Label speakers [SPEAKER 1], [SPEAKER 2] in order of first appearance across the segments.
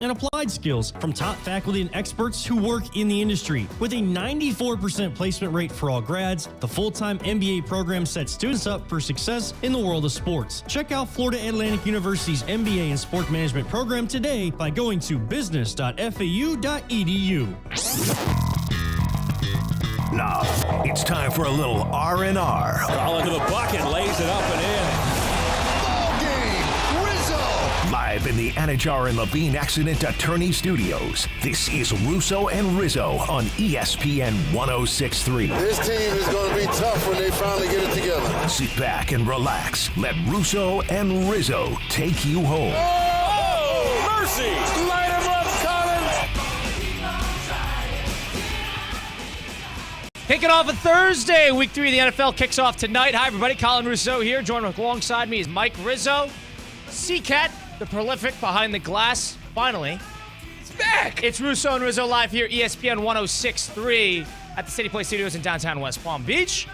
[SPEAKER 1] and applied skills from top faculty and experts who work in the industry. With a 94% placement rate for all grads, the full-time MBA program sets students up for success in the world of sports. Check out Florida Atlantic University's MBA in Sport Management program today by going to business.fau.edu.
[SPEAKER 2] Now, it's time for a little R&R.
[SPEAKER 3] Ball into the bucket, lays it up and in.
[SPEAKER 2] Ball game, Rizzo! Live in the Anajar and Levine Accident Attorney Studios, this is Russo and Rizzo on ESPN 106.3.
[SPEAKER 4] This team is going to be tough when they finally get it together.
[SPEAKER 2] Sit back and relax. Let Russo and Rizzo take you home.
[SPEAKER 3] Oh, mercy! Light him up, Colin!
[SPEAKER 5] Kicking off a Thursday, week 3 of the NFL kicks off tonight. Hi, everybody. Colin Russo here. Joined alongside me is Mike Rizzo. C-Cat, the prolific behind the glass. Finally, it's back. It's Russo and Rizzo live here, ESPN 106.3 at the City Place Studios in downtown West Palm Beach.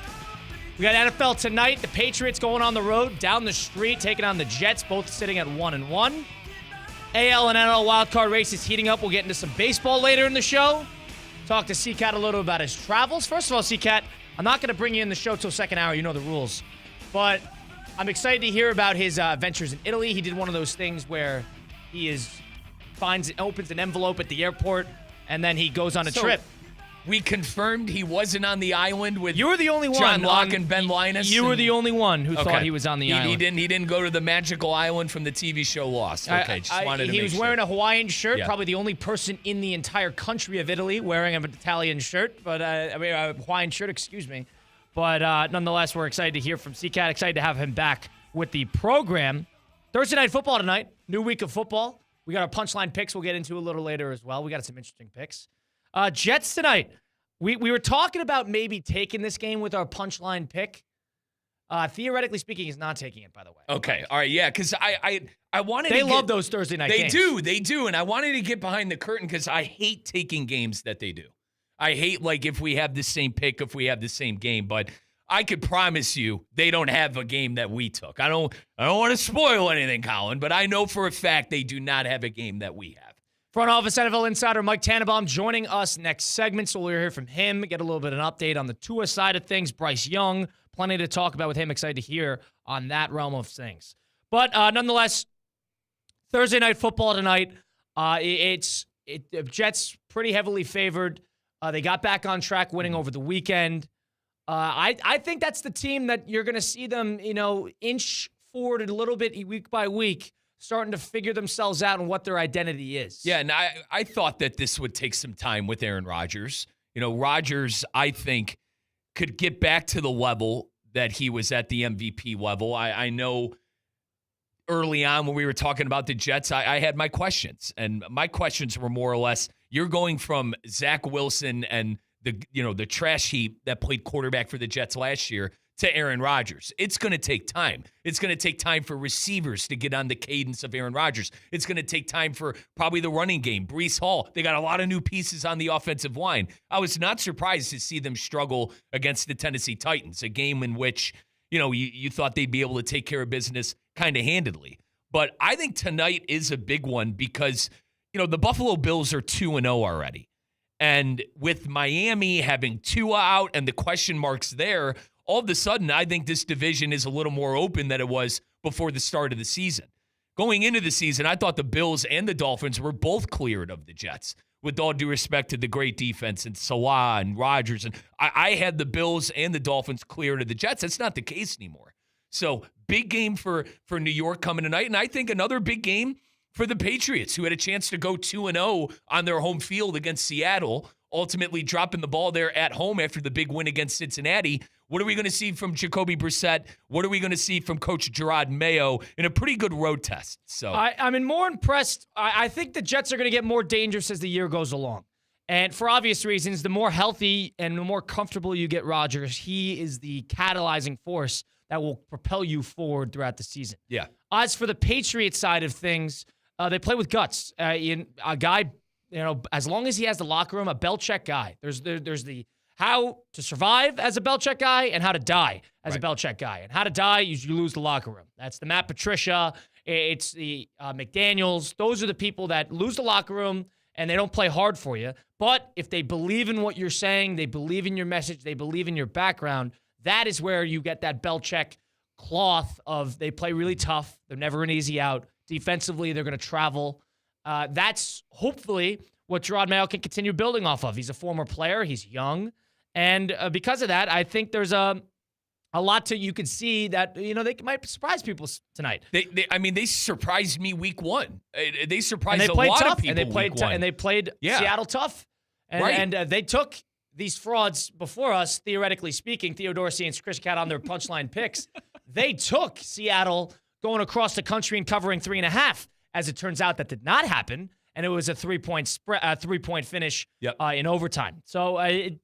[SPEAKER 5] We got NFL tonight. The Patriots going on the road, down the street, taking on the Jets, both sitting at 1-1. AL and NL wildcard races heating up. We'll get into some baseball later in the show. Talk to C-Cat a little about his travels. First of all, C-Cat, I'm not going to bring you in the show till second hour. You know the rules. But I'm excited to hear about his ventures in Italy. He did one of those things where he opens an envelope at the airport, and then he goes on a trip.
[SPEAKER 6] We confirmed he wasn't on the island with
[SPEAKER 5] You were the only one.
[SPEAKER 6] John Locke and Ben Linus.
[SPEAKER 5] You were the only one who thought he was on the island.
[SPEAKER 6] He didn't go to the magical island from the TV show Lost. Okay, just wanted to make sure.
[SPEAKER 5] He was wearing a Hawaiian shirt, probably the only person in the entire country of Italy wearing an Italian shirt, but a Hawaiian shirt, excuse me. But nonetheless, we're excited to hear from C-Cat, excited to have him back with the program. Thursday Night Football tonight, new week of football. We got our punchline picks we'll get into a little later as well. We got some interesting picks. Jets tonight. We were talking about maybe taking this game with our punchline pick. Theoretically speaking, he's not taking it, by the way.
[SPEAKER 6] Okay, all right, yeah, because I wanted
[SPEAKER 5] They love those Thursday night games.
[SPEAKER 6] They do, and I wanted to get behind the curtain because I hate taking games that they do. I hate, like, if we have the same pick, if we have the same game, but I could promise you they don't have a game that we took. I don't want to spoil anything, Colin, but I know for a fact they do not have a game that we have.
[SPEAKER 5] Front office NFL insider Mike Tannenbaum joining us next segment, so we'll hear from him, get a little bit of an update on the Tua side of things. Bryce Young, plenty to talk about with him. Excited to hear on that realm of things. But nonetheless, Thursday Night Football tonight. Jets pretty heavily favored. They got back on track, winning over the weekend. I think that's the team that you're going to see them, inch forward a little bit week by week, starting to figure themselves out and what their identity is.
[SPEAKER 6] Yeah, and I thought that this would take some time with Aaron Rodgers. Rodgers, I think, could get back to the level that he was at the MVP level. I know early on when we were talking about the Jets, I had my questions. And my questions were more or less, you're going from Zach Wilson and the trash heap that played quarterback for the Jets last year to Aaron Rodgers. It's going to take time. It's going to take time for receivers to get on the cadence of Aaron Rodgers. It's going to take time for probably the running game. Breece Hall, they got a lot of new pieces on the offensive line. I was not surprised to see them struggle against the Tennessee Titans, a game in which, you thought they'd be able to take care of business kind of handedly. But I think tonight is a big one because, the Buffalo Bills are 2-0 already. And with Miami having Tua out and the question marks there, all of a sudden, I think this division is a little more open than it was before the start of the season. Going into the season, I thought the Bills and the Dolphins were both cleared of the Jets, with all due respect to the great defense and Salah and Rodgers. And I had the Bills and the Dolphins cleared of the Jets. That's not the case anymore. So big game for New York coming tonight. And I think another big game for the Patriots, who had a chance to go 2-0 on their home field against Seattle, ultimately dropping the ball there at home after the big win against Cincinnati. What are we going to see from Jacoby Brissett? What are we going to see from Coach Gerard Mayo in a pretty good road test? So
[SPEAKER 5] I'm more impressed. I think the Jets are going to get more dangerous as the year goes along. And for obvious reasons, the more healthy and the more comfortable you get Rodgers, he is the catalyzing force that will propel you forward throughout the season.
[SPEAKER 6] Yeah.
[SPEAKER 5] As for the Patriots side of things, they play with guts. A guy, as long as he has the locker room, a Belichick guy. There's the how to survive as a Belichick guy and how to die as a Belichick guy. And how to die, you lose the locker room. That's the Matt Patricia It's the McDaniels. Those are the people that lose the locker room and they don't play hard for you. But if they believe in what you're saying, they believe in your message, they believe in your background, that is where you get that Belichick cloth of they play really tough. They're never an easy out. Defensively, they're going to travel. That's hopefully what Gerard Mayo can continue building off of. He's a former player. He's young. And because of that, I think there's a lot you could see that, they might surprise people tonight.
[SPEAKER 6] They surprised me week one. They surprised a
[SPEAKER 5] lot
[SPEAKER 6] tough,
[SPEAKER 5] of people
[SPEAKER 6] and they played
[SPEAKER 5] week one. And they played Seattle tough. And they took these frauds before us, theoretically speaking, Theo Dorsey and Chris Cat on their punchline picks. They took Seattle going across the country and covering 3.5. As it turns out, that did not happen. And it was a 3-point finish in overtime. So I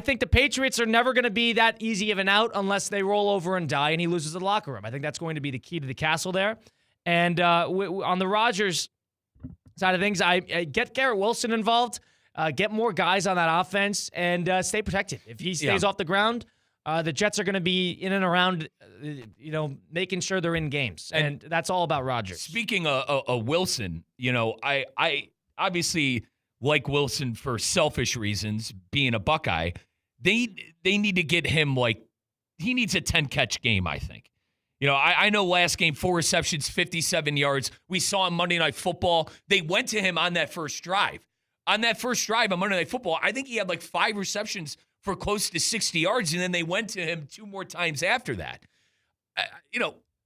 [SPEAKER 5] think the Patriots are never going to be that easy of an out unless they roll over and die and he loses the locker room. I think that's going to be the key to the castle there. And on the Rodgers side of things, I get Garrett Wilson involved, get more guys on that offense, and stay protected. If he stays off the ground, the Jets are going to be in and around, making sure they're in games. And that's all about Rodgers.
[SPEAKER 6] Speaking of Wilson, I obviously like Wilson for selfish reasons, being a Buckeye. They need to get him, he needs a 10-catch game, I think. I know last game, 4 receptions, 57 yards. We saw on Monday Night Football, they went to him on that first drive. On that first drive on Monday Night Football, I think he had 5 receptions for close to 60 yards, and then they went to him 2 more times after that.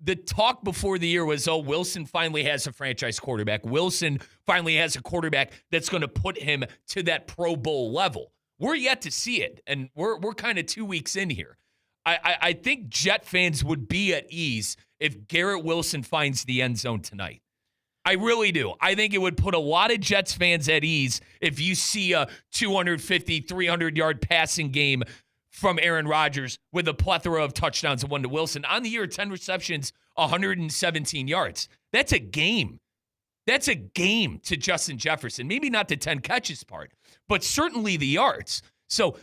[SPEAKER 6] The talk before the year was, Wilson finally has a franchise quarterback. Wilson finally has a quarterback that's going to put him to that Pro Bowl level. We're yet to see it, and we're kind of 2 weeks in here. I think Jet fans would be at ease if Garrett Wilson finds the end zone tonight. I really do. I think it would put a lot of Jets fans at ease if you see a 250, 300-yard passing game from Aaron Rodgers with a plethora of touchdowns and 1 to Wilson. On the year, 10 receptions, 117 yards. That's a game. That's a game to Justin Jefferson. Maybe not the 10 catches part, but certainly the yards. So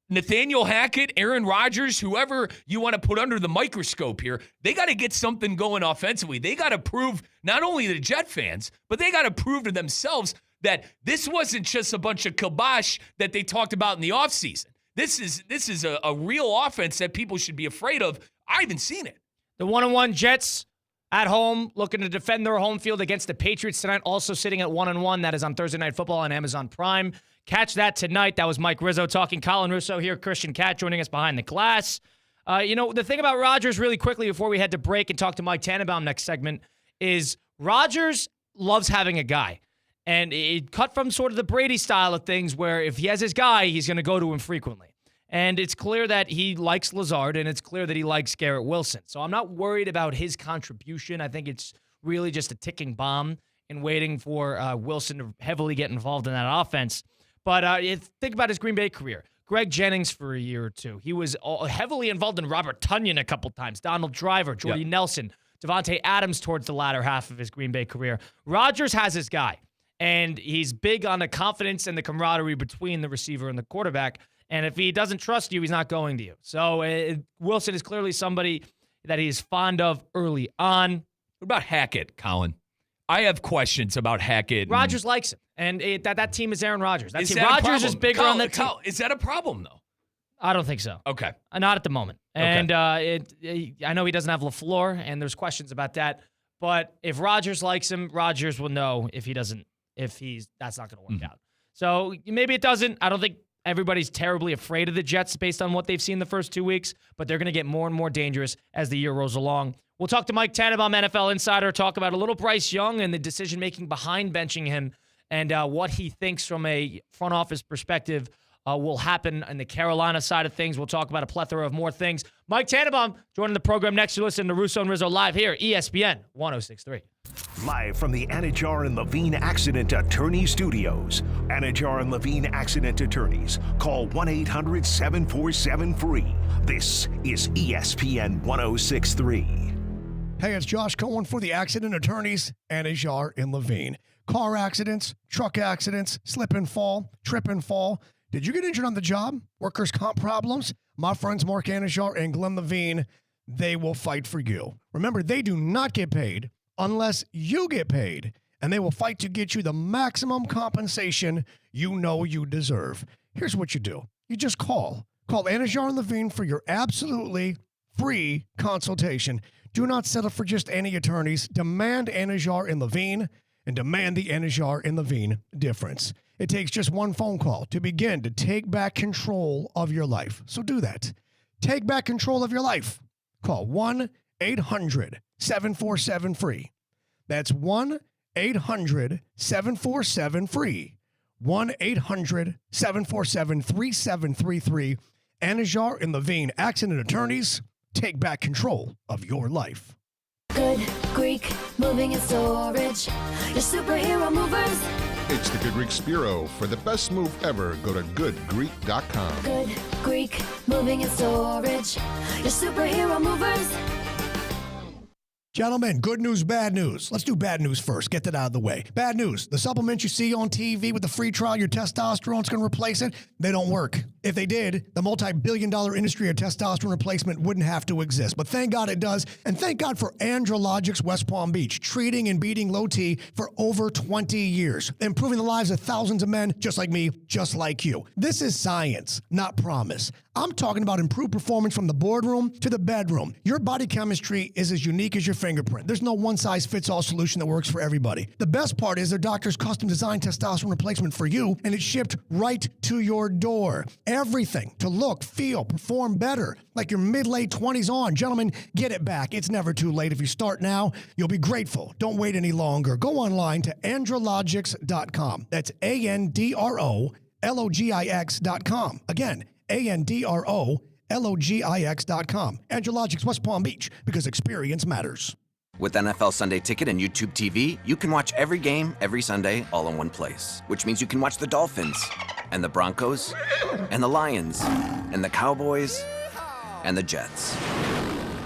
[SPEAKER 6] Nathaniel Hackett, Aaron Rodgers, whoever you want to put under the microscope here, they got to get something going offensively. They got to prove not only the Jet fans, but they got to prove to themselves that this wasn't just a bunch of kibosh that they talked about in the offseason. This is a real offense that people should be afraid of. I haven't seen it.
[SPEAKER 5] The 1-1 Jets at home looking to defend their home field against the Patriots tonight, also sitting at 1-1. That is on Thursday Night Football on Amazon Prime. Catch that tonight. That was Mike Rizzo talking. Colin Russo here, Christian Cat joining us behind the glass. The thing about Rodgers really quickly before we head to break and talk to Mike Tannenbaum next segment is Rodgers loves having a guy. And it cut from sort of the Brady style of things where if he has his guy, he's going to go to him frequently. And it's clear that he likes Lazard, and it's clear that he likes Garrett Wilson. So I'm not worried about his contribution. I think it's really just a ticking bomb in waiting for Wilson to heavily get involved in that offense. But think about his Green Bay career. Greg Jennings for a year or two. He was heavily involved in Robert Tonyan a couple times. Donald Driver, Jordy Nelson, Devontae Adams towards the latter half of his Green Bay career. Rodgers has his guy. And he's big on the confidence and the camaraderie between the receiver and the quarterback. And if he doesn't trust you, he's not going to you. So Wilson is clearly somebody that he's fond of early on.
[SPEAKER 6] What about Hackett, Colin? I have questions about Hackett.
[SPEAKER 5] Rodgers likes him. And that team is Aaron Rodgers.
[SPEAKER 6] Rodgers
[SPEAKER 5] is bigger on that team.
[SPEAKER 6] Is that a problem, though?
[SPEAKER 5] I don't think so.
[SPEAKER 6] Okay.
[SPEAKER 5] Not at the moment. And I know he doesn't have LaFleur, and there's questions about that. But if Rodgers likes him, Rodgers will know if he doesn't. That's not going to work out. So maybe it doesn't. I don't think everybody's terribly afraid of the Jets based on what they've seen the first 2 weeks, but they're going to get more and more dangerous as the year rolls along. We'll talk to Mike Tannenbaum, NFL Insider, talk about a little Bryce Young and the decision-making behind benching him and what he thinks from a front office perspective will happen in the Carolina side of things. We'll talk about a plethora of more things. Mike Tannenbaum joining the program next. You listen to Russo and Rizzo live here, ESPN 106.3.
[SPEAKER 2] Live from the Anajar and Levine Accident Attorney Studios. Anajar and Levine Accident Attorneys. Call 1-800-747-FREE. This is ESPN 106.3.
[SPEAKER 7] Hey, it's Josh Cohen for the Accident Attorneys, Anajar and Levine. Car accidents, truck accidents, slip and fall, trip and fall. Did you get injured on the job? Workers' comp problems? My friends Mark Anajar and Glenn Levine, they will fight for you. Remember, they do not get paid unless you get paid, and they will fight to get you the maximum compensation you know you deserve. Here's what you do. You just call. Call Anajar and Levine for your absolutely free consultation. Do not settle for just any attorneys. Demand Anajar and Levine, and demand the Anajar and Levine difference. It takes just one phone call to begin to take back control of your life. So do that. Take back control of your life. Call 1-800-747-FREE. That's 1-800-747-FREE. 1-800-747-3733. Anajar and Levine, accident attorneys. Take back control of your life.
[SPEAKER 8] Good Greek moving and storage. Your superhero movers.
[SPEAKER 9] It's the Good Greek Spiro. For the best move ever, go to goodgreek.com.
[SPEAKER 8] Good Greek moving and storage. Your superhero movers.
[SPEAKER 7] Gentlemen, good news, bad news. Let's do bad news first. Get that out of the way. Bad news. The supplements you see on TV with the free trial, your testosterone's going to replace it. They don't work. If they did, the multi-billion-dollar industry of testosterone replacement wouldn't have to exist. But thank God it does. And thank God for Andrologics West Palm Beach, treating and beating low T for over 20 years, improving the lives of thousands of men just like me, just like you. This is science, not promise. I'm talking about improved performance from the boardroom to the bedroom. Your body chemistry is as unique as your fingerprint. There's no one-size-fits-all solution that works for everybody. The best part is their doctors custom-designed testosterone replacement for you, and it's shipped right to your door. Everything to look, feel, perform better, like your mid-late 20s on. Gentlemen, get it back. It's never too late. If you start now, you'll be grateful. Don't wait any longer. Go online to andrologics.com. That's ANDROLOGIX.com. Again, ANDROLOGIX.com. Andrologics West Palm Beach, because experience matters.
[SPEAKER 10] With NFL Sunday Ticket and YouTube TV, you can watch every game, every Sunday, all in one place. Which means you can watch the Dolphins, and the Broncos, and the Lions, and the Cowboys, and the Jets.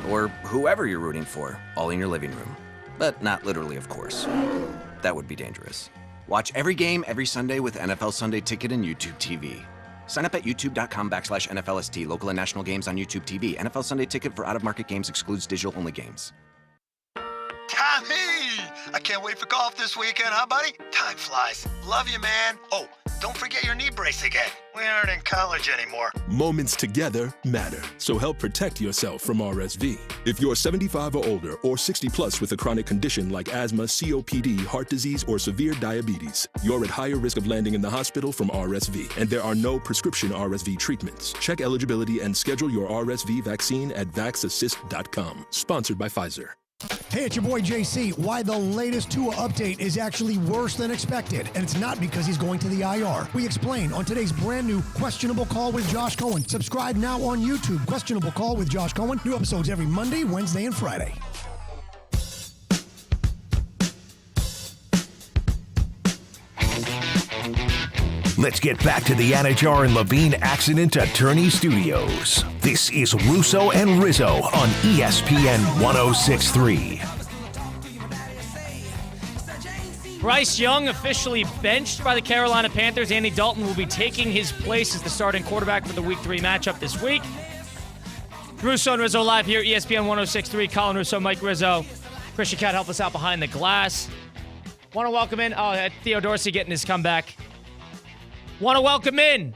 [SPEAKER 10] Or whoever you're rooting for, all in your living room. But not literally, of course. That would be dangerous. Watch every game, every Sunday with NFL Sunday Ticket and YouTube TV. Sign up at youtube.com/NFLST. Local and national games on YouTube TV. NFL Sunday Ticket for out-of-market games excludes digital-only games.
[SPEAKER 11] Tommy! I can't wait for golf this weekend, huh, buddy? Time flies. Love you, man. Oh, don't forget your knee brace again. We aren't in college anymore.
[SPEAKER 12] Moments together matter, so help protect yourself from RSV. If you're 75 or older or 60 plus with a chronic condition like asthma, COPD, heart disease, or severe diabetes, you're at higher risk of landing in the hospital from RSV, and there are no prescription RSV treatments. Check eligibility and schedule your RSV vaccine at vaxassist.com. Sponsored by Pfizer.
[SPEAKER 7] Hey, it's your boy JC. Why the latest Tua update is actually worse than expected, and it's not because he's going to the IR. We explain on today's brand new Questionable Call with Josh Cohen. Subscribe now on YouTube. Questionable Call with Josh Cohen. New episodes every Monday, Wednesday, and Friday.
[SPEAKER 2] Let's get back to the Anajar and Levine Accident Attorney Studios. This is Russo and Rizzo on ESPN 106.3.
[SPEAKER 5] Bryce Young officially benched by the Carolina Panthers. Andy Dalton will be taking his place as the starting quarterback for the Week 3 matchup this week. Russo and Rizzo live here, ESPN 106.3. Colin Russo, Mike Rizzo. Christian Cat help us out behind the glass. Want to welcome in, Theo Dorsey getting his comeback. Want to welcome in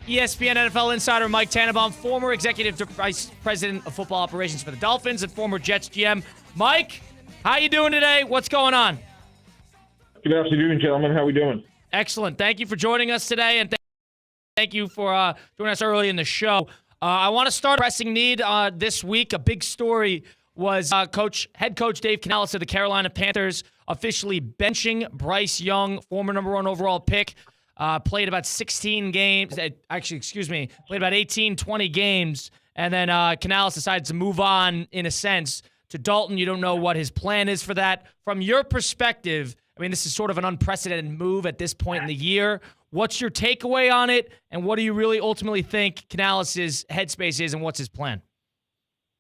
[SPEAKER 5] ESPN NFL insider Mike Tannenbaum, former executive vice president of football operations for the Dolphins and former Jets GM. Mike, how you doing today? What's going on?
[SPEAKER 13] Good afternoon, gentlemen. How are we doing?
[SPEAKER 5] Excellent. Thank you for joining us today, and thank you for joining us early in the show. I want to start pressing need this week. A big story was head coach Dave Canales of the Carolina Panthers officially benching Bryce Young, former number 1 overall pick. Played about 16 games. Played about 18, 20 games. And then Canales decides to move on, in a sense, to Dalton. You don't know what his plan is for that. From your perspective, I mean, this is sort of an unprecedented move at this point in the year. What's your takeaway on it? And what do you really ultimately think Canales' headspace is, and what's his plan?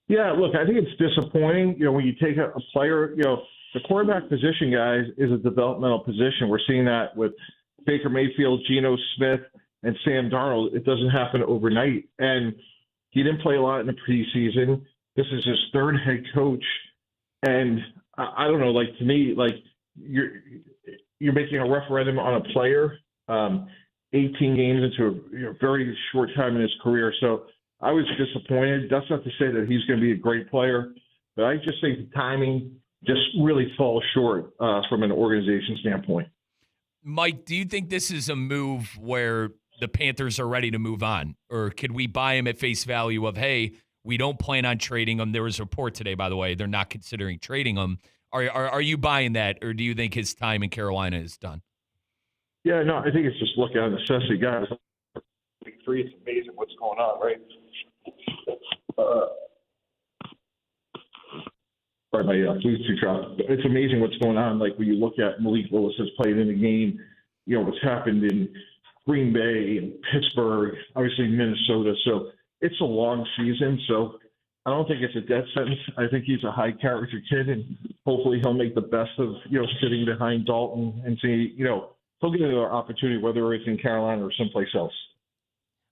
[SPEAKER 13] Yeah, look, I think it's disappointing. You know, when you take a player, you know, the quarterback position, guys, is a developmental position. We're seeing that with Baker Mayfield, Geno Smith, and Sam Darnold. It doesn't happen overnight. And he didn't play a lot in the preseason. This is his third head coach, and I don't know. Like to me, like you're making a referendum on a player, 18 games into a very short time in his career. So I was disappointed. That's not to say that he's going to be a great player, but I just think the timing just really falls short from an organization standpoint.
[SPEAKER 6] Mike, do you think this is a move where the Panthers are ready to move on? Or could we buy him at face value of, hey, we don't plan on trading him? There was a report today, by the way, they're not considering trading him. Are you buying that, or do you think his time in Carolina is done?
[SPEAKER 13] Yeah, no, I think it's just looking at necessity, guys. Week 3, it's amazing what's going on, right? Sorry, my Bluetooth dropped. It's amazing what's going on. Like when you look at Malik Willis has played in the game, you know, what's happened in Green Bay and Pittsburgh, obviously Minnesota. So it's a long season. So I don't think it's a death sentence. I think he's a high character kid, and hopefully he'll make the best of, you know, sitting behind Dalton and see, you know, he'll get another opportunity, whether it's in Carolina or someplace else.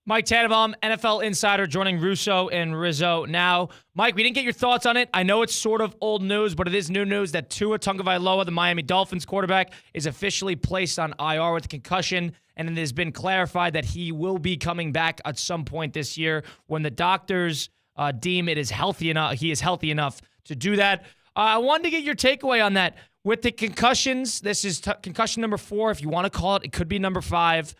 [SPEAKER 5] Mike Tannenbaum, NFL insider, joining Russo and Rizzo now. Mike, we didn't get your thoughts on it. I know it's sort of old news, but it is new news that Tua Tagovailoa, the Miami Dolphins quarterback, is officially placed on IR with concussion, and it has been clarified that he will be coming back at some point this year when the doctors deem it is healthy enough. He is healthy enough to do that. I wanted to get your takeaway on that. With the concussions, this is concussion number 4, if you want to call it. It could be number 5.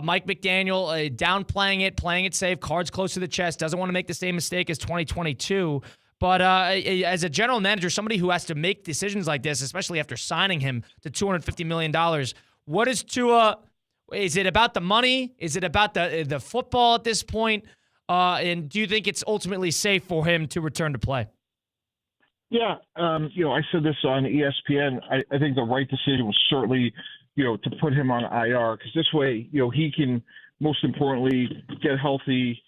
[SPEAKER 5] Mike McDaniel downplaying it, playing it safe, cards close to the chest, doesn't want to make the same mistake as 2022. But as a general manager, somebody who has to make decisions like this, especially after signing him to $250 million, what is Tua? Is it about the money? Is it about the football at this point? And do you think it's ultimately safe for him to return to play?
[SPEAKER 13] Yeah, you know, I said this on ESPN. I think the right decision was certainly, you know, to put him on IR, because this way, you know, he can, most importantly, get healthy,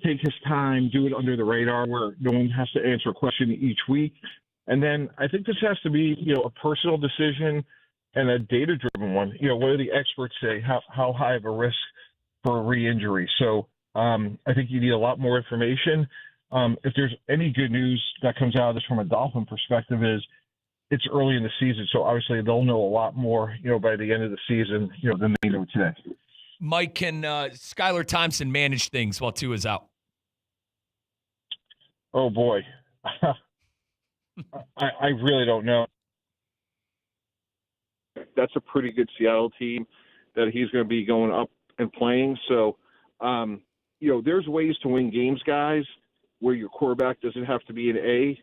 [SPEAKER 13] take his time, do it under the radar where no one has to answer a question each week. And then I think this has to be, you know, a personal decision and a data-driven one. You know, what do the experts say? How high of a risk for a re-injury? So I think you need a lot more information. If there's any good news that comes out of this from a Dolphin perspective is it's early in the season, so obviously they'll know a lot more, you know, by the end of the season, you know, than they know today.
[SPEAKER 6] Mike, can Skylar Thompson manage things while Tua's out?
[SPEAKER 13] Oh boy, I really don't know. That's a pretty good Seattle team that he's going to be going up and playing. So, you know, there's ways to win games, guys, where your quarterback doesn't have to be an A.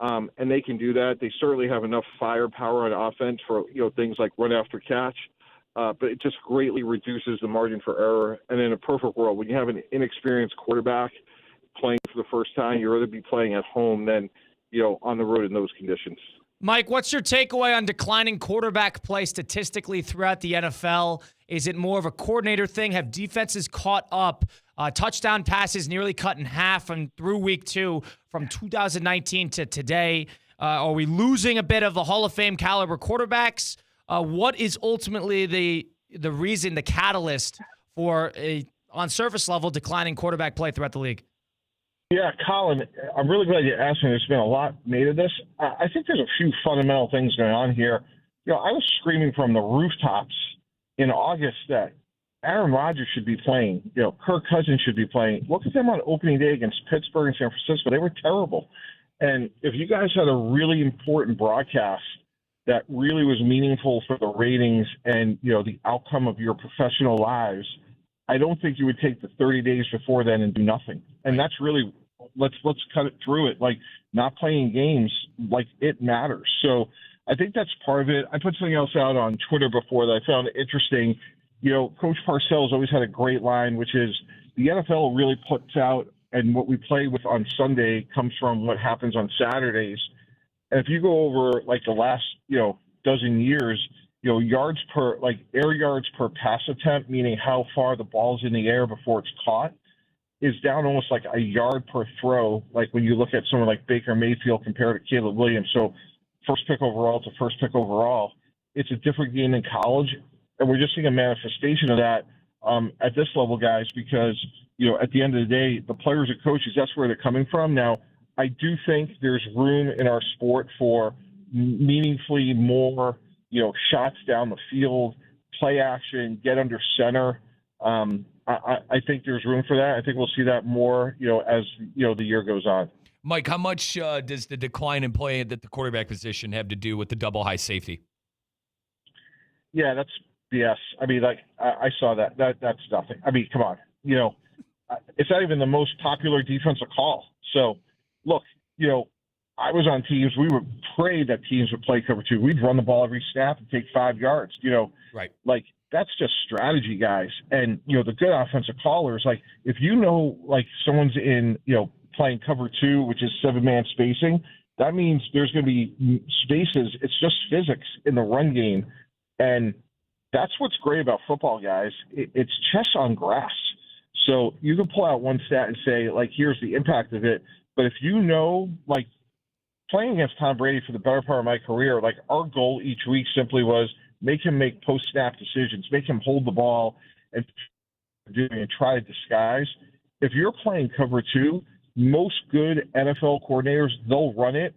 [SPEAKER 13] And they can do that. They certainly have enough firepower on offense for, you know, things like run after catch, but it just greatly reduces the margin for error. And in a perfect world, when you have an inexperienced quarterback playing for the first time, you'd rather be playing at home than, you know, on the road in those conditions.
[SPEAKER 5] Mike, what's your takeaway on declining quarterback play statistically throughout the NFL? Is it more of a coordinator thing? Have defenses caught up? Touchdown passes nearly cut in half through week 2 from 2019 to today. Are we losing a bit of the Hall of Fame caliber quarterbacks? What is ultimately the reason, the catalyst for a on surface level declining quarterback play throughout the league?
[SPEAKER 13] Yeah, Colin, I'm really glad you asked me. There's been a lot made of this. I think there's a few fundamental things going on here. You know, I was screaming from the rooftops in August that Aaron Rodgers should be playing. You know, Kirk Cousins should be playing. Look at them on opening day against Pittsburgh and San Francisco. They were terrible. And if you guys had a really important broadcast that really was meaningful for the ratings and, you know, the outcome of your professional lives, I don't think you would take the 30 days before then and do nothing. And that's really, let's cut it through it. Like, not playing games, like, it matters. So I think that's part of it. I put something else out on Twitter before that I found interesting. You know, Coach Parcells always had a great line, which is the NFL really puts out, and what we play with on Sunday comes from what happens on Saturdays. And if you go over, like, the last, you know, dozen years, you know, yards per, like, air yards per pass attempt, meaning how far the ball's in the air before it's caught, is down almost like a yard per throw, like when you look at someone like Baker Mayfield compared to Caleb Williams. So first pick overall to first pick overall, it's a different game in college. And we're just seeing a manifestation of that at this level, guys, because, you know, at the end of the day, the players and coaches, that's where they're coming from. Now, I do think there's room in our sport for meaningfully more, shots down the field, play action, get under center. I think there's room for that. I think we'll see that more, as, the year goes on.
[SPEAKER 6] Mike, how much does the decline in play at the quarterback position have to do with the double high safety?
[SPEAKER 13] Yeah, that's BS. I mean, I saw that. That's nothing. I mean, come on. It's not even the most popular defensive call. So, look, I was on teams. We would pray that teams would play cover 2. We'd run the ball every snap and take 5 yards.
[SPEAKER 6] Right.
[SPEAKER 13] Like, that's just strategy, guys. And, the good offensive callers, like, if someone's in, playing cover 2, which is 7-man spacing, that means there's going to be spaces. It's just physics in the run game. And that's what's great about football, guys. It's chess on grass. So you can pull out one stat and say, here's the impact of it. But if playing against Tom Brady for the better part of my career, our goal each week simply was make him make post-snap decisions, make him hold the ball and try to disguise. If you're playing cover 2, most good NFL coordinators, they'll run it,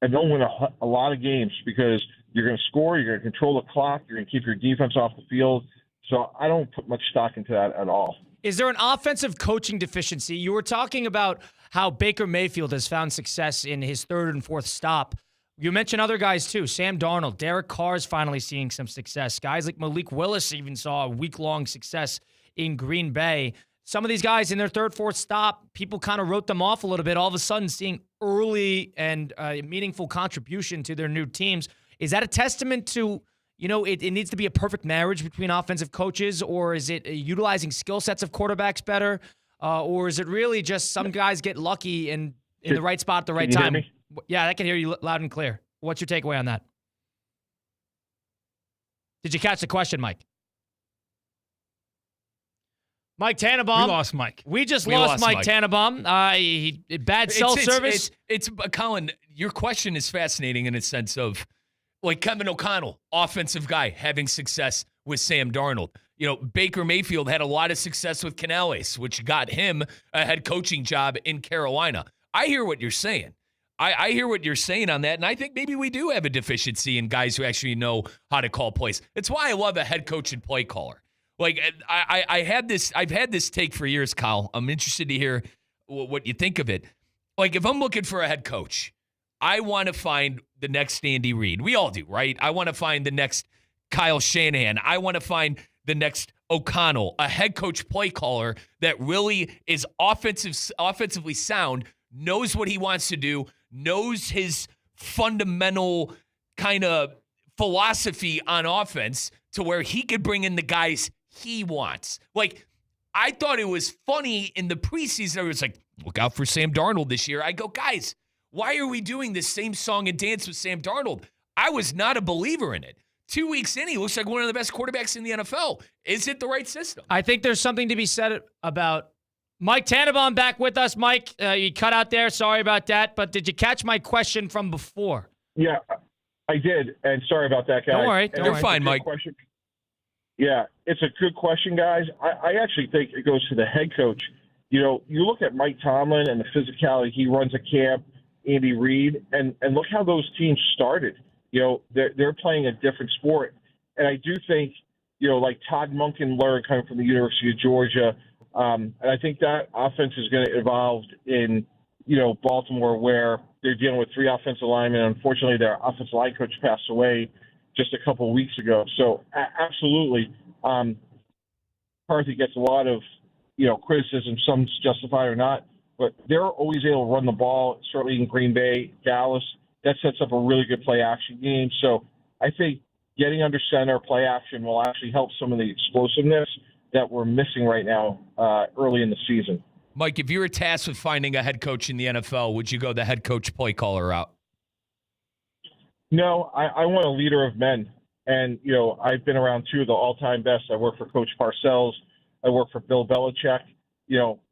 [SPEAKER 13] and they'll win a lot of games because you're going to score, you're going to control the clock, you're going to keep your defense off the field. So I don't put much stock into that at all.
[SPEAKER 5] Is there an offensive coaching deficiency? You were talking about how Baker Mayfield has found success in his 3rd and 4th stop. You mentioned other guys too. Sam Darnold, Derek Carr's finally seeing some success. Guys like Malik Willis even saw a week-long success in Green Bay. Some of these guys in their 3rd, 4th stop, people kind of wrote them off a little bit. All of a sudden seeing early and meaningful contribution to their new teams. Is that a testament to, it needs to be a perfect marriage between offensive coaches, or is it utilizing skill sets of quarterbacks better? Or is it really just some guys get lucky and in the right spot at the right time? Yeah, I can hear you loud and clear. What's your takeaway on that? Did you catch the question, Mike? Mike Tannenbaum.
[SPEAKER 6] We lost Mike.
[SPEAKER 5] We lost Mike Tannenbaum. Bad cell service.
[SPEAKER 6] It's Colin, your question is fascinating in a sense of, Kevin O'Connell, offensive guy, having success with Sam Darnold. Baker Mayfield had a lot of success with Canales, which got him a head coaching job in Carolina. I hear what you're saying. I hear what you're saying on that, and I think maybe we do have a deficiency in guys who actually know how to call plays. It's why I love a head coach and play caller. I've had this take for years, Kyle. I'm interested to hear what you think of it. If I'm looking for a head coach, I want to find the next Andy Reid. We all do, right? I want to find the next Kyle Shanahan. I want to find the next O'Connell, a head coach play caller that really is offensively sound, knows what he wants to do, knows his fundamental kind of philosophy on offense to where he could bring in the guys he wants. I thought it was funny in the preseason. I was like, look out for Sam Darnold this year. I go, guys, why are we doing this same song and dance with Sam Darnold? I was not a believer in it. 2 weeks in, he looks like one of the best quarterbacks in the NFL. Is it the right system?
[SPEAKER 5] I think there's something to be said about Mike Tannenbaum back with us. Mike, you cut out there. Sorry about that. But did you catch my question from before?
[SPEAKER 13] Yeah, I did. And sorry about that, guys.
[SPEAKER 5] Don't worry.
[SPEAKER 6] You're fine, Mike.
[SPEAKER 13] Question. Yeah, it's a good question, guys. I actually think it goes to the head coach. You look at Mike Tomlin and the physicality. He runs a camp, Andy Reid, and look how those teams started. They're playing a different sport. And I do think, Todd Monken learned coming from the University of Georgia. And I think that offense is going to evolve in, Baltimore, where they're dealing with 3 offensive linemen. Unfortunately, their offensive line coach passed away just a couple of weeks ago. So absolutely, McCarthy gets a lot of, criticism, some justified or not, but they're always able to run the ball, certainly in Green Bay, Dallas. That sets up a really good play action game. So I think getting under center, play action will actually help some of the explosiveness that we're missing right now early in the season.
[SPEAKER 6] Mike, if you were tasked with finding a head coach in the NFL, would you go the head coach play caller route?
[SPEAKER 13] No, I want a leader of men. And, I've been around 2 of the all-time best. I work for Coach Parcells. I work for Bill Belichick,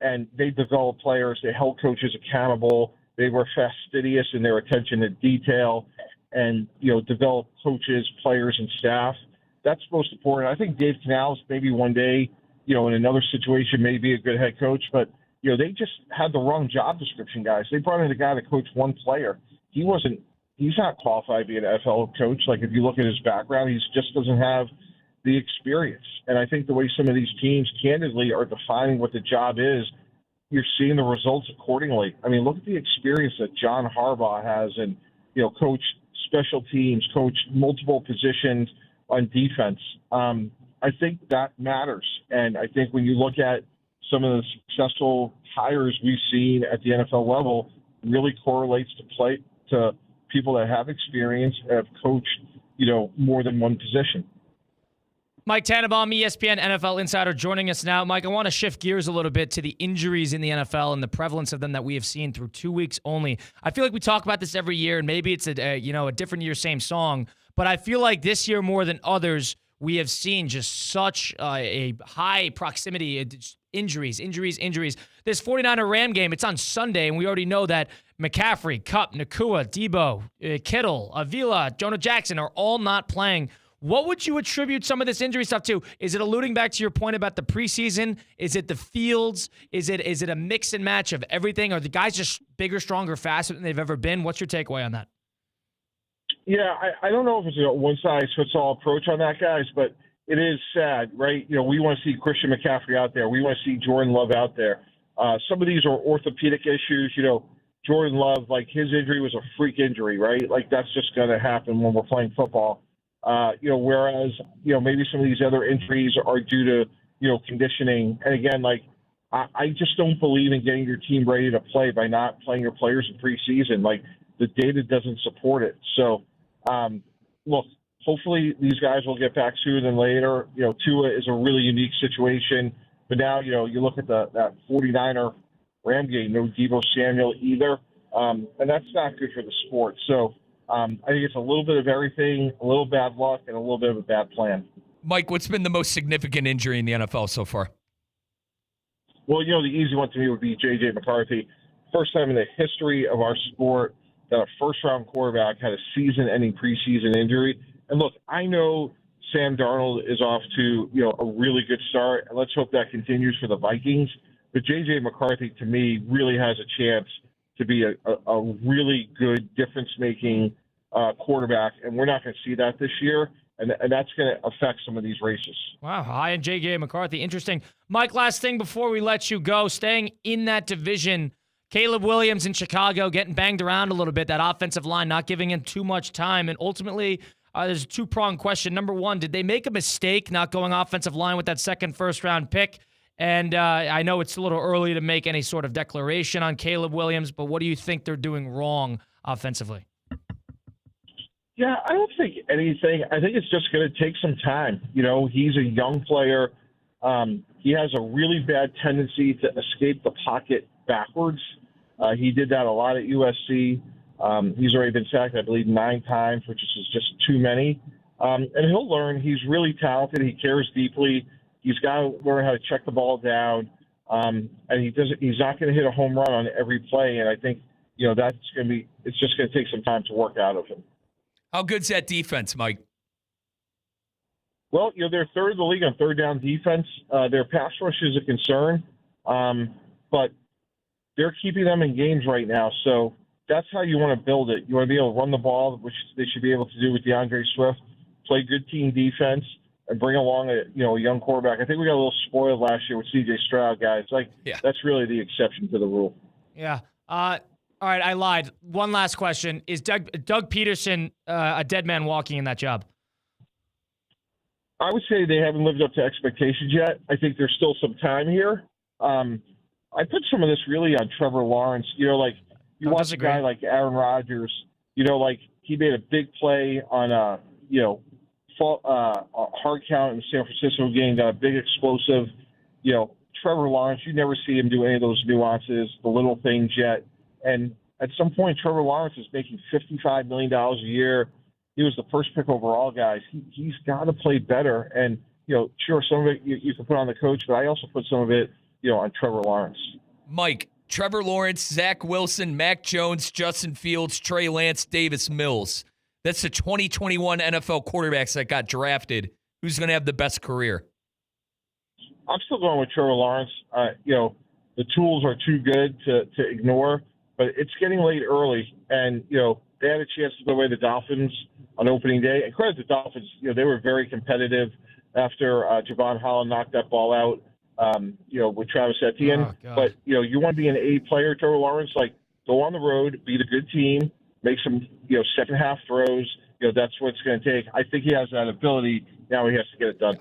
[SPEAKER 13] and they develop players. They held coaches accountable. They were fastidious in their attention to detail and, develop coaches, players, and staff. That's most important. I think Dave Canales maybe one day, in another situation may be a good head coach, but they just had the wrong job description, guys. They brought in a guy to coach one player. He's not qualified to be an NFL coach. Like, if you look at his background, he just doesn't have the experience. And I think the way some of these teams candidly are defining what the job is, you're seeing the results accordingly. I mean, look at the experience that John Harbaugh has and, coach special teams, coach multiple positions on defense. I think that matters. And I think when you look at some of the successful hires we've seen at the NFL level, really correlates to people that have experience, have coached, more than one position.
[SPEAKER 5] Mike Tannenbaum, ESPN NFL Insider, joining us now. Mike, I want to shift gears a little bit to the injuries in the NFL and the prevalence of them that we have seen through 2 weeks only. I feel like we talk about this every year, and maybe it's a different year, same song. But I feel like this year more than others, we have seen just such a high proximity of injuries. This 49er Ram game, it's on Sunday, and we already know that McCaffrey, Kupp, Nakua, Debo, Kittle, Avila, Jonah Jackson are all not playing. What would you attribute some of this injury stuff to? Is it alluding back to your point about the preseason? Is it the fields? Is it a mix and match of everything? Are the guys just bigger, stronger, faster than they've ever been? What's your takeaway on that?
[SPEAKER 13] Yeah, I don't know if it's a one-size-fits-all approach on that, guys, but it is sad, right? We want to see Christian McCaffrey out there. We want to see Jordan Love out there. Some of these are orthopedic issues. Jordan Love, like, his injury was a freak injury, right? Like, that's just going to happen when we're playing football. Whereas, maybe some of these other injuries are due to, conditioning. And again, like, I just don't believe in getting your team ready to play by not playing your players in preseason. Like, the data doesn't support it. So, look, hopefully these guys will get back sooner than later. Tua is a really unique situation. But now, you look at that 49er Ram game, no Debo Samuel either. And that's not good for the sport. So, I think it's a little bit of everything, a little bad luck, and a little bit of a bad plan.
[SPEAKER 6] Mike, what's been the most significant injury in the NFL so far?
[SPEAKER 13] Well, the easy one to me would be J.J. McCarthy. First time in the history of our sport that a first-round quarterback had a season-ending preseason injury. And look, I know Sam Darnold is off to, a really good start, and let's hope that continues for the Vikings. But J.J. McCarthy, to me, really has a chance to be a really good difference-making quarterback, and we're not going to see that this year, and that's going to affect some of these races.
[SPEAKER 5] Wow, high in J.J. McCarthy. Interesting. Mike, last thing before we let you go, staying in that division, Caleb Williams in Chicago getting banged around a little bit, that offensive line not giving him too much time, and ultimately there's a two-pronged question. Number one, did they make a mistake not going offensive line with that second first-round pick? And I know it's a little early to make any sort of declaration on Caleb Williams, but what do you think they're doing wrong offensively?
[SPEAKER 13] Yeah, I don't think anything. I think it's just going to take some time. He's a young player. He has a really bad tendency to escape the pocket backwards. He did that a lot at USC. He's already been sacked, I believe, 9 times, which is just too many. And he'll learn. He's really talented. He cares deeply. He's got to learn how to check the ball down, and he's not going to hit a home run on every play. And I think it's just going to take some time to work out of him.
[SPEAKER 6] How good's that defense, Mike?
[SPEAKER 13] Well, they're third in the league on third down defense. Their pass rush is a concern, but they're keeping them in games right now. So that's how you want to build it. You want to be able to run the ball, which they should be able to do with DeAndre Swift, play good team defense, and bring along a young quarterback. I think we got a little spoiled last year with C.J. Stroud, guys. That's really the exception to the rule.
[SPEAKER 5] Yeah. All right, I lied. One last question. Is Doug Peterson a dead man walking in that job?
[SPEAKER 13] I would say they haven't lived up to expectations yet. I think there's still some time here. I put some of this really on Trevor Lawrence. You watch a guy like Aaron Rodgers, he made a big play on a hard count in the San Francisco game, got a big explosive. Trevor Lawrence, you never see him do any of those nuances, the little things yet. And at some point, Trevor Lawrence is making $55 million a year. He was the first pick overall, guys. He's got to play better. And, sure, some of it you can put on the coach, but I also put some of it, on Trevor Lawrence.
[SPEAKER 6] Mike, Trevor Lawrence, Zach Wilson, Mac Jones, Justin Fields, Trey Lance, Davis Mills. That's the 2021 NFL quarterbacks that got drafted. Who's going to have the best career?
[SPEAKER 13] I'm still going with Trevor Lawrence. the tools are too good to ignore. But it's getting late early, and they had a chance to go away the Dolphins on opening day. And credit the Dolphins, they were very competitive after Javon Holland knocked that ball out, with Travis Etienne. But you want to be an A player, Trevor Lawrence, go on the road, beat a good team, make some second half throws. That's what it's going to take. I think he has that ability. Now he has to get it done.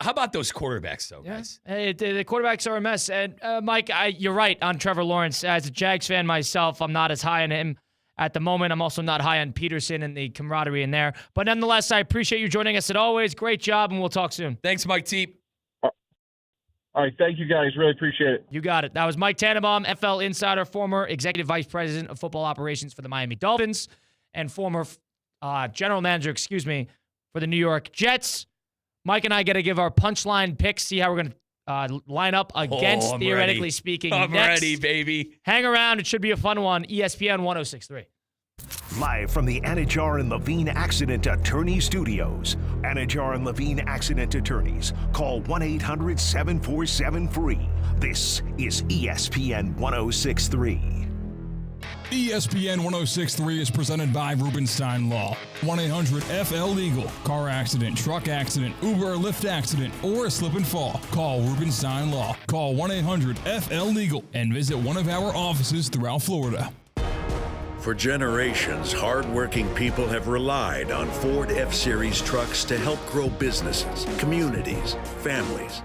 [SPEAKER 6] How about those quarterbacks, though, guys?
[SPEAKER 5] Hey, the quarterbacks are a mess. And, Mike, you're right on Trevor Lawrence. As a Jags fan myself, I'm not as high on him at the moment. I'm also not high on Peterson and the camaraderie in there. But nonetheless, I appreciate you joining us as always. Great job, and we'll talk soon.
[SPEAKER 6] Thanks, Mike T.
[SPEAKER 13] All right, thank you, guys. Really appreciate it.
[SPEAKER 5] You got it. That was Mike Tannenbaum, FL insider, former executive vice president of football operations for the Miami Dolphins, and former general manager, for the New York Jets. Mike and I got to give our punchline picks, see how we're going to line up against Theoretically Speaking.
[SPEAKER 6] I'm
[SPEAKER 5] next.
[SPEAKER 6] ready, baby.
[SPEAKER 5] Hang around. It should be a fun one. ESPN 106.3.
[SPEAKER 2] Live from the Anajar and Levine Accident Attorney Studios. Anajar and Levine Accident Attorneys. Call 1-800-747-FREE. This is ESPN 106.3.
[SPEAKER 14] ESPN 106.3 is presented by Rubenstein Law. 1-800-FL-LEGAL. Car accident, truck accident, Uber or Lyft accident, or a slip and fall. Call Rubenstein Law. Call 1-800-FL-LEGAL and visit one of our offices throughout Florida.
[SPEAKER 15] For generations, hardworking people have relied on Ford F-Series trucks to help grow businesses, communities, families.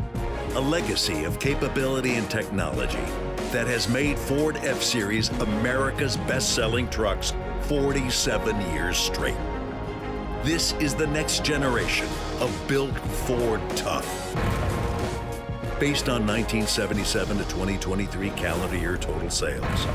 [SPEAKER 15] A legacy of capability and technology that has made Ford F-Series America's best-selling trucks 47 years straight. This is the next generation of Built Ford Tough. Based on 1977 to 2023 calendar year total sales.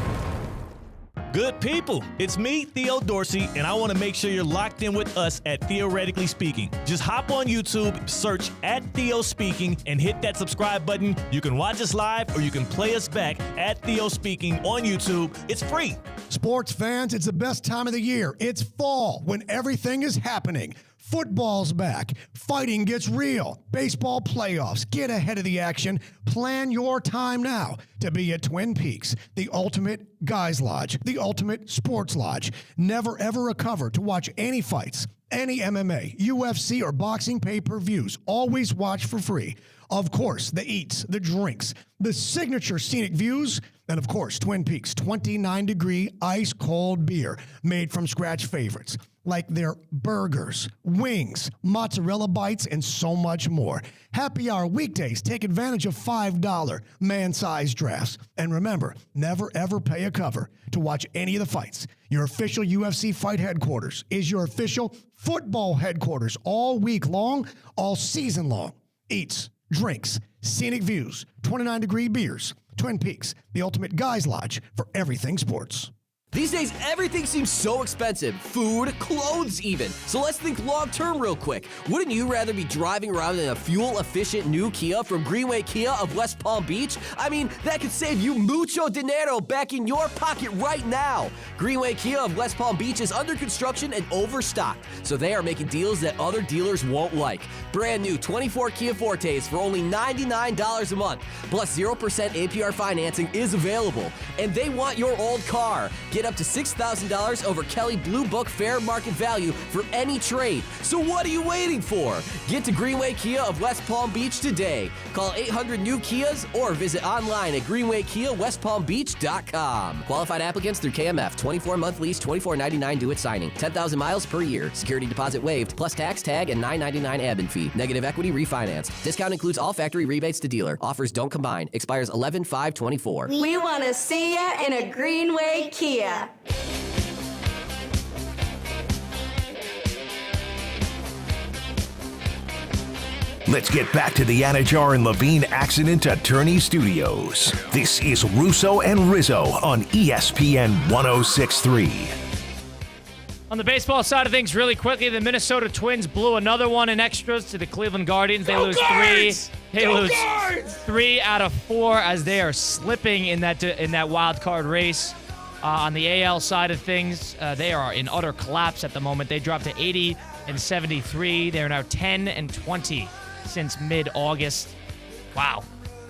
[SPEAKER 16] Good people, it's me, Theo Dorsey, and I want to make sure you're locked in with us at Theoretically Speaking. Just hop on YouTube, search @Theo Speaking, and hit that subscribe button. You can watch us live or you can play us back at Theo Speaking on YouTube. It's free.
[SPEAKER 7] Sports fans, it's the best time of the year. It's fall when everything is happening. Football's back. Fighting gets real. Baseball playoffs. Get ahead of the action. Plan your time now to be at Twin Peaks, the ultimate guys lodge, the ultimate sports lodge. Never ever a cover to watch any fights, any MMA, UFC, or boxing pay-per-views. Always watch for free. Of course, the eats, the drinks, the signature scenic views, and of course, Twin Peaks 29-degree ice-cold beer made from scratch favorites like their burgers, wings, mozzarella bites, and so much more. Happy hour weekdays. Take advantage of $5 man-sized drafts. And remember, never ever pay a cover to watch any of the fights. Your official UFC fight headquarters is your official football headquarters all week long, all season long. Eats, drinks, scenic views, 29-degree beers. Twin Peaks, the ultimate guys lodge for everything sports.
[SPEAKER 17] These days, everything seems so expensive. Food, clothes even. So let's think long-term real quick. Wouldn't you rather be driving around in a fuel-efficient new Kia from Greenway Kia of West Palm Beach? I mean, that could save you mucho dinero back in your pocket right now. Greenway Kia of West Palm Beach is under construction and overstocked, so they are making deals that other dealers won't like. Brand new 24 Kia Fortes for only $99 a month, plus 0% APR financing is available. And they want your old car. Get up to $6,000 over Kelly Blue Book fair market value for any trade. So what are you waiting for? Get to Greenway Kia of West Palm Beach today. Call 800-NEW-KIAs or visit online at greenwaykiawestpalmbeach.com. Qualified applicants through KMF. 24-month lease, $24.99 due at signing. 10,000 miles per year. Security deposit waived, plus tax, tag, and $9.99 admin fee. Negative equity refinanced. Discount includes all factory rebates to dealer. Offers don't combine. Expires 11/5/24.
[SPEAKER 18] We want to see ya in a Greenway Kia.
[SPEAKER 2] Let's get back to the Anajar and Levine Accident Attorney Studios. This is Russo and Rizzo on ESPN 106.3.
[SPEAKER 5] On the baseball side of things, really quickly, the Minnesota Twins blew another one in extras to the Cleveland Guardians. They lose three. They lose 3 out of 4 as they are slipping in that wild card race. On the AL side of things, they are in utter collapse at the moment. They dropped to 80 and 73. They're now 10 and 20 since mid-August. Wow.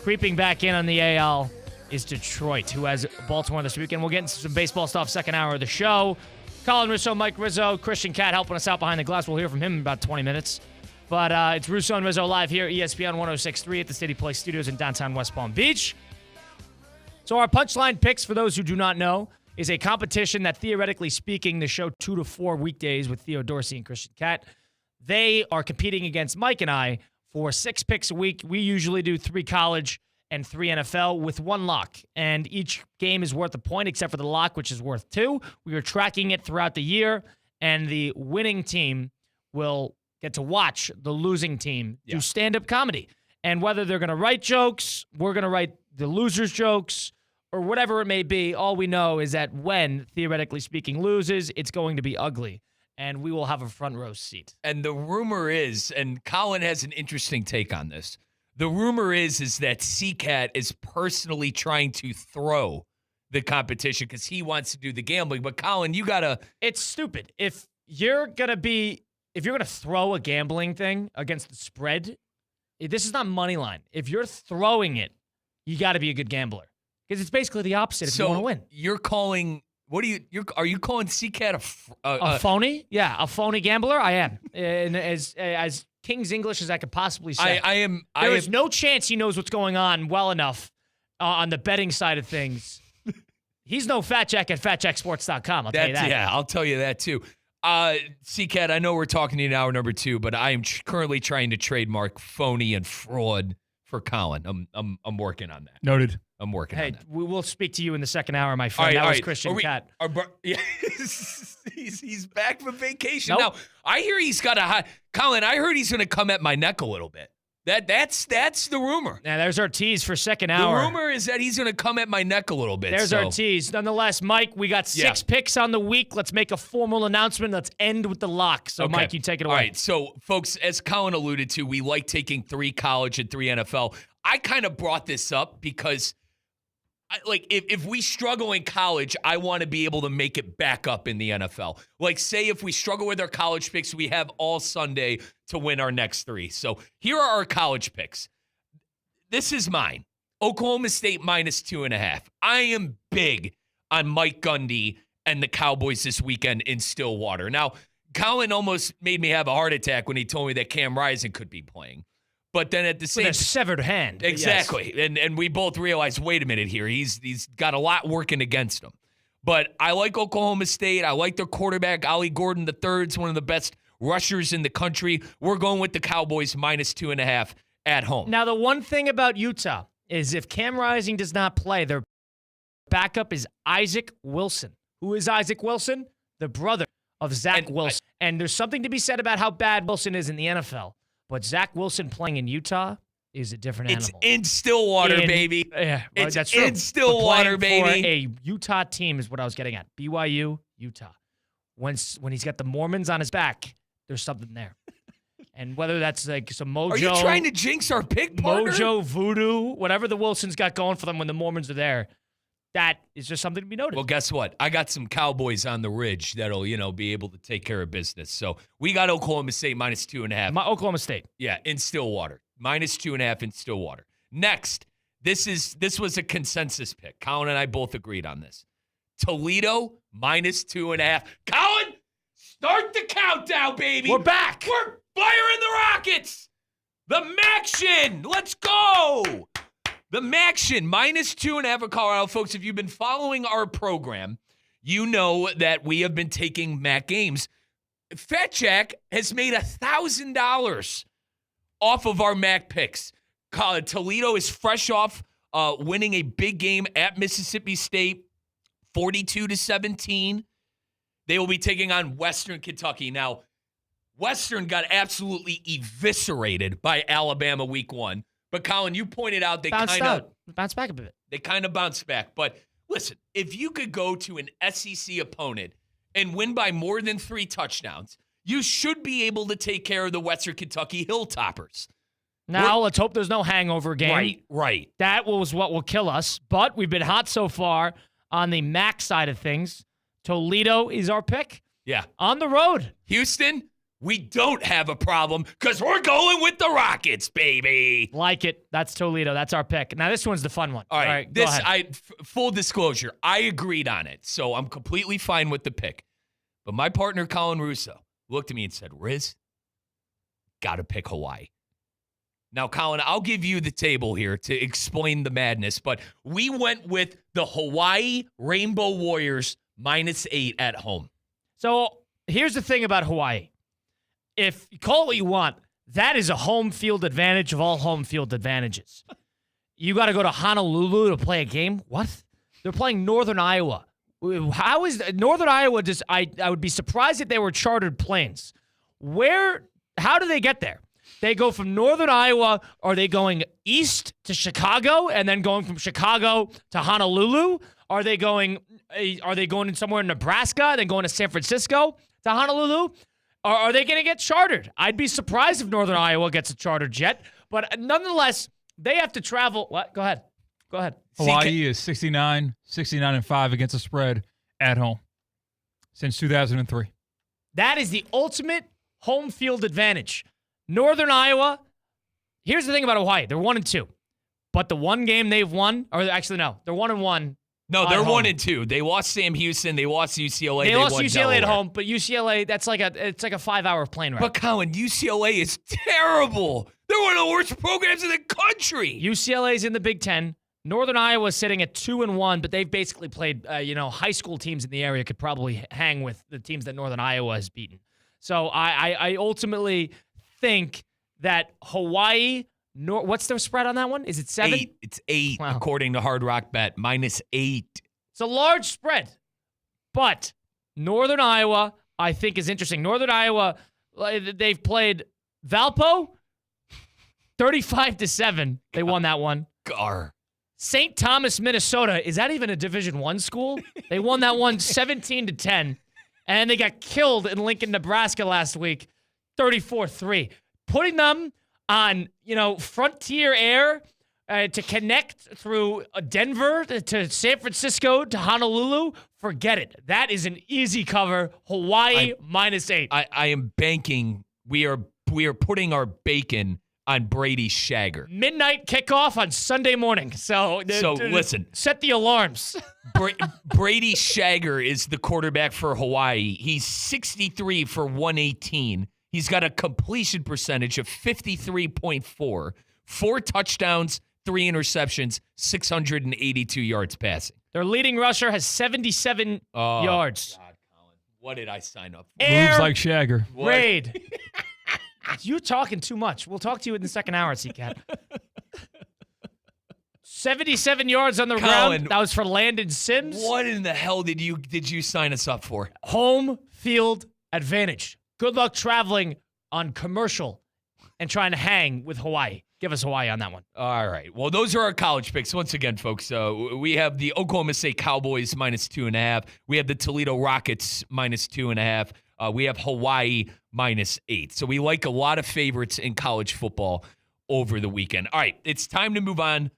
[SPEAKER 5] Creeping back in on the AL is Detroit, who has Baltimore this weekend. We'll get into some baseball stuff second hour of the show. Colin Russo, Mike Rizzo, Christian Cat helping us out behind the glass. We'll hear from him in about 20 minutes. But it's Russo and Rizzo live here, ESPN 106.3 at the City Place Studios in downtown West Palm Beach. So our Punchline Picks, for those who do not know, is a competition that, theoretically speaking, the show 2 to 4 weekdays with Theo Dorsey and Christian Cat, they are competing against Mike and I for 6 picks a week. We usually do 3 college and 3 NFL with 1 lock. And each game is worth a point except for the lock, which is worth 2. We are tracking it throughout the year, and the winning team will get to watch the losing team do stand-up comedy. And whether they're going to write jokes, we're going to write the losers' jokes, or whatever it may be, all we know is that when, theoretically speaking, loses, it's going to be ugly. And we will have a front row seat.
[SPEAKER 6] And the rumor is, and Colin has an interesting take on this, the rumor is that CCAT is personally trying to throw the competition because he wants to do the gambling. But Colin, you gotta.
[SPEAKER 5] It's stupid. If you're gonna throw a gambling thing against the spread, this is not money line. If you're throwing it, you got to be a good gambler because it's basically the opposite. If you want to win,
[SPEAKER 6] you're calling. Are you calling CCAT
[SPEAKER 5] a phony? Yeah, a phony gambler. I am, and as King's English as I could possibly say.
[SPEAKER 6] I am.
[SPEAKER 5] There is no chance he knows what's going on well enough on the betting side of things. He's no Fat Jack at FatJackSports.com. I'll tell you that.
[SPEAKER 6] Yeah, I'll tell you that too. CCAT, I know we're talking to you in hour number 2, but I am currently trying to trademark phony and fraud for Colin. I'm working on that.
[SPEAKER 14] Noted.
[SPEAKER 6] I'm working on that.
[SPEAKER 5] Hey, we will speak to you in the second hour, my friend. That was Christian Cat.
[SPEAKER 6] He's back from vacation.
[SPEAKER 5] Nope.
[SPEAKER 6] Now, I hear he's got a Colin, I heard he's going to come at my neck a little bit. That's the rumor.
[SPEAKER 5] Now, there's our tease for second hour.
[SPEAKER 6] The rumor is that he's going to come at my neck a little bit.
[SPEAKER 5] There's our tease. Nonetheless, Mike, we got 6 picks on the week. Let's make a formal announcement. Let's end with the lock. So, okay. Mike, you take it away.
[SPEAKER 6] All right. So, folks, as Colin alluded to, we like taking 3 college and 3 NFL. I kind of brought this up because if we struggle in college, I want to be able to make it back up in the NFL. Like, say if we struggle with our college picks, we have all Sunday to win our next 3. So here are our college picks. This is mine. Oklahoma State -2.5. I am big on Mike Gundy and the Cowboys this weekend in Stillwater. Now, Colin almost made me have a heart attack when he told me that Cam Rising could be playing. But then at the same time,
[SPEAKER 5] with a severed hand.
[SPEAKER 6] Exactly. Yes. And we both realized, wait a minute here. He's got a lot working against him. But I like Oklahoma State. I like their quarterback, Ollie Gordon III. Is one of the best rushers in the country. We're going with the Cowboys -2.5 at home.
[SPEAKER 5] Now, the one thing about Utah is if Cam Rising does not play, their backup is Isaac Wilson. Who is Isaac Wilson? The brother of Zach Wilson. And there's something to be said about how bad Wilson is in the NFL. But Zach Wilson playing in Utah is a different animal.
[SPEAKER 6] It's in Stillwater, baby.
[SPEAKER 5] Yeah,
[SPEAKER 6] it's
[SPEAKER 5] that's true.
[SPEAKER 6] In Stillwater, baby.
[SPEAKER 5] For a Utah team is what I was getting at. BYU, Utah. When he's got the Mormons on his back, there's something there. And whether that's like some mojo.
[SPEAKER 6] Are you trying to jinx our pick, partner?
[SPEAKER 5] Mojo, voodoo, whatever the Wilsons got going for them when the Mormons are there. That is just something to be noted.
[SPEAKER 6] Well, guess what? I got some Cowboys on the ridge that'll, be able to take care of business. So we got Oklahoma State -2.5.
[SPEAKER 5] Oklahoma State.
[SPEAKER 6] Yeah, in Stillwater. -2.5 in Stillwater. Next, this was a consensus pick. Colin and I both agreed on this. Toledo -2.5. Colin, start the countdown, baby.
[SPEAKER 5] We're back.
[SPEAKER 6] We're firing the rockets. The Maction. Let's go. The Maction, -2.5 of Colorado. Folks, if you've been following our program, you know that we have been taking MAC games. Fat Jack has made $1,000 off of our MAC picks. Toledo is fresh off winning a big game at Mississippi State, 42-17. They will be taking on Western Kentucky. Now, Western got absolutely eviscerated by Alabama week 1. But, Colin, you pointed out they
[SPEAKER 5] bounced back a bit.
[SPEAKER 6] They kind of bounced back. But, listen, if you could go to an SEC opponent and win by more than 3 touchdowns, you should be able to take care of the Western Kentucky Hilltoppers.
[SPEAKER 5] Now, let's hope there's no hangover game.
[SPEAKER 6] Right.
[SPEAKER 5] That was what will kill us. But we've been hot so far on the MAC side of things. Toledo is our pick.
[SPEAKER 6] Yeah.
[SPEAKER 5] On the road.
[SPEAKER 6] Houston, we don't have a problem because we're going with the Rockets, baby.
[SPEAKER 5] Like it. That's Toledo. That's our pick. Now, this one's the fun one.
[SPEAKER 6] All right.
[SPEAKER 5] Go ahead.
[SPEAKER 6] Full disclosure, I agreed on it, so I'm completely fine with the pick. But my partner, Colin Russo, looked at me and said, Riz, got to pick Hawaii. Now, Colin, I'll give you the table here to explain the madness, but we went with the Hawaii Rainbow Warriors -8 at home.
[SPEAKER 5] So here's the thing about Hawaii. If you call it what you want, that is a home field advantage of all home field advantages. You got to go to Honolulu to play a game? What? They're playing Northern Iowa. How is Northern Iowa just I would be surprised if they were chartered planes. How do they get there? They go from Northern Iowa, are they going east to Chicago and then going from Chicago to Honolulu? Are they going in somewhere in Nebraska, then going to San Francisco to Honolulu? Or are they going to get chartered? I'd be surprised if Northern Iowa gets a chartered jet. But nonetheless, they have to travel. What? Go ahead.
[SPEAKER 14] Hawaii is 69-5 against the spread at home since 2003.
[SPEAKER 5] That is the ultimate home field advantage. Northern Iowa, here's the thing about Hawaii. They're 1-2. But the one game they've won, or actually, no, they're 1-1.
[SPEAKER 6] No, they're 1-2. They lost Sam Houston. They lost UCLA.
[SPEAKER 5] They lost UCLA
[SPEAKER 6] Delaware.
[SPEAKER 5] at home, but UCLA, it's like a 5-hour plane ride.
[SPEAKER 6] But Colin, UCLA is terrible. They're one of the worst programs in the country.
[SPEAKER 5] UCLA's in the Big Ten. Northern Iowa's sitting at 2-1, but they've basically played, high school teams in the area could probably hang with the teams that Northern Iowa has beaten. So I ultimately think that Hawaii. What's the spread on that one? Is it 7?
[SPEAKER 6] 8. It's 8, according to Hard Rock Bet. -8.
[SPEAKER 5] It's a large spread. But Northern Iowa, I think, is interesting. Northern Iowa, they've played Valpo 35-7. They won that one.
[SPEAKER 6] Gar.
[SPEAKER 5] St. Thomas, Minnesota. Is that even a Division I school? They won that one 17-10. And they got killed in Lincoln, Nebraska last week, 34-3. Putting them on, Frontier Air to connect through Denver to San Francisco to Honolulu, forget it. That is an easy cover. Hawaii -8.
[SPEAKER 6] I am banking. We are putting our bacon on Brady Shagger.
[SPEAKER 5] Midnight kickoff on Sunday morning. So
[SPEAKER 6] listen.
[SPEAKER 5] Set the alarms.
[SPEAKER 6] Brady Shagger is the quarterback for Hawaii. He's 63 for 118. He's got a completion percentage of 53.4, 4 touchdowns, 3 interceptions, 682 yards passing.
[SPEAKER 5] Their leading rusher has 77 yards.
[SPEAKER 6] God, Colin. What did I sign up for?
[SPEAKER 14] Moves like Shagger.
[SPEAKER 5] Raid. You're talking too much. We'll talk to you in the second hour, C-Cat. 77 yards on the ground. That was for Landon Sims.
[SPEAKER 6] What in the hell did you sign us up for?
[SPEAKER 5] Home field advantage. Good luck traveling on commercial and trying to hang with Hawaii. Give us Hawaii on that one.
[SPEAKER 6] All right. Well, those are our college picks. Once again, folks, we have the Oklahoma State Cowboys -2.5. We have the Toledo Rockets -2.5. We have Hawaii -8. So we like a lot of favorites in college football over the weekend. All right. It's time to move on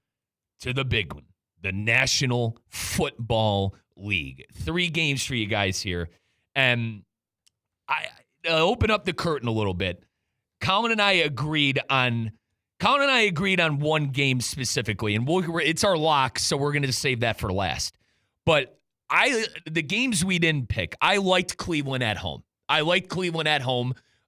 [SPEAKER 6] to the big one, the National Football League. 3 games for you guys here. And I open up the curtain a little bit. Colin and I agreed on one game specifically, and it's our lock, so we're going to save that for last. But the games we didn't pick, I liked Cleveland at home.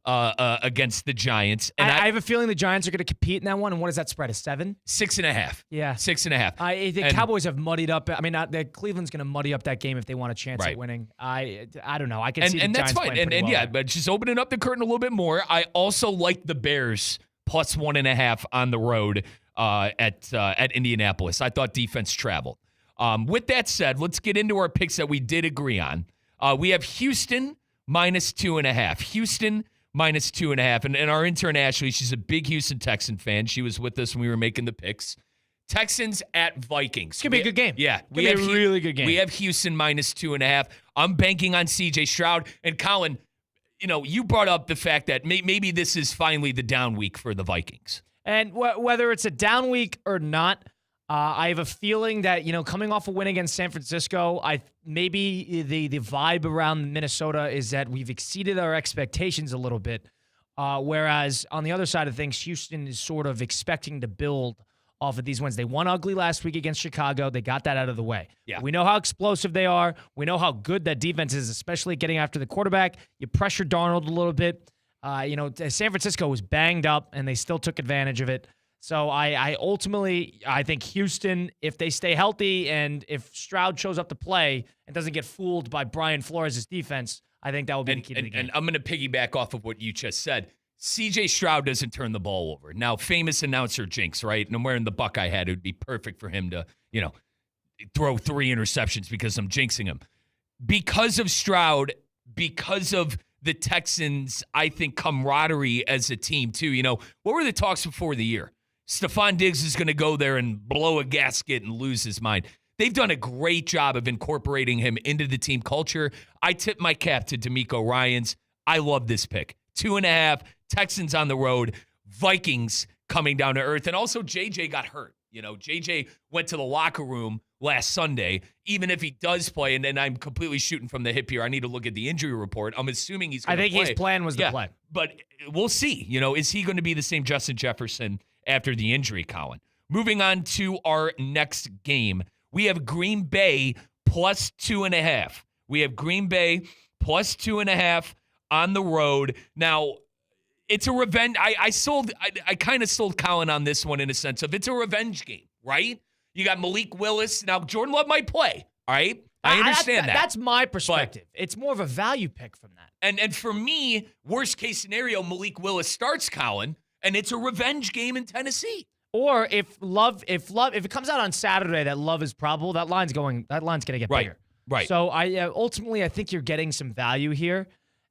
[SPEAKER 6] Against the Giants. And
[SPEAKER 5] I have a feeling the Giants are going to compete in that one. And what is that spread? 7?
[SPEAKER 6] 6.5.
[SPEAKER 5] Yeah.
[SPEAKER 6] 6.5.
[SPEAKER 5] The Cowboys have muddied up. I mean, Cleveland's going to muddy up that game if they want a chance at winning. I don't know. I can see the Giants
[SPEAKER 6] that's fine.
[SPEAKER 5] And
[SPEAKER 6] yeah, but just opening up the curtain a little bit more, I also like the Bears +1.5 on the road at Indianapolis. I thought defense traveled. With that said, let's get into our picks that we did agree on. We have Houston -2.5. Houston -2.5. And our intern, Ashley, she's a big Houston Texan fan. She was with us when we were making the picks. Texans at Vikings.
[SPEAKER 5] It's going to be a good game.
[SPEAKER 6] Yeah.
[SPEAKER 5] We have a really good game.
[SPEAKER 6] We have Houston -2.5. I'm banking on C.J. Stroud. And Colin, you brought up the fact that maybe this is finally the down week for the Vikings.
[SPEAKER 5] And whether it's a down week or not, I have a feeling that, coming off a win against San Francisco, maybe the vibe around Minnesota is that we've exceeded our expectations a little bit. Whereas on the other side of things, Houston is sort of expecting to build off of these wins. They won ugly last week against Chicago. They got that out of the way.
[SPEAKER 6] Yeah.
[SPEAKER 5] We know how explosive they are. We know how good that defense is, especially getting after the quarterback. You pressure Darnold a little bit. San Francisco was banged up, and they still took advantage of it. So I ultimately think Houston, if they stay healthy and if Stroud shows up to play and doesn't get fooled by Brian Flores' defense, I think that will be the key to the game.
[SPEAKER 6] And I'm going to piggyback off of what you just said. C.J. Stroud doesn't turn the ball over. Now, famous announcer jinx, right? And I'm wearing the Buckeye hat. It would be perfect for him to, throw 3 interceptions because I'm jinxing him. Because of Stroud, because of the Texans, I think, camaraderie as a team, too. What were the talks before the year? Stephon Diggs is going to go there and blow a gasket and lose his mind. They've done a great job of incorporating him into the team culture. I tip my cap to DeMeco Ryans. I love this pick. 2.5, Texans on the road, Vikings coming down to earth. And also JJ got hurt. JJ went to the locker room last Sunday. Even if he does play, and then I'm completely shooting from the hip here, I need to look at the injury report. I'm assuming he's going to play.
[SPEAKER 5] I think his plan was to play.
[SPEAKER 6] But we'll see. Is he going to be the same Justin Jefferson after the injury, Colin? Moving on to our next game. We have Green Bay plus 2.5. We have Green Bay plus 2.5 on the road. Now, it's a revenge. I kind of sold Colin on this one in a sense of it's a revenge game, right? You got Malik Willis. Now, Jordan Love might play, all right? I understand that.
[SPEAKER 5] That's my perspective. It's more of a value pick from that.
[SPEAKER 6] And for me, worst case scenario, Malik Willis starts, Colin, and it's a revenge game in Tennessee.
[SPEAKER 5] Or if it comes out on Saturday that Love is probable, that line's going to get bigger.
[SPEAKER 6] Right.
[SPEAKER 5] So ultimately I think you're getting some value here,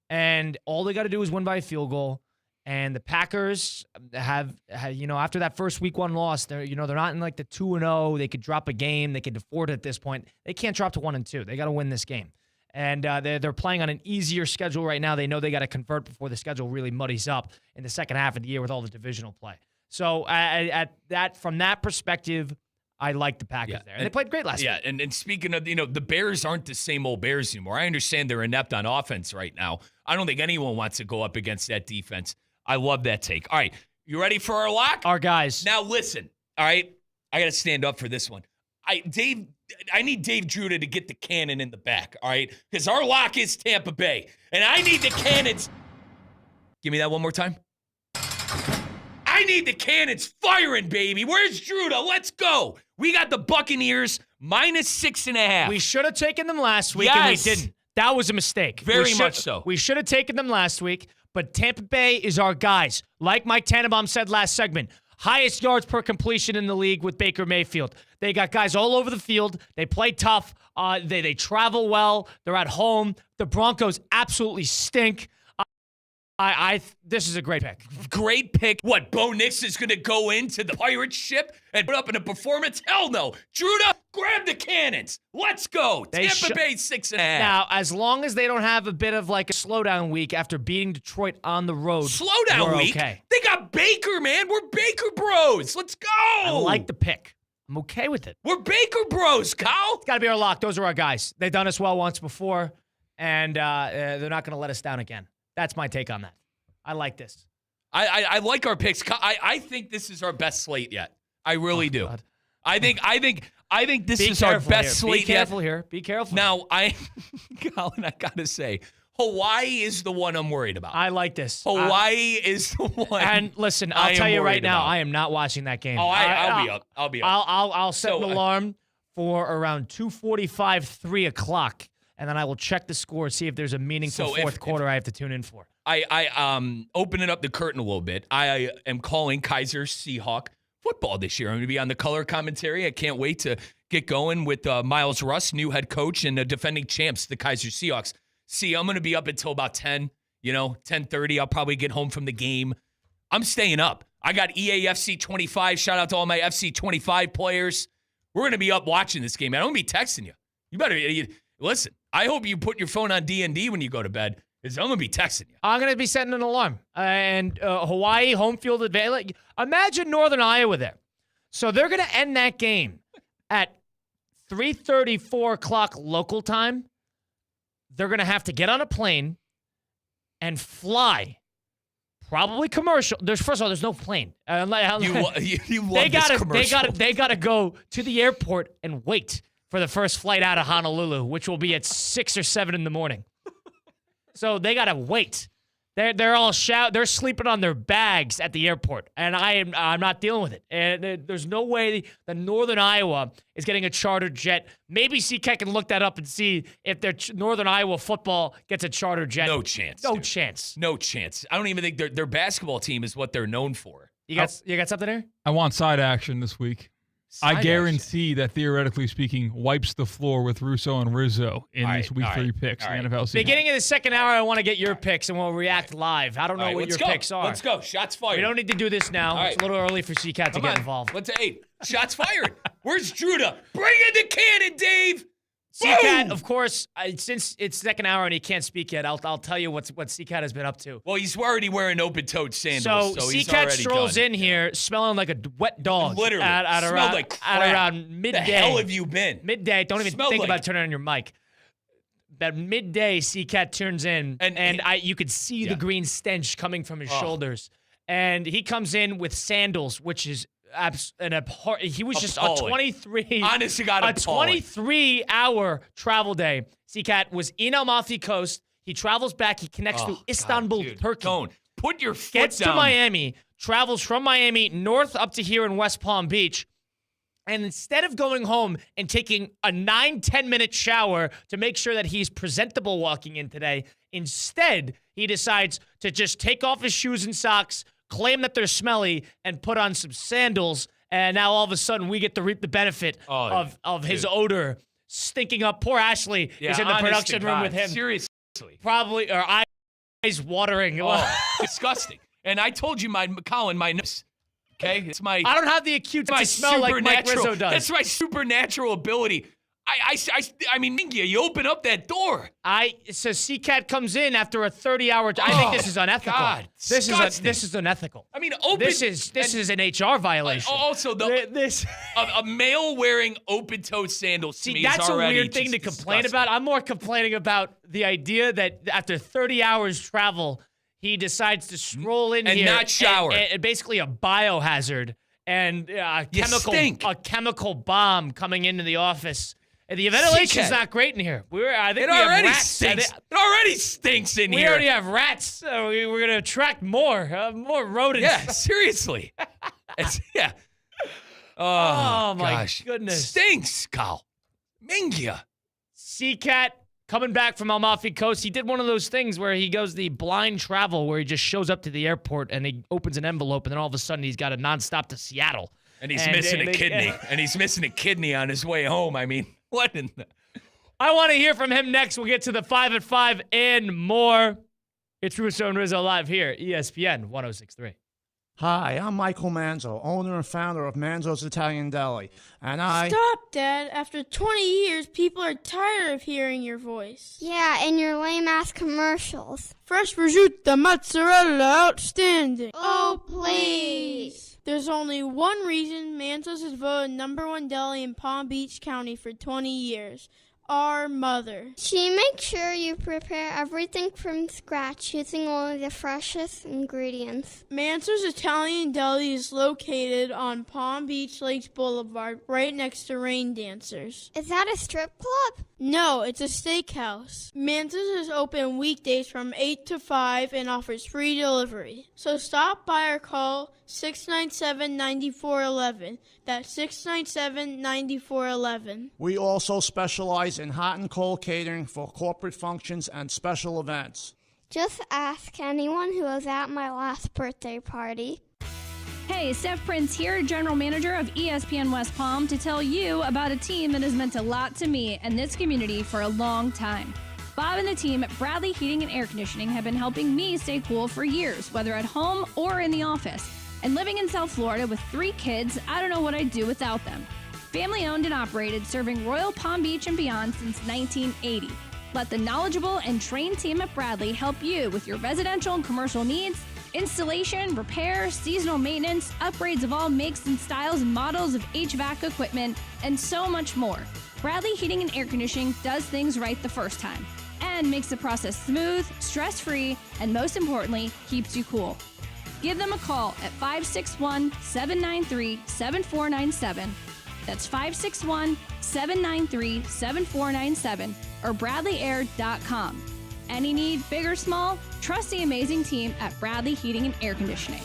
[SPEAKER 5] and all they got to do is win by a field goal. And the Packers have after that first week 1 loss, they're not in like the 2-0. They could drop a game. They could afford it at this point. They can't drop to 1-2. They got to win this game. And they're playing on an easier schedule right now. They know they got to convert before the schedule really muddies up in the second half of the year with all the divisional play. So from that perspective, I like the Packers there. And they played great last week.
[SPEAKER 6] Yeah, and speaking of, the Bears aren't the same old Bears anymore. I understand they're inept on offense right now. I don't think anyone wants to go up against that defense. I love that take. All right, you ready for our lock?
[SPEAKER 5] Our guys.
[SPEAKER 6] Now listen, all right? I got to stand up for this one. I need Dave Druda to get the cannon in the back, all right? Because our lock is Tampa Bay, and I need the cannons. Give me that one more time. I need the cannons firing, baby. Where's Druda? Let's go. We got the Buccaneers minus 6.5.
[SPEAKER 5] We should have taken them last week,
[SPEAKER 6] yes.
[SPEAKER 5] And we didn't. That was a mistake.
[SPEAKER 6] Very much so.
[SPEAKER 5] We should have taken them last week, but Tampa Bay is our guys. Like Mike Tannenbaum said last segment, highest yards per completion in the league with Baker Mayfield. They got guys all over the field. They play tough. They travel well. They're at home. The Broncos absolutely stink. This is a great pick.
[SPEAKER 6] Great pick. What, Bo Nix is going to go into the pirate ship and put up in a performance? Hell no. Druda, grab the cannons. Let's go. Tampa Bay 6.5.
[SPEAKER 5] Now, as long as they don't have a bit of like a slowdown week after beating Detroit on the road.
[SPEAKER 6] Slowdown week?
[SPEAKER 5] Okay.
[SPEAKER 6] They got Baker, man. We're Baker bros. Let's go.
[SPEAKER 5] I like the pick. I'm okay with it.
[SPEAKER 6] We're Baker bros, Kyle.
[SPEAKER 5] It's got to be our lock. Those are our guys. They've done us well once before, and they're not going to let us down again. That's my take on that. I like this.
[SPEAKER 6] I like our picks. I think this is our best slate yet. I really do.
[SPEAKER 5] God.
[SPEAKER 6] I think this is our best slate yet.
[SPEAKER 5] Be careful here. Be careful.
[SPEAKER 6] Now, Colin, I gotta say, Hawaii is the one I'm worried about.
[SPEAKER 5] I like this.
[SPEAKER 6] Hawaii is the one.
[SPEAKER 5] And listen, I'll tell you right now, I am not watching that game.
[SPEAKER 6] Oh, I'll be up. I'll be up.
[SPEAKER 5] I'll set an alarm for around 2:45, 3 o'clock, and then I will check the score, see if there's a meaningful fourth quarter I have to tune in for.
[SPEAKER 6] I opening up the curtain a little bit. I am calling Kaiser Seahawk football this year. I'm going to be on the color commentary. I can't wait to get going with Miles Russ, new head coach and defending champs, the Kaiser Seahawks. See, I'm going to be up until about 10, 10:30. I'll probably get home from the game. I'm staying up. I got EAFC 25. Shout out to all my FC 25 players. We're going to be up watching this game, man. I'm going to be texting you. You better listen. I hope you put your phone on D&D when you go to bed, because I'm going to be texting you.
[SPEAKER 5] I'm going to be setting an alarm. And Hawaii, home field advantage. Imagine Northern Iowa there. So they're going to end that game at 3:30, 4 o'clock local time. They're going to have to get on a plane and fly. Probably commercial. First of all, there's no plane.
[SPEAKER 6] You love
[SPEAKER 5] they
[SPEAKER 6] this
[SPEAKER 5] gotta,
[SPEAKER 6] commercial.
[SPEAKER 5] They gotta go to the airport and wait for the first flight out of Honolulu, which will be at 6 or 7 in the morning. So they gotta wait. They're all they're sleeping on their bags at the airport, and I'm not dealing with it. And there's no way that Northern Iowa is getting a charter jet. Maybe CCAT can look that up and see if their Northern Iowa football gets a charter jet.
[SPEAKER 6] No chance.
[SPEAKER 5] No
[SPEAKER 6] dude.
[SPEAKER 5] chance.
[SPEAKER 6] No chance. I don't even think their basketball team is what they're known for.
[SPEAKER 5] You got something there?
[SPEAKER 14] I want side action this week. I guarantee that, theoretically speaking, wipes the floor with Russo and Rizzo in these Week 3 picks in the NFL season.
[SPEAKER 5] Beginning of the second hour, I want to get your picks, and we'll react live. I don't know what your picks are.
[SPEAKER 6] Let's go. Shots fired.
[SPEAKER 5] We don't need to do this now. It's a little early for CCAT to get involved.
[SPEAKER 6] Shots fired. Where's Druda? Bring in the cannon, Dave.
[SPEAKER 5] CCAT, of course, since it's second hour and he can't speak yet, I'll tell you what CCAT has been up to.
[SPEAKER 6] Well, he's already wearing open-toed sandals, so he's already
[SPEAKER 5] CCAT strolls
[SPEAKER 6] done.
[SPEAKER 5] in here smelling like a wet dog.
[SPEAKER 6] Literally.
[SPEAKER 5] At
[SPEAKER 6] Smelled like crap.
[SPEAKER 5] around midday.
[SPEAKER 6] The hell have you been?
[SPEAKER 5] Midday. Don't even think about turning on your mic. That midday, CCAT turns in, and you could see the green stench coming from his shoulders. And he comes in with sandals, which is he was just
[SPEAKER 6] appalling.
[SPEAKER 5] a 23.
[SPEAKER 6] Honest to God,
[SPEAKER 5] a
[SPEAKER 6] appalling.
[SPEAKER 5] 23-hour travel day. CCAT was in Amalfi Coast. He travels back. He connects to Istanbul, Turkey.
[SPEAKER 6] Don't put your foot
[SPEAKER 5] Gets
[SPEAKER 6] down.
[SPEAKER 5] to Miami. Travels from Miami north up to here in West Palm Beach. And instead of going home and taking a 9-10 minute shower to make sure that he's presentable walking in today, instead he decides to just take off his shoes and socks, claim that they're smelly, and put on some sandals. And now all of a sudden we get to reap the benefit of his odor stinking up. Poor Ashley is in the production room with him.
[SPEAKER 6] Seriously.
[SPEAKER 5] Probably, or eyes watering.
[SPEAKER 6] Disgusting. And I told you, Colin, my nose. Okay, it's my.
[SPEAKER 5] I don't have the acute to smell like Mike Rizzo does.
[SPEAKER 6] That's my supernatural ability. I mean, you open up that door.
[SPEAKER 5] So CCAT comes in after a 30-hour. I think this is unethical.
[SPEAKER 6] God,
[SPEAKER 5] this is unethical.
[SPEAKER 6] I mean,
[SPEAKER 5] This is an HR violation.
[SPEAKER 6] Also, a male wearing open-toed sandals.
[SPEAKER 5] See,
[SPEAKER 6] to me
[SPEAKER 5] that's
[SPEAKER 6] is
[SPEAKER 5] a
[SPEAKER 6] already
[SPEAKER 5] weird thing to complain about. I'm more complaining about the idea that after 30 hours travel, he decides to stroll in
[SPEAKER 6] and
[SPEAKER 5] here
[SPEAKER 6] not shower.
[SPEAKER 5] And basically a biohazard and a chemical bomb coming into the office. And the ventilation's not great in here. I think
[SPEAKER 6] it
[SPEAKER 5] we
[SPEAKER 6] already
[SPEAKER 5] have rats.
[SPEAKER 6] stinks. It already stinks in here.
[SPEAKER 5] We already have rats, so we're going to attract more rodents.
[SPEAKER 6] Yeah, seriously.
[SPEAKER 5] Oh my
[SPEAKER 6] gosh.
[SPEAKER 5] goodness.
[SPEAKER 6] Stinks, Kyle. Mingia.
[SPEAKER 5] CCAT coming back from Amalfi Coast. He did one of those things where he goes the blind travel, where he just shows up to the airport and he opens an envelope, and then all of a sudden he's got a nonstop to Seattle.
[SPEAKER 6] And he's missing a kidney. And he's missing a kidney on his way home. I mean, what in the...
[SPEAKER 5] I want to hear from him next. We'll get to the 5 at 5 and more. It's Russo and Rizzo live here, ESPN 106.3.
[SPEAKER 19] Hi, I'm Michael Manzo, owner and founder of Manzo's Italian Deli, and
[SPEAKER 20] Stop, Dad. After 20 years, people are tired of hearing your voice.
[SPEAKER 21] Yeah, and your lame-ass commercials.
[SPEAKER 20] Fresh prosciutto, mozzarella, outstanding.
[SPEAKER 21] Oh, please.
[SPEAKER 20] There's only one reason Manzo's is voted #1 deli in Palm Beach County for 20 years. Our mother.
[SPEAKER 21] She makes sure you prepare everything from scratch using only the freshest ingredients.
[SPEAKER 20] Manzo's Italian Deli is located on Palm Beach Lakes Boulevard, right next to Rain Dancers.
[SPEAKER 21] Is that a strip club?
[SPEAKER 20] No, it's a steakhouse. Manzo's is open weekdays from 8 to 5 and offers free delivery. So stop by or call 697-9411. That's 697-9411.
[SPEAKER 19] we also specialize in hot and cold catering for corporate functions and special events.
[SPEAKER 21] Just ask anyone who was at my last birthday party.
[SPEAKER 22] Hey, Steph Prince here, General Manager of ESPN West Palm, to tell you about a team that has meant a lot to me and this community for a long time. Bob and the team at Bradley Heating and Air Conditioning have been helping me stay cool for years, whether at home or in the office. And living in South Florida with 3 kids, I don't know what I'd do without them. Family owned and operated, serving Royal Palm Beach and beyond since 1980. Let the knowledgeable and trained team at Bradley help you with your residential and commercial needs installation, repair, seasonal maintenance, upgrades of all makes and styles and models of HVAC equipment, and so much more. Bradley Heating and Air Conditioning does things right the first time and makes the process smooth, stress-free, and most importantly, keeps you cool. Give them a call at 561-793-7497. That's 561-793-7497 or bradleyair.com. Any need, big or small, trust the amazing team at Bradley Heating and Air Conditioning.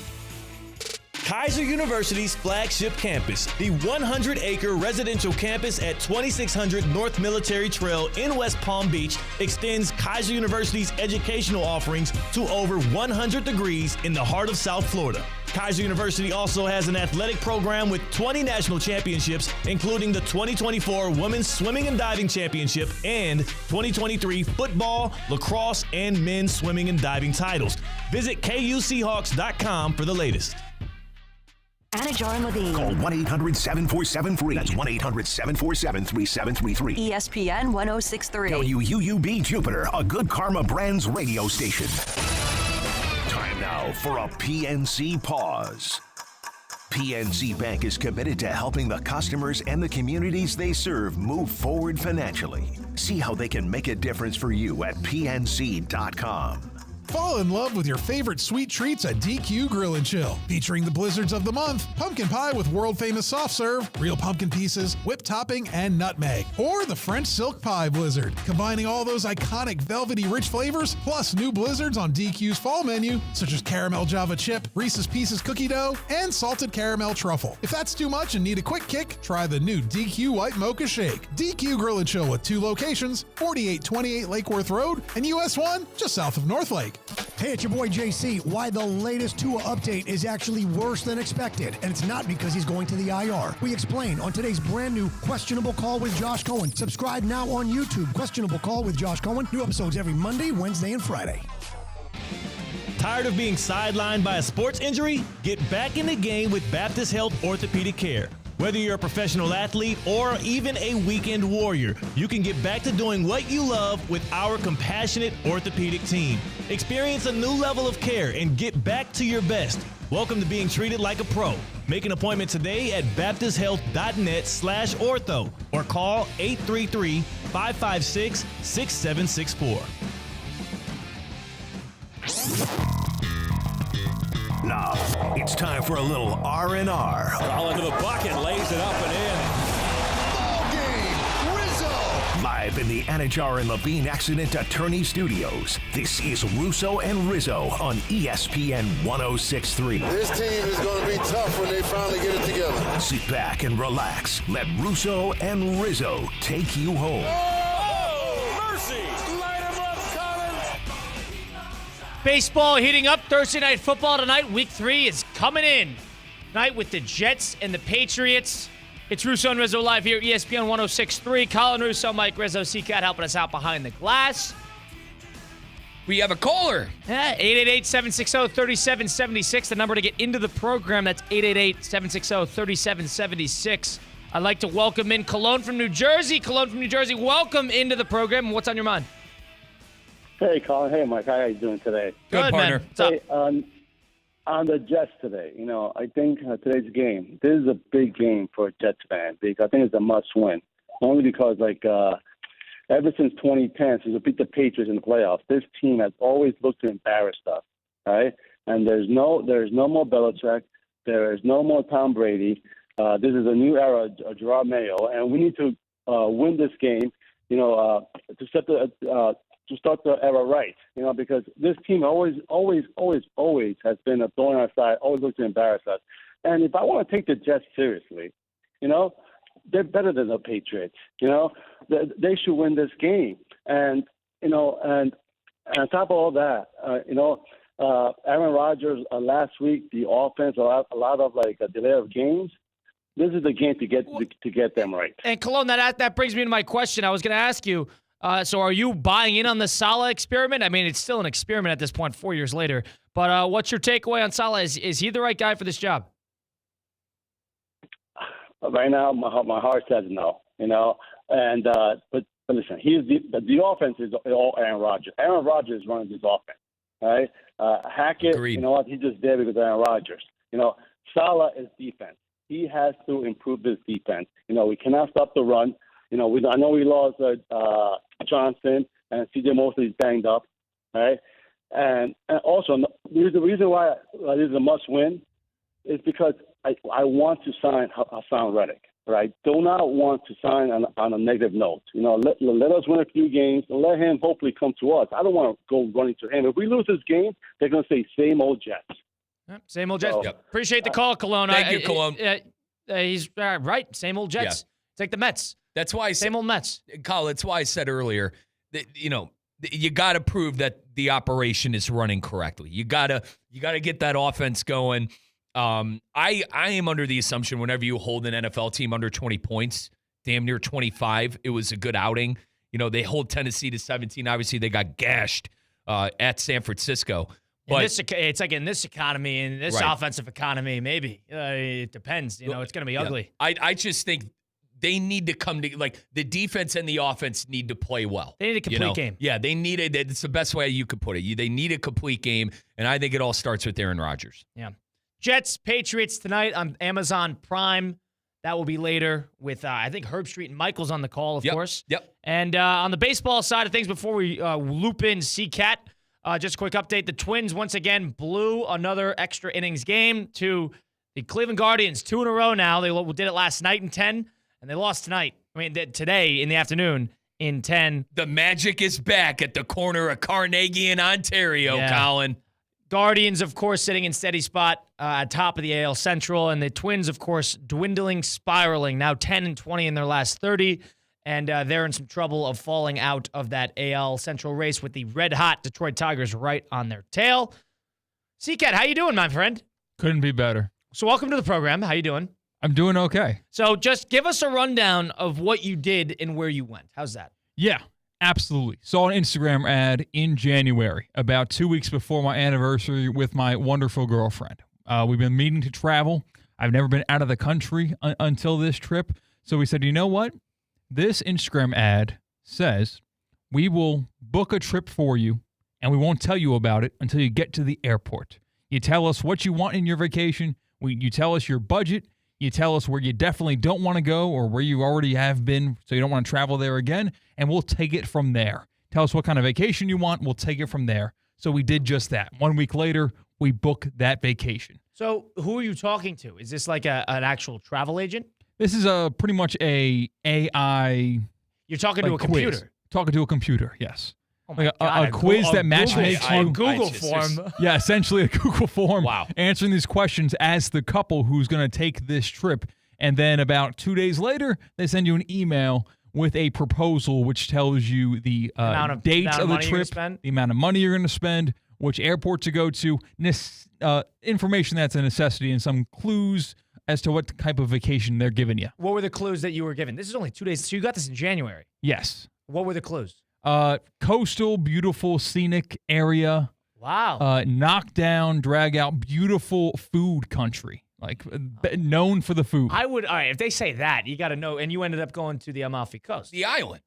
[SPEAKER 16] Kaiser University's flagship campus, the 100-acre residential campus at 2600 North Military Trail in West Palm Beach, extends Kaiser University's educational offerings to over 100 degrees in the heart of South Florida. Kaiser University also has an athletic program with 20 national championships, including the 2024 Women's Swimming and Diving Championship and 2023 football, lacrosse, and men's swimming and diving titles. Visit KUSeahawks.com for the latest.
[SPEAKER 2] Anajar and Levine. Call 1-800-747-FREE. That's 1-800-747-3733.
[SPEAKER 1] ESPN 1063.
[SPEAKER 2] WUUB Jupiter, a Good Karma Brands radio station. Time now for a PNC pause. PNC Bank is committed to helping the customers and the communities they serve move forward financially. See how they can make a difference for you at PNC.com.
[SPEAKER 4] Fall in love with your favorite sweet treats at DQ Grill & Chill. Featuring the blizzards of the month, pumpkin pie with world-famous soft serve, real pumpkin pieces, whipped topping, and nutmeg. Or the French silk pie blizzard, combining all those iconic velvety rich flavors, plus new blizzards on DQ's fall menu, such as caramel Java chip, Reese's Pieces cookie dough, and salted caramel truffle. If that's too much and need a quick kick, try the new DQ White Mocha Shake. DQ Grill & Chill with 2 locations, 4828 Lake Worth Road, and US 1, just south of North Lake.
[SPEAKER 7] Hey, it's your boy JC. Why the latest Tua update is actually worse than expected, and it's not because he's going to the IR. We explain on today's brand new Questionable Call with Josh Cohen. Subscribe now on YouTube. Questionable Call with Josh Cohen. New episodes every Monday, Wednesday, and Friday.
[SPEAKER 16] Tired of being sidelined by a sports injury? Get back in the game with Baptist Health Orthopedic Care. Whether you're a professional athlete or even a weekend warrior, you can get back to doing what you love with our compassionate orthopedic team. Experience a new level of care and get back to your best. Welcome to being treated like a pro. Make an appointment today at baptisthealth.net/ortho or call 833-556-6764.
[SPEAKER 2] Now, it's time for a little R&R.
[SPEAKER 3] All into the bucket, lays it up and in.
[SPEAKER 2] Ball game, Rizzo! Live in the Anajar and Levine Accident Attorney Studios, this is Russo and Rizzo on ESPN 1063.
[SPEAKER 23] This team is going to be tough when they finally get it together.
[SPEAKER 2] Sit back and relax. Let Russo and Rizzo take you home.
[SPEAKER 3] Oh, mercy! Light him up, Colin!
[SPEAKER 5] Baseball heating up. Thursday night football tonight. Week 3 is coming in. Tonight with the Jets and the Patriots. It's Russo and Rizzo live here at ESPN 1063. Colin Russo, Mike Rizzo, C-Cat helping us out behind the glass.
[SPEAKER 6] We have a caller.
[SPEAKER 5] Yeah, 888-760-3776. The number to get into the program, that's 888-760-3776. I'd like to welcome in Cologne from New Jersey. Cologne from New Jersey, welcome into the program. What's on your mind?
[SPEAKER 24] Hey, Colin. Hey, Mike. How are you doing today?
[SPEAKER 5] Good, partner.
[SPEAKER 24] Man. What's up? Hey, on the Jets today, I think today's game, this is a big game for a Jets fan because I think it's a must-win. Only because, ever since 2010, since we beat the Patriots in the playoffs, this team has always looked to embarrass us, right? And there's no more Belichick. There is no more Tom Brady. This is a new era of Gerard Mayo, and we need to win this game, to start the era right, because this team always has been a thorn in our side, always looks to embarrass us. And if I want to take the Jets seriously, they're better than the Patriots. They should win this game. And and on top of all that, Aaron Rodgers last week, the offense, a lot of a delay of games. This is the game to get them right.
[SPEAKER 5] And Cologne, that brings me to my question. I was going to ask you. So are you buying in on the Saleh experiment? I mean, it's still an experiment at this point, 4 years later. But what's your takeaway on Saleh? Is he the right guy for this job?
[SPEAKER 24] Right now, my heart says no. And but listen, the offense is all Aaron Rodgers. Aaron Rodgers is running this offense. right? Hackett,
[SPEAKER 6] Agreed.
[SPEAKER 24] you know what? He's just there because of Aaron Rodgers. Salah is defense. He has to improve this defense. We cannot stop the run. I know we lost Johnson and C.J. Mosley's banged up, right? And also, the reason why this is a must-win is because I want to sign Hassan Reddick, right? Do not want to sign on a negative note. Let us win a few games and let him hopefully come to us. I don't want to go running to him. If we lose this game, they're going to say same old Jets.
[SPEAKER 5] Yep, same old Jets.
[SPEAKER 24] So,
[SPEAKER 5] Yep. Appreciate the call, Cologne.
[SPEAKER 6] Thank you, Cologne.
[SPEAKER 5] He's right. Same old Jets. It's like the Mets.
[SPEAKER 6] That's why
[SPEAKER 5] Same old Mets.
[SPEAKER 6] Kyle, that's why I said earlier that, you got to prove that the operation is running correctly. You got to get that offense going. I am under the assumption whenever you hold an NFL team under 20 points, damn near 25, it was a good outing. They hold Tennessee to 17. Obviously, they got gashed at San Francisco. But
[SPEAKER 5] it's like in this economy, in this offensive economy, maybe. It depends. It's going to be ugly.
[SPEAKER 6] I just think they need to come to, the defense and the offense need to play well.
[SPEAKER 5] They need a complete game.
[SPEAKER 6] Yeah, they need it. It's the best way you could put it. They need a complete game, and I think it all starts with Aaron Rodgers.
[SPEAKER 5] Yeah. Jets, Patriots tonight on Amazon Prime. That will be later with, I think, Herb Street and Michael's on the call, of course.
[SPEAKER 6] Yep.
[SPEAKER 5] And on the baseball side of things, before we loop in C-Cat, just a quick update. The Twins, once again, blew another extra innings game to the Cleveland Guardians. 2 in a row now. They did it last night in 10, and they lost tonight. Today in the afternoon in 10.
[SPEAKER 6] The magic is back at the corner of Carnegie and Ontario, Colin.
[SPEAKER 5] Guardians, of course, sitting in steady spot at top of the AL Central, and the Twins, of course, dwindling, spiraling, now 10-20 in their last 30, and they're in some trouble of falling out of that AL Central race with the red-hot Detroit Tigers right on their tail. C-Cat, how you doing, my friend?
[SPEAKER 14] Couldn't be better.
[SPEAKER 5] So welcome to the program. How you doing?
[SPEAKER 14] I'm doing okay.
[SPEAKER 5] So just give us a rundown of what you did and where you went. How's that?
[SPEAKER 14] Yeah. Absolutely. Saw an Instagram ad in January, about 2 weeks before my anniversary with my wonderful girlfriend. We've been meaning to travel. I've never been out of the country until this trip. So we said, you know what? This Instagram ad says we will book a trip for you, and we won't tell you about it until you get to the airport. You tell us what you want in your vacation. You tell us your budget. You tell us where you definitely don't want to go or where you already have been so you don't want to travel there again, and we'll take it from there. Tell us what kind of vacation you want. We'll take it from there. So we did just that. 1 week later, we booked that vacation.
[SPEAKER 5] So who are you talking to? Is this like an actual travel agent?
[SPEAKER 14] This is pretty much a AI.
[SPEAKER 5] You're talking to a
[SPEAKER 14] quiz.
[SPEAKER 5] Computer?
[SPEAKER 14] Talking to a computer, yes.
[SPEAKER 5] Oh my God,
[SPEAKER 14] a quiz that matchmakes you.
[SPEAKER 5] A Google form.
[SPEAKER 14] Yeah, essentially a Google form.
[SPEAKER 6] Wow.
[SPEAKER 14] Answering these questions as the couple who's going to take this trip. And then about 2 days later, they send you an email with a proposal which tells you the dates of the trip, the amount of money you're going to spend, which airport to go to, information that's a necessity, and some clues as to what type of vacation they're giving you.
[SPEAKER 5] What were the clues that you were given? This is only 2 days. So you got this in January.
[SPEAKER 14] Yes.
[SPEAKER 5] What were the clues?
[SPEAKER 14] Coastal, beautiful, scenic area.
[SPEAKER 5] Wow.
[SPEAKER 14] Knock down, drag out, beautiful food country. Known for the food.
[SPEAKER 5] All right, if they say that, you got to know. And you ended up going to the Amalfi Coast.
[SPEAKER 6] The island.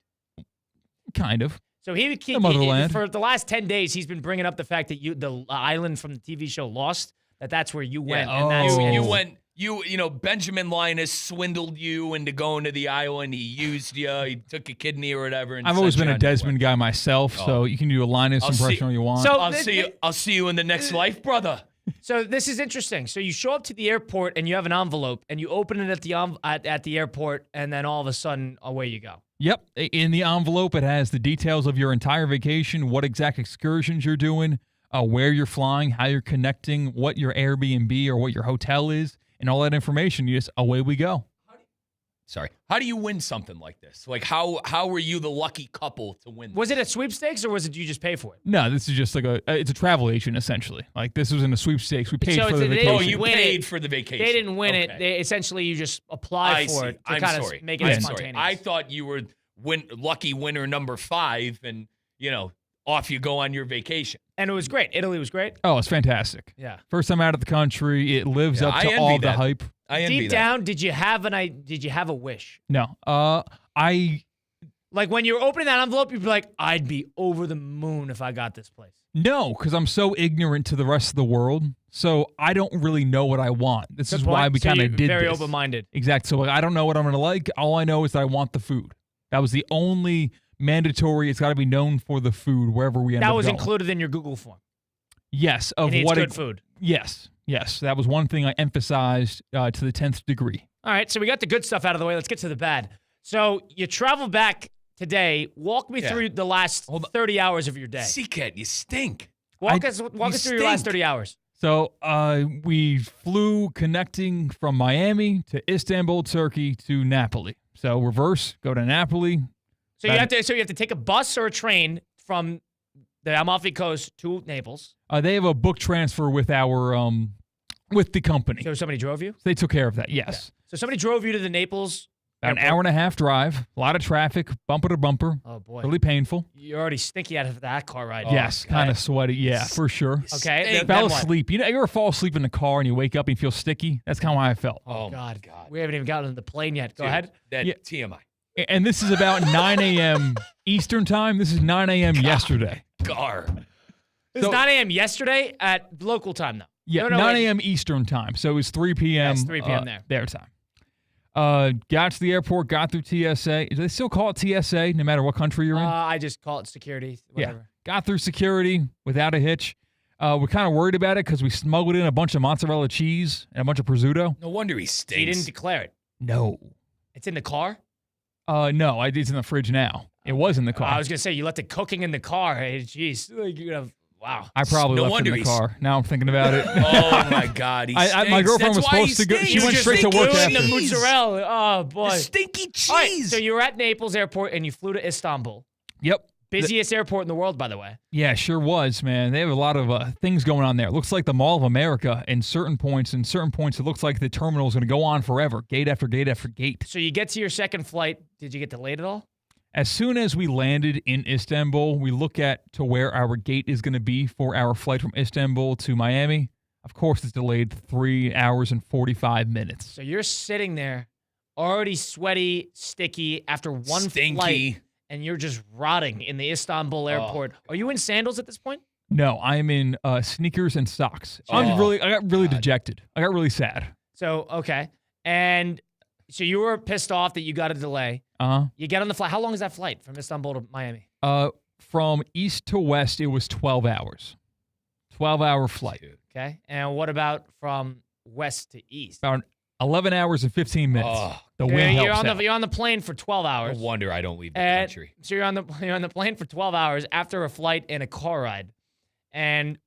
[SPEAKER 14] Kind of.
[SPEAKER 5] So he for the last 10 days, he's been bringing up the fact that the island from the TV show Lost, that's where you went.
[SPEAKER 6] Yeah.
[SPEAKER 5] And that's
[SPEAKER 6] you went. Benjamin Linus swindled you into going to the island. He used you. He took a kidney or whatever. And
[SPEAKER 14] I've always been a Desmond guy myself, so you can do a Linus impression all you want.
[SPEAKER 5] So
[SPEAKER 6] I'll see you in the next life, brother.
[SPEAKER 5] So this is interesting. So you show up to the airport and you have an envelope and you open it at the airport, and then all of a sudden away you go.
[SPEAKER 14] Yep. In the envelope, it has the details of your entire vacation, what exact excursions you're doing, where you're flying, how you're connecting, what your Airbnb or what your hotel is, and all that information. You just away we go.
[SPEAKER 6] How do you win something like this? How were you the lucky couple to win this?
[SPEAKER 5] Was it a sweepstakes or was it you just pay for it?
[SPEAKER 14] No, this is just it's a travel agent essentially. This was in a sweepstakes. We paid for the vacation.
[SPEAKER 6] Oh, you paid for the vacation.
[SPEAKER 5] They didn't win it. Essentially, you just applied for it to kind of make it spontaneous.
[SPEAKER 6] I thought you were lucky winner number 5, and off you go on your vacation.
[SPEAKER 5] And it was great. Italy was great.
[SPEAKER 14] Oh, it's fantastic.
[SPEAKER 5] Yeah.
[SPEAKER 14] First time out of the country. It lives up to all the hype.
[SPEAKER 5] Deep down, did you have a wish?
[SPEAKER 14] No.
[SPEAKER 5] Like when you're opening that envelope, you'd be like, I'd be over the moon if I got this place.
[SPEAKER 14] No, because I'm so ignorant to the rest of the world. So I don't really know what I want. This is why we kind of did
[SPEAKER 5] very
[SPEAKER 14] this.
[SPEAKER 5] open-minded.
[SPEAKER 14] Exactly. So I don't know what I'm going to like. All I know is that I want the food. That was the only mandatory. It's got to be known for the food wherever we end up
[SPEAKER 5] That was
[SPEAKER 14] going.
[SPEAKER 5] included in your Google form.
[SPEAKER 14] Yes. Of
[SPEAKER 5] It needs
[SPEAKER 14] what
[SPEAKER 5] good food.
[SPEAKER 14] Yes. Yes. That was one thing I emphasized to the 10th degree.
[SPEAKER 5] All right, so we got the good stuff out of the way. Let's get to the bad. So you travel back today. Walk me through the last 30 hours of your day.
[SPEAKER 6] Seacat, you stink.
[SPEAKER 5] Walk us through your last 30 hours.
[SPEAKER 14] So we flew connecting from Miami to Istanbul, Turkey to Napoli. So reverse, go to Napoli.
[SPEAKER 5] So you have to take a bus or a train from the Amalfi Coast to Naples.
[SPEAKER 14] They have a book transfer with our with the company.
[SPEAKER 5] So somebody drove you?
[SPEAKER 14] They took care of that. Yes.
[SPEAKER 5] Okay. So somebody drove you to the Naples.
[SPEAKER 14] About an hour and a half drive, a lot of traffic, bumper to bumper.
[SPEAKER 5] Oh boy,
[SPEAKER 14] really painful.
[SPEAKER 5] You're already stinky out of that car ride.
[SPEAKER 14] Yes, kind of sweaty. Yeah, for sure.
[SPEAKER 5] Okay,
[SPEAKER 14] Fell asleep. You ever fall asleep in the car and you wake up and you feel sticky? That's kind of how I felt.
[SPEAKER 5] Oh God, we haven't even gotten on the plane yet. Go ahead.
[SPEAKER 6] TMI.
[SPEAKER 14] And this is about 9 a.m. Eastern time. This is 9 a.m. yesterday.
[SPEAKER 6] Gar.
[SPEAKER 5] It was 9 a.m. yesterday at local time, though.
[SPEAKER 14] Yeah, 9 a.m. Eastern time. So it was 3 p.m.
[SPEAKER 5] It's 3 p.m.
[SPEAKER 14] Their time. Got to the airport, got through TSA. Do they still call it TSA no matter what country you're in?
[SPEAKER 5] I just call it security. Whatever.
[SPEAKER 14] Yeah. Got through security without a hitch. We're kind of worried about it because we smuggled in a bunch of mozzarella cheese and a bunch of prosciutto.
[SPEAKER 6] No wonder he stinks.
[SPEAKER 5] He didn't declare it.
[SPEAKER 14] No.
[SPEAKER 5] It's in the car?
[SPEAKER 14] No, it's in the fridge now. It was in the car.
[SPEAKER 5] I was going to say, you left it cooking in the car. Hey, jeez. Wow.
[SPEAKER 14] I probably left it in the car. Now I'm thinking about it.
[SPEAKER 6] Oh, my God. He stinks.
[SPEAKER 14] My girlfriend was supposed to go. She went straight to work after.
[SPEAKER 5] The mozzarella. Oh, boy.
[SPEAKER 6] The stinky cheese.
[SPEAKER 5] All right, so you were at Naples Airport and you flew to Istanbul.
[SPEAKER 14] Yep.
[SPEAKER 5] Busiest airport in the world, by the way.
[SPEAKER 14] Yeah, sure was, man. They have a lot of things going on there. It looks like the Mall of America in certain points. In certain points, it looks like the terminal is going to go on forever, gate after gate after gate.
[SPEAKER 5] So you get to your second flight. Did you get delayed at all?
[SPEAKER 14] As soon as we landed in Istanbul, we look at to where our gate is going to be for our flight from Istanbul to Miami. Of course, it's delayed 3 hours and 45 minutes.
[SPEAKER 5] So you're sitting there, already sweaty, sticky, after one flight, and you're just rotting in the Istanbul airport. Are you in sandals at this point?
[SPEAKER 14] No, I'm in sneakers and socks. So I got really dejected. I got really sad.
[SPEAKER 5] So, okay. And so you were pissed off that you got a delay.
[SPEAKER 14] Uh-huh.
[SPEAKER 5] You get on the flight. How long is that flight from Istanbul to Miami?
[SPEAKER 14] From east to west, it was 12 hours. 12-hour flight.
[SPEAKER 5] Okay. And what about from west to east?
[SPEAKER 14] About 11 hours and 15 minutes. The wind helps out.
[SPEAKER 5] You're on the plane for 12 hours.
[SPEAKER 6] No wonder I don't leave the country.
[SPEAKER 5] So you're on the plane for 12 hours after a flight and a car ride. And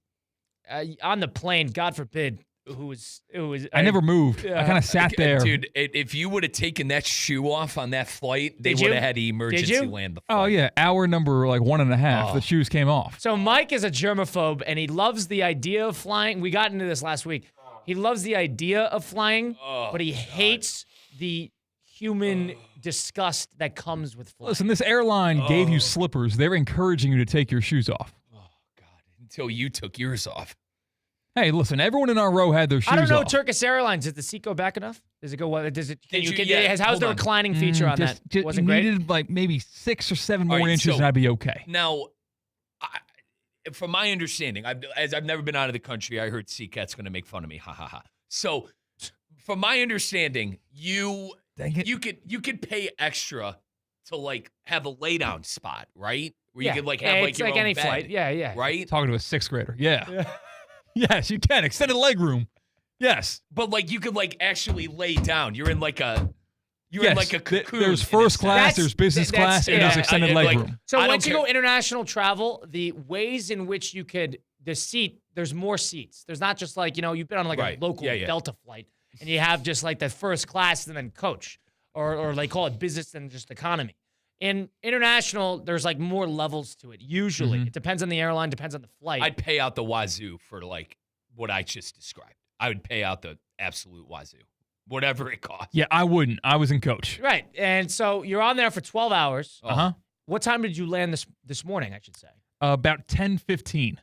[SPEAKER 5] on the plane, God forbid, I
[SPEAKER 14] never moved. I kind of sat there.
[SPEAKER 6] Dude, if you would have taken that shoe off on that flight, they would have had to emergency land the flight.
[SPEAKER 14] Oh, yeah. Hour number like 1.5. The shoes came off.
[SPEAKER 5] So Mike is a germaphobe, and he loves the idea of flying. We got into this last week. He loves the idea of flying, but he hates the human disgust that comes with flying.
[SPEAKER 14] Listen, this airline gave you slippers. They're encouraging you to take your shoes off.
[SPEAKER 6] Oh, God. Until you took yours off.
[SPEAKER 14] Hey, listen, everyone in our row had their shoes off.
[SPEAKER 5] I don't know Turkish Airlines. Does the seat go back enough? Does it go? How's the reclining feature on that? Wasn't great.
[SPEAKER 14] Needed like maybe 6 or 7 more inches, and I'd be okay.
[SPEAKER 6] Now, from my understanding, as I've never been out of the country, I heard Seacat's going to make fun of me. Ha ha ha. So, from my understanding, you could pay extra to like have a lay down spot, right? Where you could like have like your own
[SPEAKER 5] any
[SPEAKER 6] bed,
[SPEAKER 5] flight. Yeah.
[SPEAKER 6] Right?
[SPEAKER 14] Talking to a 6th grader. Yeah. Yes, you can. Extended leg room. Yes.
[SPEAKER 6] But like you could like actually lay down. You're in like a cocoon.
[SPEAKER 14] There's first class, there's business class, and there's extended leg room.
[SPEAKER 5] So once you go international travel, the ways in which you could there's more seats. There's not just like, you've been on like a local Delta flight and you have just like the first class and then coach. Or they call it business and just economy. In international, there's like more levels to it. Usually, it depends on the airline, depends on the flight.
[SPEAKER 6] I'd pay out the wazoo for like what I just described. I would pay out the absolute wazoo, whatever it costs.
[SPEAKER 14] Yeah, I wouldn't. I was in coach.
[SPEAKER 5] Right, and so you're on there for 12 hours.
[SPEAKER 14] Uh-huh.
[SPEAKER 5] What time did you land this morning? I should say
[SPEAKER 14] about 10:15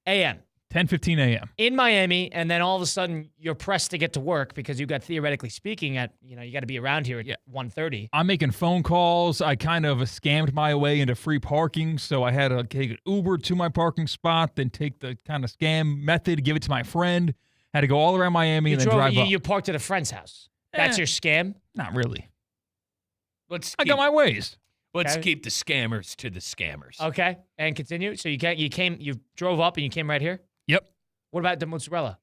[SPEAKER 5] a.m.
[SPEAKER 8] 10:15 a.m.
[SPEAKER 5] in Miami, and then all of a sudden you're pressed to get to work because you got theoretically speaking at, you got to be around here at 1:30.
[SPEAKER 8] I'm making phone calls. I kind of scammed my way into free parking, so I had to take an Uber to my parking spot, then take the kind of scam method, give it to my friend. Had to go all around Miami and then drive up.
[SPEAKER 5] You parked at a friend's house. That's your scam?
[SPEAKER 8] Not really.
[SPEAKER 6] I
[SPEAKER 8] got my ways.
[SPEAKER 6] Let's keep the scammers to the scammers.
[SPEAKER 5] Okay, and continue. So you drove up and you came right here?
[SPEAKER 8] Yep.
[SPEAKER 5] What about the mozzarella?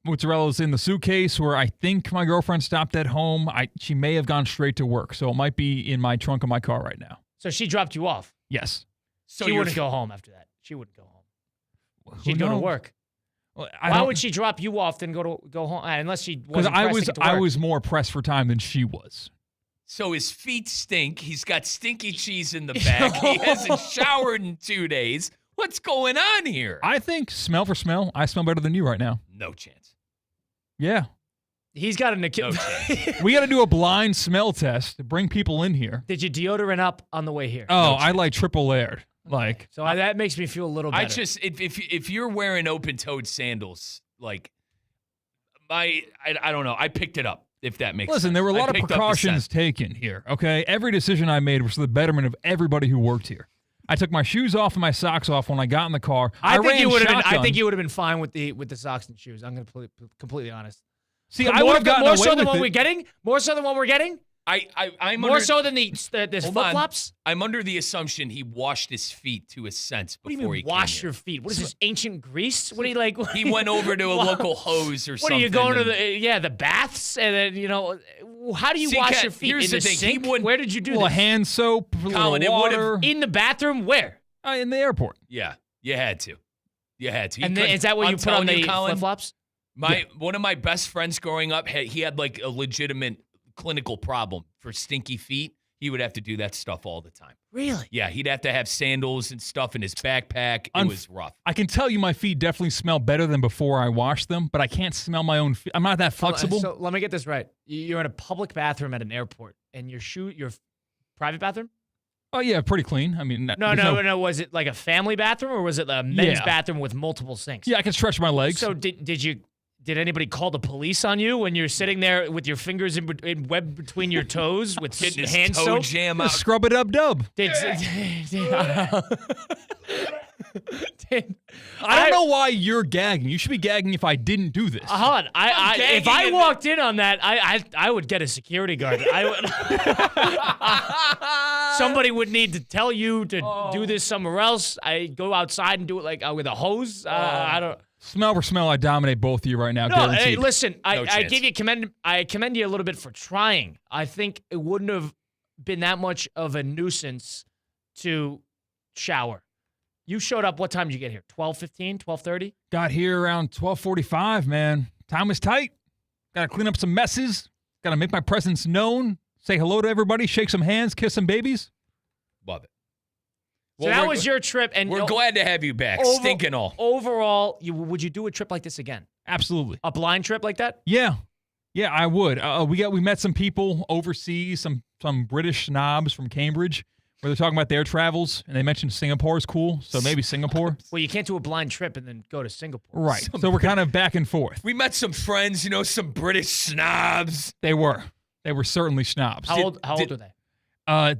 [SPEAKER 8] Mozzarella's in the suitcase where I think my girlfriend stopped at home. She may have gone straight to work, so it might be in my trunk of my car right now.
[SPEAKER 5] So she dropped you off?
[SPEAKER 8] Yes.
[SPEAKER 5] So she wouldn't go home after that. She wouldn't go home. She'd go to work.
[SPEAKER 8] Well,
[SPEAKER 5] why would she drop you off then go home? Unless she wasn't pressed to get to work.
[SPEAKER 8] I was more pressed for time than she was.
[SPEAKER 6] So his feet stink. He's got stinky cheese in the back. He hasn't showered in 2 days. What's going on here?
[SPEAKER 8] I think smell for smell, I smell better than you right now.
[SPEAKER 6] No chance.
[SPEAKER 8] Yeah.
[SPEAKER 5] He's got an
[SPEAKER 6] No chance.
[SPEAKER 8] We got to do a blind smell test to bring people in here.
[SPEAKER 5] Did you deodorant up on the way here?
[SPEAKER 8] Oh, I like triple layered. Like,
[SPEAKER 5] so that makes me feel a little better.
[SPEAKER 6] If you're wearing open-toed sandals, like I don't know. I picked it up. If that makes sense.
[SPEAKER 8] Listen, there were a lot of precautions taken here, okay? Every decision I made was for the betterment of everybody who worked here. I took my shoes off and my socks off when I got in the car.
[SPEAKER 5] I think you would have been fine with the socks and shoes. I'm going to be completely honest.
[SPEAKER 8] See, I would have gotten
[SPEAKER 5] more
[SPEAKER 8] away
[SPEAKER 5] so than
[SPEAKER 8] with
[SPEAKER 5] what
[SPEAKER 8] it.
[SPEAKER 5] we're getting. More so than what we're getting.
[SPEAKER 6] I'm
[SPEAKER 5] more
[SPEAKER 6] under,
[SPEAKER 5] so than the flip-flops.
[SPEAKER 6] I'm under the assumption he washed his feet to a sense before
[SPEAKER 5] What do you mean
[SPEAKER 6] he
[SPEAKER 5] wash
[SPEAKER 6] came
[SPEAKER 5] your feet? What is this, ancient Greece? What are you like?
[SPEAKER 6] He went over to a local hose or
[SPEAKER 5] what
[SPEAKER 6] something.
[SPEAKER 5] Are you going to the baths and then how do you wash your feet?
[SPEAKER 6] Here's
[SPEAKER 5] in
[SPEAKER 6] the
[SPEAKER 5] the
[SPEAKER 6] thing.
[SPEAKER 5] sink? Where did you do
[SPEAKER 8] a
[SPEAKER 5] this?
[SPEAKER 8] hand soap, a
[SPEAKER 6] Colin,
[SPEAKER 8] little water.
[SPEAKER 5] In the bathroom? Where?
[SPEAKER 8] In the airport.
[SPEAKER 6] Yeah, you had to. You had to.
[SPEAKER 5] And then, is that where you put on the flip-flops?
[SPEAKER 6] One of my best friends growing up, he had like a legitimate clinical problem for stinky feet. He would have to do that stuff all the time.
[SPEAKER 5] Really?
[SPEAKER 6] Yeah, he'd have to have sandals and stuff in his backpack. It was rough.
[SPEAKER 8] I can tell you my feet definitely smell better than before I washed them, but I can't smell my own feet. I'm not that flexible.
[SPEAKER 5] So let me get this right. You're in a public bathroom at an airport, and your private bathroom?
[SPEAKER 8] Oh, yeah, pretty clean. I mean,
[SPEAKER 5] no. Was it like a family bathroom, or was it a men's bathroom with multiple sinks?
[SPEAKER 8] Yeah, I can stretch my legs.
[SPEAKER 5] So did anybody call the police on you when you're sitting there with your fingers webbed between your toes with hand soap?
[SPEAKER 6] Jam out.
[SPEAKER 8] Scrub it up, dub. I don't know why you're gagging. You should be gagging if I didn't do this.
[SPEAKER 5] Hold on. If I walked in on that, I would get a security guard. Somebody would need to tell you to do this somewhere else. I go outside and do it like with a hose. I don't.
[SPEAKER 8] Smell for smell, I dominate both of you right now.
[SPEAKER 5] No,
[SPEAKER 8] guaranteed.
[SPEAKER 5] hey, listen, I
[SPEAKER 6] chance.
[SPEAKER 5] commend you a little bit for trying. I think it wouldn't have been that much of a nuisance to shower. You showed up. What time did you get here? 12:15, 12:30?
[SPEAKER 8] Got here around 12:45, man. Time was tight. Got to clean up some messes. Got to make my presence known. Say hello to everybody. Shake some hands. Kiss some babies.
[SPEAKER 6] Love it.
[SPEAKER 5] So that was your trip, and
[SPEAKER 6] we're glad to have you back. Stinking all.
[SPEAKER 5] Overall, would you do a trip like this again?
[SPEAKER 8] Absolutely.
[SPEAKER 5] A blind trip like that?
[SPEAKER 8] Yeah, I would. We met some people overseas, some British snobs from Cambridge, where they're talking about their travels, and they mentioned Singapore is cool, so maybe Singapore.
[SPEAKER 5] Well, you can't do a blind trip and then go to Singapore.
[SPEAKER 8] Right. So we're kind of back and forth.
[SPEAKER 6] We met some friends, some British snobs.
[SPEAKER 8] They were certainly snobs.
[SPEAKER 5] How old are they?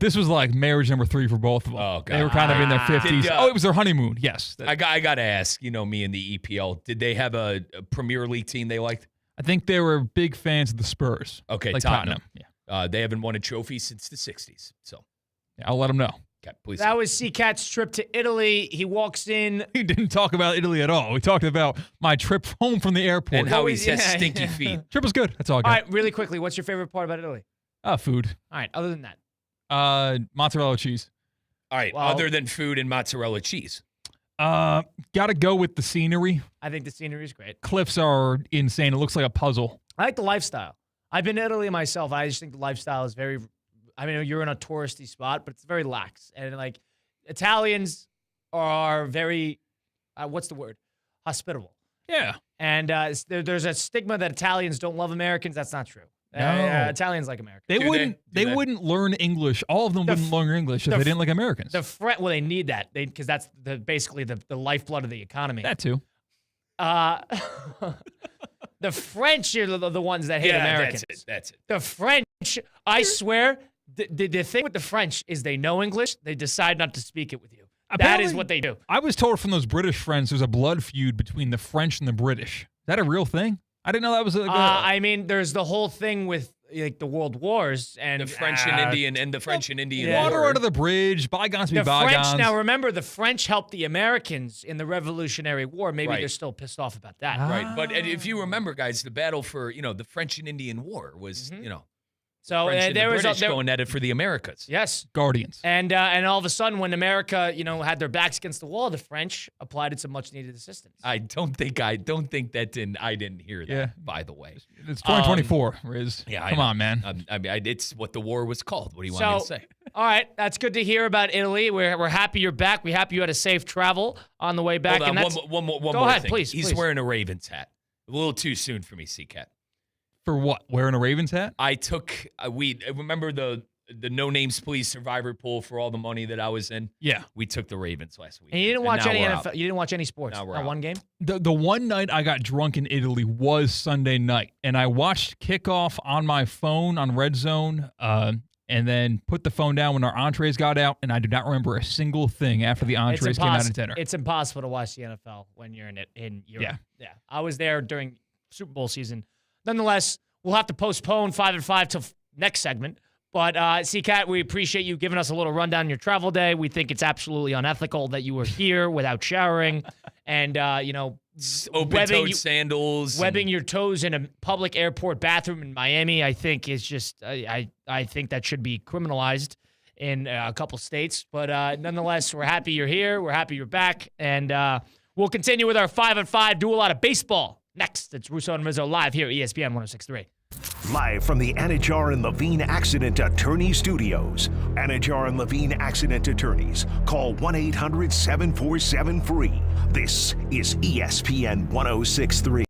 [SPEAKER 8] This was like marriage number 3 for both of them.
[SPEAKER 6] Oh, God.
[SPEAKER 8] They were kind of in their 50s. It was their honeymoon. Yes.
[SPEAKER 6] I got to ask, me and the EPL, did they have a Premier League team they liked?
[SPEAKER 8] I think they were big fans of the Spurs.
[SPEAKER 6] Okay,
[SPEAKER 8] like
[SPEAKER 6] Tottenham.
[SPEAKER 8] Yeah.
[SPEAKER 6] They haven't won a trophy since the 60s. So
[SPEAKER 8] I'll let them know.
[SPEAKER 6] Okay, please.
[SPEAKER 5] That was C-Cat's trip to Italy. He walks in.
[SPEAKER 8] He didn't talk about Italy at all. We talked about my trip home from the airport.
[SPEAKER 6] And how he has stinky feet.
[SPEAKER 8] Trip was good. That's all I got.
[SPEAKER 5] All right, really quickly, what's your favorite part about Italy?
[SPEAKER 8] Food.
[SPEAKER 5] All right, other than that.
[SPEAKER 8] Mozzarella cheese.
[SPEAKER 6] All right, other than food and mozzarella cheese.
[SPEAKER 8] Gotta go with the scenery.
[SPEAKER 5] I think the scenery is great.
[SPEAKER 8] Cliffs are insane. It looks like a puzzle.
[SPEAKER 5] I like the lifestyle. I've been to Italy myself. I just think the lifestyle is very, you're in a touristy spot, but it's very lax. And like Italians are very, what's the word? Hospitable.
[SPEAKER 8] Yeah.
[SPEAKER 5] And there's a stigma that Italians don't love Americans. That's not true.
[SPEAKER 8] No.
[SPEAKER 5] Italians like Americans.
[SPEAKER 8] They wouldn't learn English. All of them wouldn't learn English if they didn't like Americans.
[SPEAKER 5] Well, they need that because that's basically the lifeblood of the economy.
[SPEAKER 8] That too.
[SPEAKER 5] The French are the ones that hate Americans.
[SPEAKER 6] That's it.
[SPEAKER 5] The French, I swear, the thing with the French is they know English. They decide not to speak it with you. That is what they do.
[SPEAKER 8] I was told from those British friends there's a blood feud between the French and the British. Is that a real thing? I didn't know that was
[SPEAKER 5] I mean, there's the whole thing with like the World Wars and
[SPEAKER 6] the French and Indian and the French and Indian
[SPEAKER 8] water under the bridge. Bygones be
[SPEAKER 5] the
[SPEAKER 8] bygones.
[SPEAKER 5] French, now remember, the French helped the Americans in the Revolutionary War. Maybe they're still pissed off about that.
[SPEAKER 6] Right. But if you remember, guys, the battle for, the French and Indian War was,
[SPEAKER 5] So
[SPEAKER 6] French and
[SPEAKER 5] there
[SPEAKER 6] the
[SPEAKER 5] was
[SPEAKER 6] British going at it for the Americas.
[SPEAKER 5] Yes.
[SPEAKER 8] Guardians.
[SPEAKER 5] And all of a sudden, when America, had their backs against the wall, the French applied it some much needed assistance.
[SPEAKER 6] I don't think I didn't hear that, by the way.
[SPEAKER 8] It's 2024, Riz.
[SPEAKER 6] Yeah,
[SPEAKER 8] Come on, man.
[SPEAKER 6] It's what the war was called. What do you want me to say?
[SPEAKER 5] All right, that's good to hear about Italy. We're happy you're back. We're happy you had a safe travel on the way back.
[SPEAKER 6] Hold on, one
[SPEAKER 5] Go
[SPEAKER 6] more
[SPEAKER 5] ahead,
[SPEAKER 6] thing.
[SPEAKER 5] please.
[SPEAKER 6] He's wearing a Ravens hat. A little too soon for me, C-Cat.
[SPEAKER 8] For what? Wearing a Ravens hat?
[SPEAKER 6] I took remember the No Names Please Survivor pool for all the money that I was in.
[SPEAKER 8] Yeah,
[SPEAKER 6] we took the Ravens last week.
[SPEAKER 5] And you didn't watch any NFL. You didn't watch any sports. Not one game.
[SPEAKER 8] The one night I got drunk in Italy was Sunday night, and I watched kickoff on my phone on Red Zone, and then put the phone down when our entrees got out, and I do not remember a single thing after the entrees came out of dinner.
[SPEAKER 5] It's impossible to watch the NFL when you're in Europe. Yeah. I was there during Super Bowl season. Nonetheless, we'll have to postpone 5 and 5 till next segment. But, C-Cat, we appreciate you giving us a little rundown on your travel day. We think it's absolutely unethical that you were here without showering and,
[SPEAKER 6] open-toed sandals.
[SPEAKER 5] Webbing your toes in a public airport bathroom in Miami, I think, is just, I think that should be criminalized in a couple states. But, nonetheless, we're happy you're here. We're happy you're back. And we'll continue with our 5 and 5, do a lot of baseball. Next, it's Russo and Rizzo live here at ESPN 106.3.
[SPEAKER 2] Live from the Anajar and Levine Accident Attorney Studios. Anajar and Levine Accident Attorneys. Call 1-800-747-FREE. This is ESPN 106.3.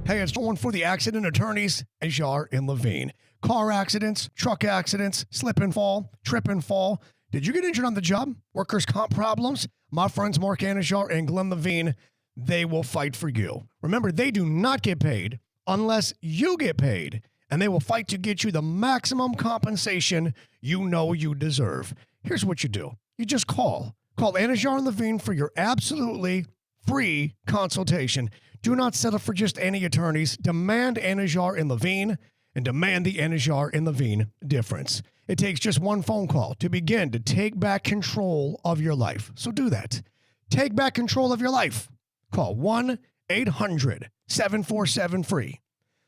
[SPEAKER 7] Hey, it's one for the accident attorneys, Anajar and Levine. Car accidents, truck accidents, slip and fall, trip and fall. Did you get injured on the job? Workers' comp problems? My friends Mark Anajar and Glenn Levine, they will fight for you. Remember, they do not get paid unless you get paid, and they will fight to get you the maximum compensation you know you deserve. Here's what you do. You just call. Call Anajar and Levine for your absolutely free consultation. Do not settle for just any attorneys. Demand Anajar and Levine, and demand the Anajar and Levine difference. It takes just one phone call to begin to take back control of your life. So do that. Take back control of your life. Call 1-800-747-FREE.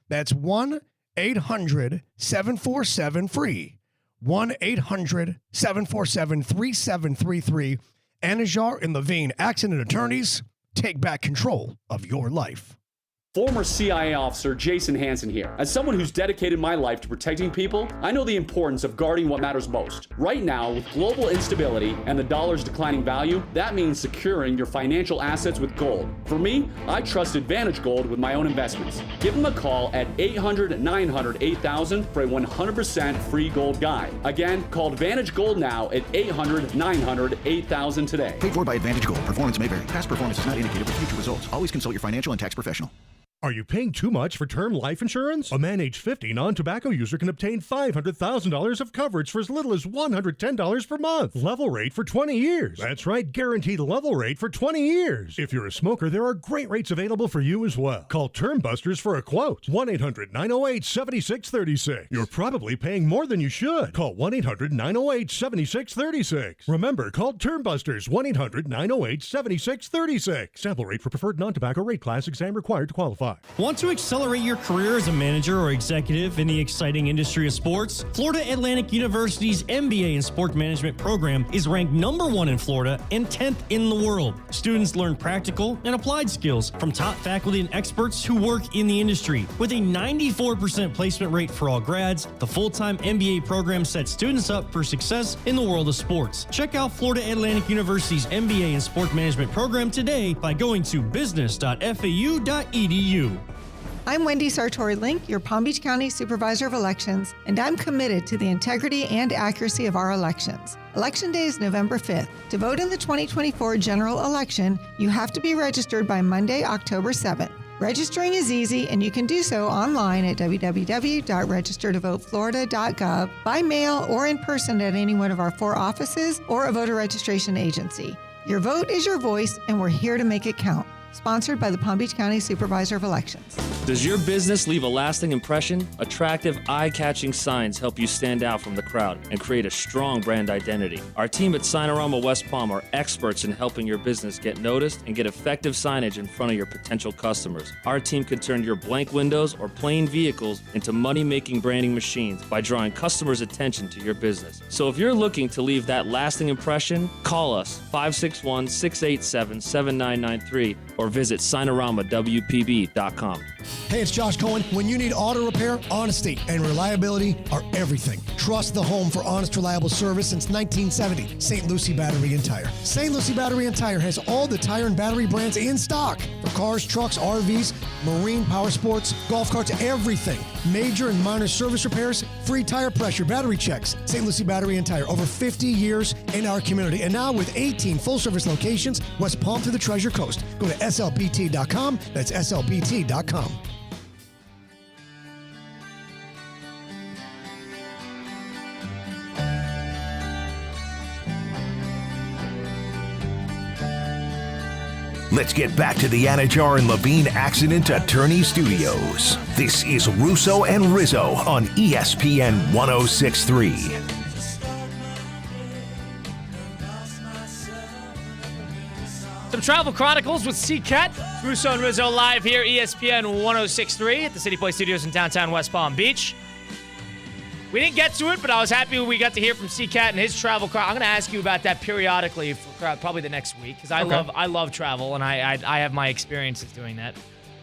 [SPEAKER 7] That's 1-800-747-FREE. 1-800-747-3733. Anajar and Levine Accident Attorneys, take back control of your life.
[SPEAKER 9] Former CIA officer Jason Hansen here. As someone who's dedicated my life to protecting people, I know the importance of guarding what matters most. Right now, with global instability and the dollar's declining value, that means securing your financial assets with gold. For me, I trust Advantage Gold with my own investments. Give them a call at 800-900-8000 for a 100% free gold guide. Again, call Advantage Gold now at 800-900-8000 today.
[SPEAKER 10] Paid for by Advantage Gold. Performance may vary. Past performance is not indicated for future results. Always consult your financial and tax professional.
[SPEAKER 11] Are you paying too much for term life insurance? A man age 50 non-tobacco user can obtain $500,000 of coverage for as little as $110 per month. Level rate for 20 years. That's right, guaranteed level rate for 20 years. If you're a smoker, there are great rates available for you as well. Call Term Busters for a quote. 1-800-908-7636. You're probably paying more than you should. Call 1-800-908-7636. Remember, call Term Busters. 1-800-908-7636. Sample rate for preferred non-tobacco rate class. Exam required to qualify.
[SPEAKER 12] Want to accelerate your career as a manager or executive in the exciting industry of sports? Florida Atlantic University's MBA in Sport Management program is ranked #1 in Florida and 10th in the world. Students learn practical and applied skills from top faculty and experts who work in the industry. With a 94% placement rate for all grads, the full-time MBA program sets students up for success in the world of sports. Check out Florida Atlantic University's MBA in Sport Management program today by going to business.fau.edu.
[SPEAKER 13] I'm Wendy Sartori-Link, your Palm Beach County Supervisor of Elections, and I'm committed to the integrity and accuracy of our elections. Election Day is November 5th. To vote in the 2024 general election, you have to be registered by Monday, October 7th. Registering is easy, and you can do so online at www.registertovoteflorida.gov, by mail, or in person at any one of our 4 offices or a voter registration agency. Your vote is your voice, and we're here to make it count. Sponsored by the Palm Beach County Supervisor of Elections.
[SPEAKER 15] Does your business leave a lasting impression? Attractive, eye-catching signs help you stand out from the crowd and create a strong brand identity. Our team at Signorama West Palm are experts in helping your business get noticed and get effective signage in front of your potential customers. Our team can turn your blank windows or plain vehicles into money-making branding machines by drawing customers' attention to your business. So if you're looking to leave that lasting impression, call us 561-687-7993 or visit SignoramawPB.com.
[SPEAKER 7] Hey, it's Josh Cohen. When you need auto repair, honesty and reliability are everything. Trust the home for honest, reliable service since 1970. St. Lucie Battery and Tire. St. Lucie Battery and Tire has all the tire and battery brands in stock for cars, trucks, RVs, marine, power sports, golf carts, everything. Major and minor service repairs, free tire pressure, battery checks. St. Lucie Battery and Tire, over 50 years in our community. And now with 18 full-service locations, West Palm to the Treasure Coast. Go to slbt.com. That's slbt.com.
[SPEAKER 2] Let's get back to the Anajar and Levine Accident Attorney Studios. This is Russo and Rizzo on ESPN 106.3.
[SPEAKER 5] Some Travel Chronicles with C-Cat. Russo and Rizzo live here, ESPN 106.3 at the City Place Studios in downtown West Palm Beach. We didn't get to it, but I was happy we got to hear from C-Cat and his travel. I'm going to ask you about that periodically for probably the next week because I love travel and I have my experiences doing that.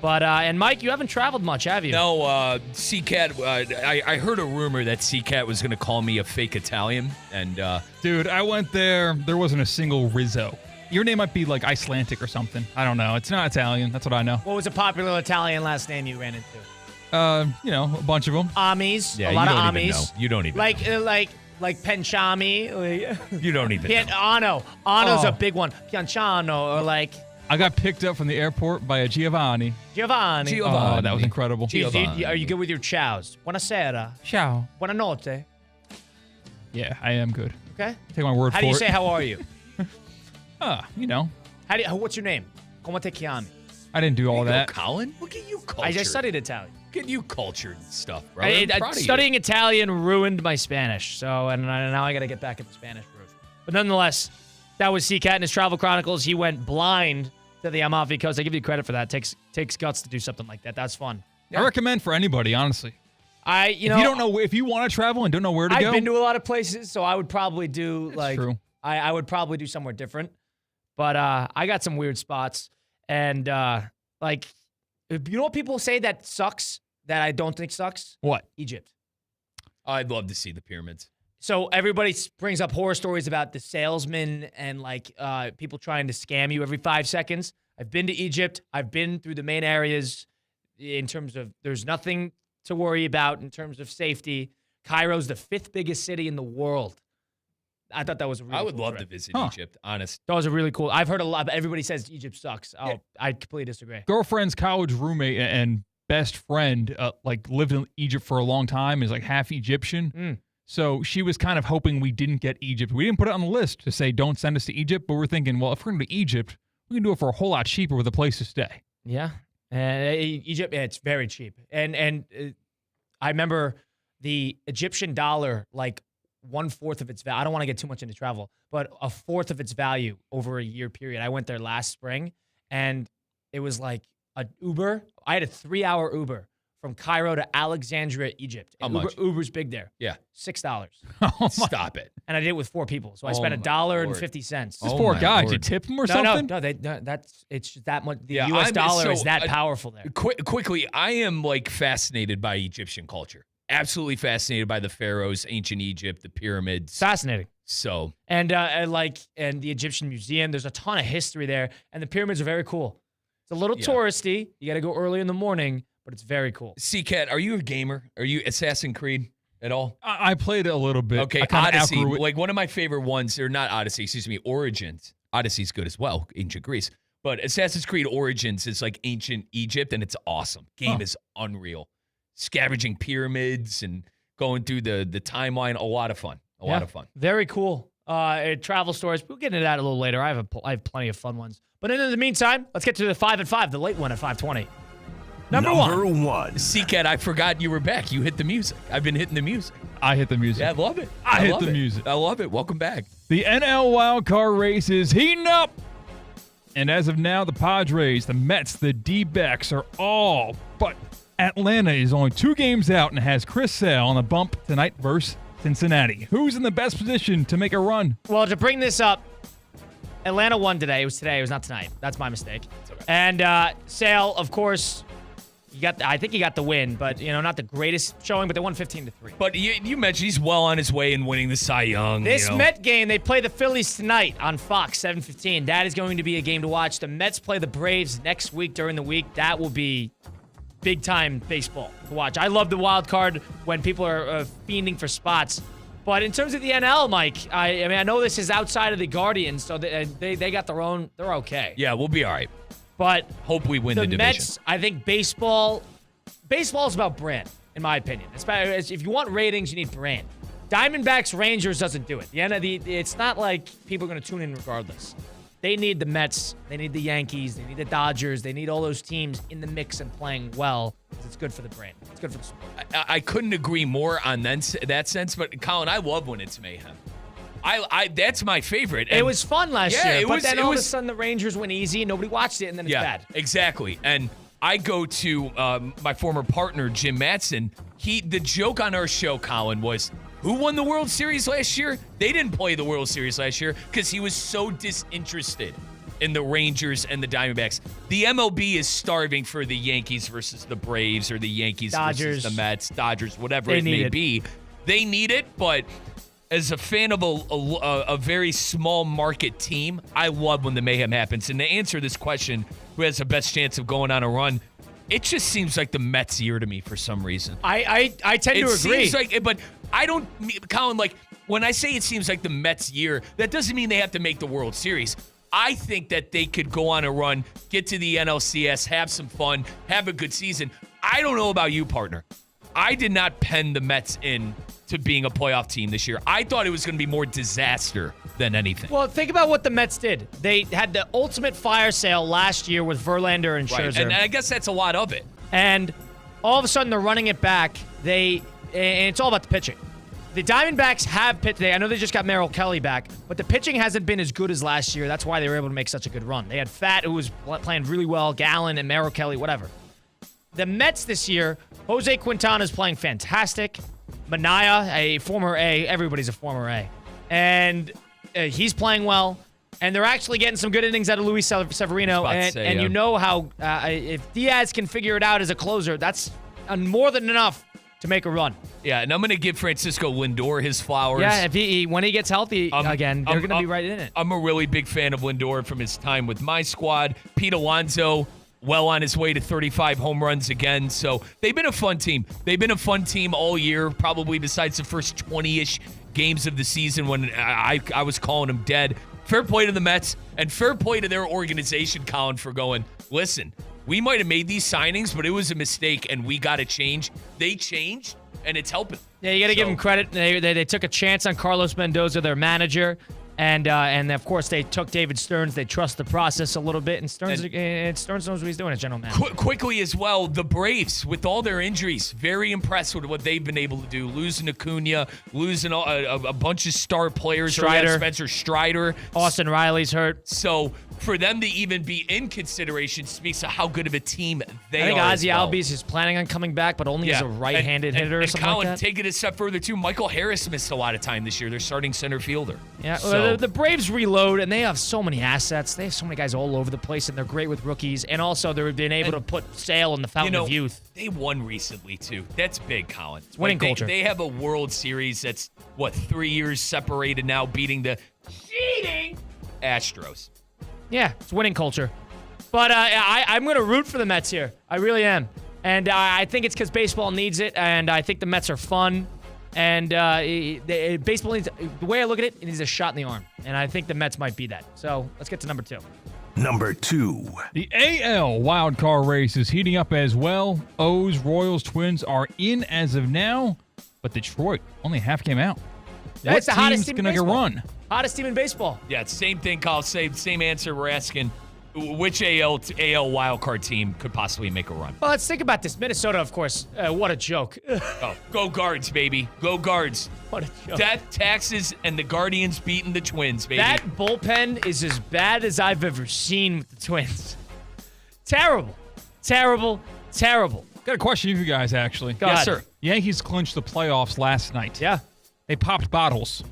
[SPEAKER 5] But and Mike, you haven't traveled much, have you?
[SPEAKER 6] No, C-Cat. I heard a rumor that C-Cat was going to call me a fake Italian, and
[SPEAKER 8] dude, I went there. There wasn't a single Rizzo. Your name might be like Icelandic or something. I don't know. It's not Italian. That's what I know.
[SPEAKER 5] What was a popular Italian last name you ran into?
[SPEAKER 8] A bunch of them.
[SPEAKER 5] Amis.
[SPEAKER 6] Yeah,
[SPEAKER 5] a lot of
[SPEAKER 6] don't
[SPEAKER 5] Amis.
[SPEAKER 6] even know. You don't even
[SPEAKER 5] like
[SPEAKER 6] know.
[SPEAKER 5] like Penchami.
[SPEAKER 6] You don't even know.
[SPEAKER 5] Ano. Ano's a big one. Pianciano or like.
[SPEAKER 8] I got picked up from the airport by a Giovanni.
[SPEAKER 5] Giovanni.
[SPEAKER 8] Oh, that was incredible.
[SPEAKER 5] Are you good with your chows? Buonasera.
[SPEAKER 8] Ciao.
[SPEAKER 5] Buonanotte.
[SPEAKER 8] Yeah, I am good.
[SPEAKER 5] Okay.
[SPEAKER 8] Take my word for it.
[SPEAKER 5] How do you say how are you? What's your name? Come te chiami?
[SPEAKER 8] I didn't do all that.
[SPEAKER 6] Colin? Look at you cultured.
[SPEAKER 5] I just studied Italian.
[SPEAKER 6] Look at you cultured stuff, bro.
[SPEAKER 5] Studying Italian ruined my Spanish, so now I got to get back in the Spanish groove. But nonetheless, that was C-Cat in his Travel Chronicles. He went blind to the Amalfi Coast. I give you credit for that. Takes guts to do something like that. That's fun.
[SPEAKER 8] I recommend for anybody, honestly.
[SPEAKER 5] If you don't know,
[SPEAKER 8] if you want to travel and don't know where to go.
[SPEAKER 5] I've been to a lot of places, so I would probably do
[SPEAKER 8] true.
[SPEAKER 5] I would probably do somewhere different. But I got some weird spots, and you know what people say that sucks that I don't think sucks?
[SPEAKER 8] What?
[SPEAKER 5] Egypt.
[SPEAKER 6] I'd love to see the pyramids.
[SPEAKER 5] So everybody brings up horror stories about the salesmen and people trying to scam you every 5 seconds. I've been to Egypt. I've been through the main areas in terms of there's nothing to worry about in terms of safety. Cairo's the 5th biggest city in the world. I thought that was a really
[SPEAKER 6] I would
[SPEAKER 5] cool
[SPEAKER 6] love
[SPEAKER 5] trip.
[SPEAKER 6] to visit Egypt, honest.
[SPEAKER 5] That was a really cool. I've heard a lot, but everybody says Egypt sucks. I completely disagree.
[SPEAKER 8] Girlfriend's college roommate and best friend lived in Egypt for a long time, is like half Egyptian. So she was kind of hoping we didn't get Egypt. We didn't put it on the list to say don't send us to Egypt, but we're thinking, well, if we're going to Egypt, we can do it for a whole lot cheaper with a place to stay.
[SPEAKER 5] Yeah. Egypt, it's very cheap. And I remember the Egyptian dollar, 1/4 of its value. I don't want to get too much into travel, but 1/4 of its value over a year period. I went there last spring, and it was like an Uber. I had a 3-hour Uber from Cairo to Alexandria, Egypt.
[SPEAKER 6] How much?
[SPEAKER 5] Uber's big there.
[SPEAKER 6] Yeah.
[SPEAKER 5] $6.
[SPEAKER 6] Stop it.
[SPEAKER 5] And I did it with 4 people, so I spent $1.50.
[SPEAKER 8] These 4 guys, you tip them or something?
[SPEAKER 5] No, it's just that much. The U.S. dollar is that powerful there.
[SPEAKER 6] Quickly, I am fascinated by Egyptian culture. Absolutely fascinated by the pharaohs, ancient Egypt, the pyramids.
[SPEAKER 5] Fascinating.
[SPEAKER 6] So
[SPEAKER 5] and the Egyptian Museum, there's a ton of history there, and the pyramids are very cool. It's a little touristy. You got to go early in the morning, but it's very cool.
[SPEAKER 6] C-Cat, are you a gamer? Are you Assassin's Creed at all?
[SPEAKER 8] I played it a little bit.
[SPEAKER 6] Okay,
[SPEAKER 8] I kinda
[SPEAKER 6] Odyssey.
[SPEAKER 8] outgrew it.
[SPEAKER 6] Like one of my favorite ones, or not Odyssey, excuse me, Origins. Odyssey's good as well, ancient Greece. But Assassin's Creed Origins is like ancient Egypt, and it's awesome. Game is unreal. Scavenging pyramids and going through the timeline. A lot of fun. A lot of fun.
[SPEAKER 5] Very cool. Travel stories. We'll get into that a little later. I have plenty of fun ones. But in the meantime, let's get to the 5 at 5, the late one at 5:20. Number one.
[SPEAKER 6] C-Cat, I forgot you were back. You hit the music. I've been hitting the music.
[SPEAKER 8] I hit the music.
[SPEAKER 6] Yeah, I love it.
[SPEAKER 8] I hit
[SPEAKER 6] love
[SPEAKER 8] the
[SPEAKER 6] it.
[SPEAKER 8] music.
[SPEAKER 6] I love it. Welcome back.
[SPEAKER 8] The NL wildcard race is heating up. And as of now, the Padres, the Mets, the D-backs are all but Atlanta is only 2 games out and has Chris Sale on a bump tonight versus Cincinnati. Who's in the best position to make a run?
[SPEAKER 5] Well, to bring this up, Atlanta won today. It was today. It was not tonight. That's my mistake. Okay. And Sale, of course, I think he got the win, but not the greatest showing. But they won 15-3.
[SPEAKER 6] But you mentioned he's well on his way in winning the Cy Young.
[SPEAKER 5] This Met game, they play the Phillies tonight on Fox 7:15. That is going to be a game to watch. The Mets play the Braves next week during the week. That will be big time baseball to watch. I love the wild card when people are fiending for spots. But in terms of the NL, Mike, I know this is outside of the Guardians, so they got their own. They're okay.
[SPEAKER 6] Yeah, we'll be all right.
[SPEAKER 5] But
[SPEAKER 6] hope we win the division.
[SPEAKER 5] Mets, I think baseball is about brand, in my opinion. If you want ratings, you need brand. Diamondbacks, Rangers doesn't do it. It's not like people are going to tune in regardless. They need the Mets. They need the Yankees. They need the Dodgers. They need all those teams in the mix and playing well because it's good for the brand. It's good for the sport.
[SPEAKER 6] I couldn't agree more on that sense, but Colin, I love when it's mayhem. That's my favorite. And
[SPEAKER 5] it was fun last year, but then all of a sudden the Rangers went easy and nobody watched it, and then it's bad.
[SPEAKER 6] Exactly. And I go to my former partner, Jim Mattson. The joke on our show, Colin, was, who won the World Series last year? They didn't play the World Series last year because he was so disinterested in the Rangers and the Diamondbacks. The MLB is starving for the Yankees versus the Braves or the Yankees
[SPEAKER 5] Dodgers
[SPEAKER 6] versus the Mets, Dodgers, whatever it may be. They need it, but as a fan of a very small market team, I love when the mayhem happens. And to answer this question, who has the best chance of going on a run, it just seems like the Mets year to me for some reason.
[SPEAKER 5] I tend to agree.
[SPEAKER 6] It seems like, but I don't, Colin, like, when I say it seems like the Mets year, that doesn't mean they have to make the World Series. I think that they could go on a run, get to the NLCS, have some fun, have a good season. I don't know about you, partner. I did not pen the Mets in to being a playoff team this year. I thought it was going to be more disaster than anything.
[SPEAKER 5] Well, think about what the Mets did. They had the ultimate fire sale last year with Verlander and Scherzer.
[SPEAKER 6] And I guess that's a lot of it.
[SPEAKER 5] And all of a sudden, they're running it back. And it's all about the pitching. The Diamondbacks have pitched. I know they just got Merrill Kelly back, but the pitching hasn't been as good as last year. That's why they were able to make such a good run. They had Fat, who was playing really well, Gallen and Merrill Kelly, whatever. The Mets this year, Jose Quintana is playing fantastic. Manaea, a former A. Everybody's a former A. And he's playing well. And they're actually getting some good innings out of Luis Severino. And you know how if Diaz can figure it out as a closer, that's more than enough to make a run.
[SPEAKER 6] Yeah, and I'm going to give Francisco Lindor his flowers.
[SPEAKER 5] Yeah, if when he gets healthy again, they're going to be right in it.
[SPEAKER 6] I'm a really big fan of Lindor from his time with my squad. Pete Alonso, well on his way to 35 home runs again. So they've been a fun team. They've been a fun team all year, probably besides the first 20-ish games of the season when I was calling them dead. Fair play to the Mets and fair play to their organization, Colin, for going, listen, we might have made these signings, but it was a mistake, and we got to change. They changed, and it's helping.
[SPEAKER 5] Yeah, you got to give them credit. They took a chance on Carlos Mendoza, their manager, and of course they took David Stearns. They trust the process a little bit, and Stearns knows what he's doing as general manager.
[SPEAKER 6] Quickly as well, the Braves, with all their injuries, very impressed with what they've been able to do. Losing Acuna, losing a bunch of star players.
[SPEAKER 5] Strider.
[SPEAKER 6] Spencer Strider.
[SPEAKER 5] Austin Riley's hurt.
[SPEAKER 6] So for them to even be in consideration speaks to how good of a team they are.
[SPEAKER 5] I think Ozzie Albies is planning on coming back, but only as a right-handed hitter or something
[SPEAKER 6] Colin,
[SPEAKER 5] like that.
[SPEAKER 6] take it a step further, too. Michael Harris missed a lot of time this year. They're starting center fielder.
[SPEAKER 5] Yeah,
[SPEAKER 6] so.
[SPEAKER 5] the Braves reload, and they have so many assets. They have so many guys all over the place, and they're great with rookies. And also, they've been able to put Sale in the fountain of youth.
[SPEAKER 6] They won recently, too. That's big, Colin.
[SPEAKER 5] It's winning culture.
[SPEAKER 6] They have a World Series that's, 3 years separated now, beating the cheating Astros.
[SPEAKER 5] Yeah, it's winning culture. But I'm going to root for the Mets here. I really am. And I think it's because baseball needs it, and I think the Mets are fun. And baseball needs, the way I look at it, it needs a shot in the arm. And I think the Mets might be that. So let's get to number 2.
[SPEAKER 2] Number 2.
[SPEAKER 8] The AL wildcard race is heating up as well. O's, Royals, Twins are in as of now, but Detroit only half game out.
[SPEAKER 5] That's the hottest team in
[SPEAKER 8] gonna
[SPEAKER 5] baseball.
[SPEAKER 8] run?
[SPEAKER 5] Hottest team in baseball.
[SPEAKER 6] Yeah, it's same thing, Kyle. Same answer. We're asking which AL wildcard team could possibly make a run.
[SPEAKER 5] Well, let's think about this. Minnesota, of course. What a joke.
[SPEAKER 6] Go Guards, baby. Go Guards.
[SPEAKER 5] What a joke.
[SPEAKER 6] Death, taxes, and the Guardians beating the Twins, baby.
[SPEAKER 5] That bullpen is as bad as I've ever seen with the Twins. Terrible. Terrible. Terrible.
[SPEAKER 8] Got a question for you guys, actually.
[SPEAKER 5] Yes, sir.
[SPEAKER 8] Yankees clinched the playoffs last night.
[SPEAKER 5] Yeah.
[SPEAKER 8] They popped bottles.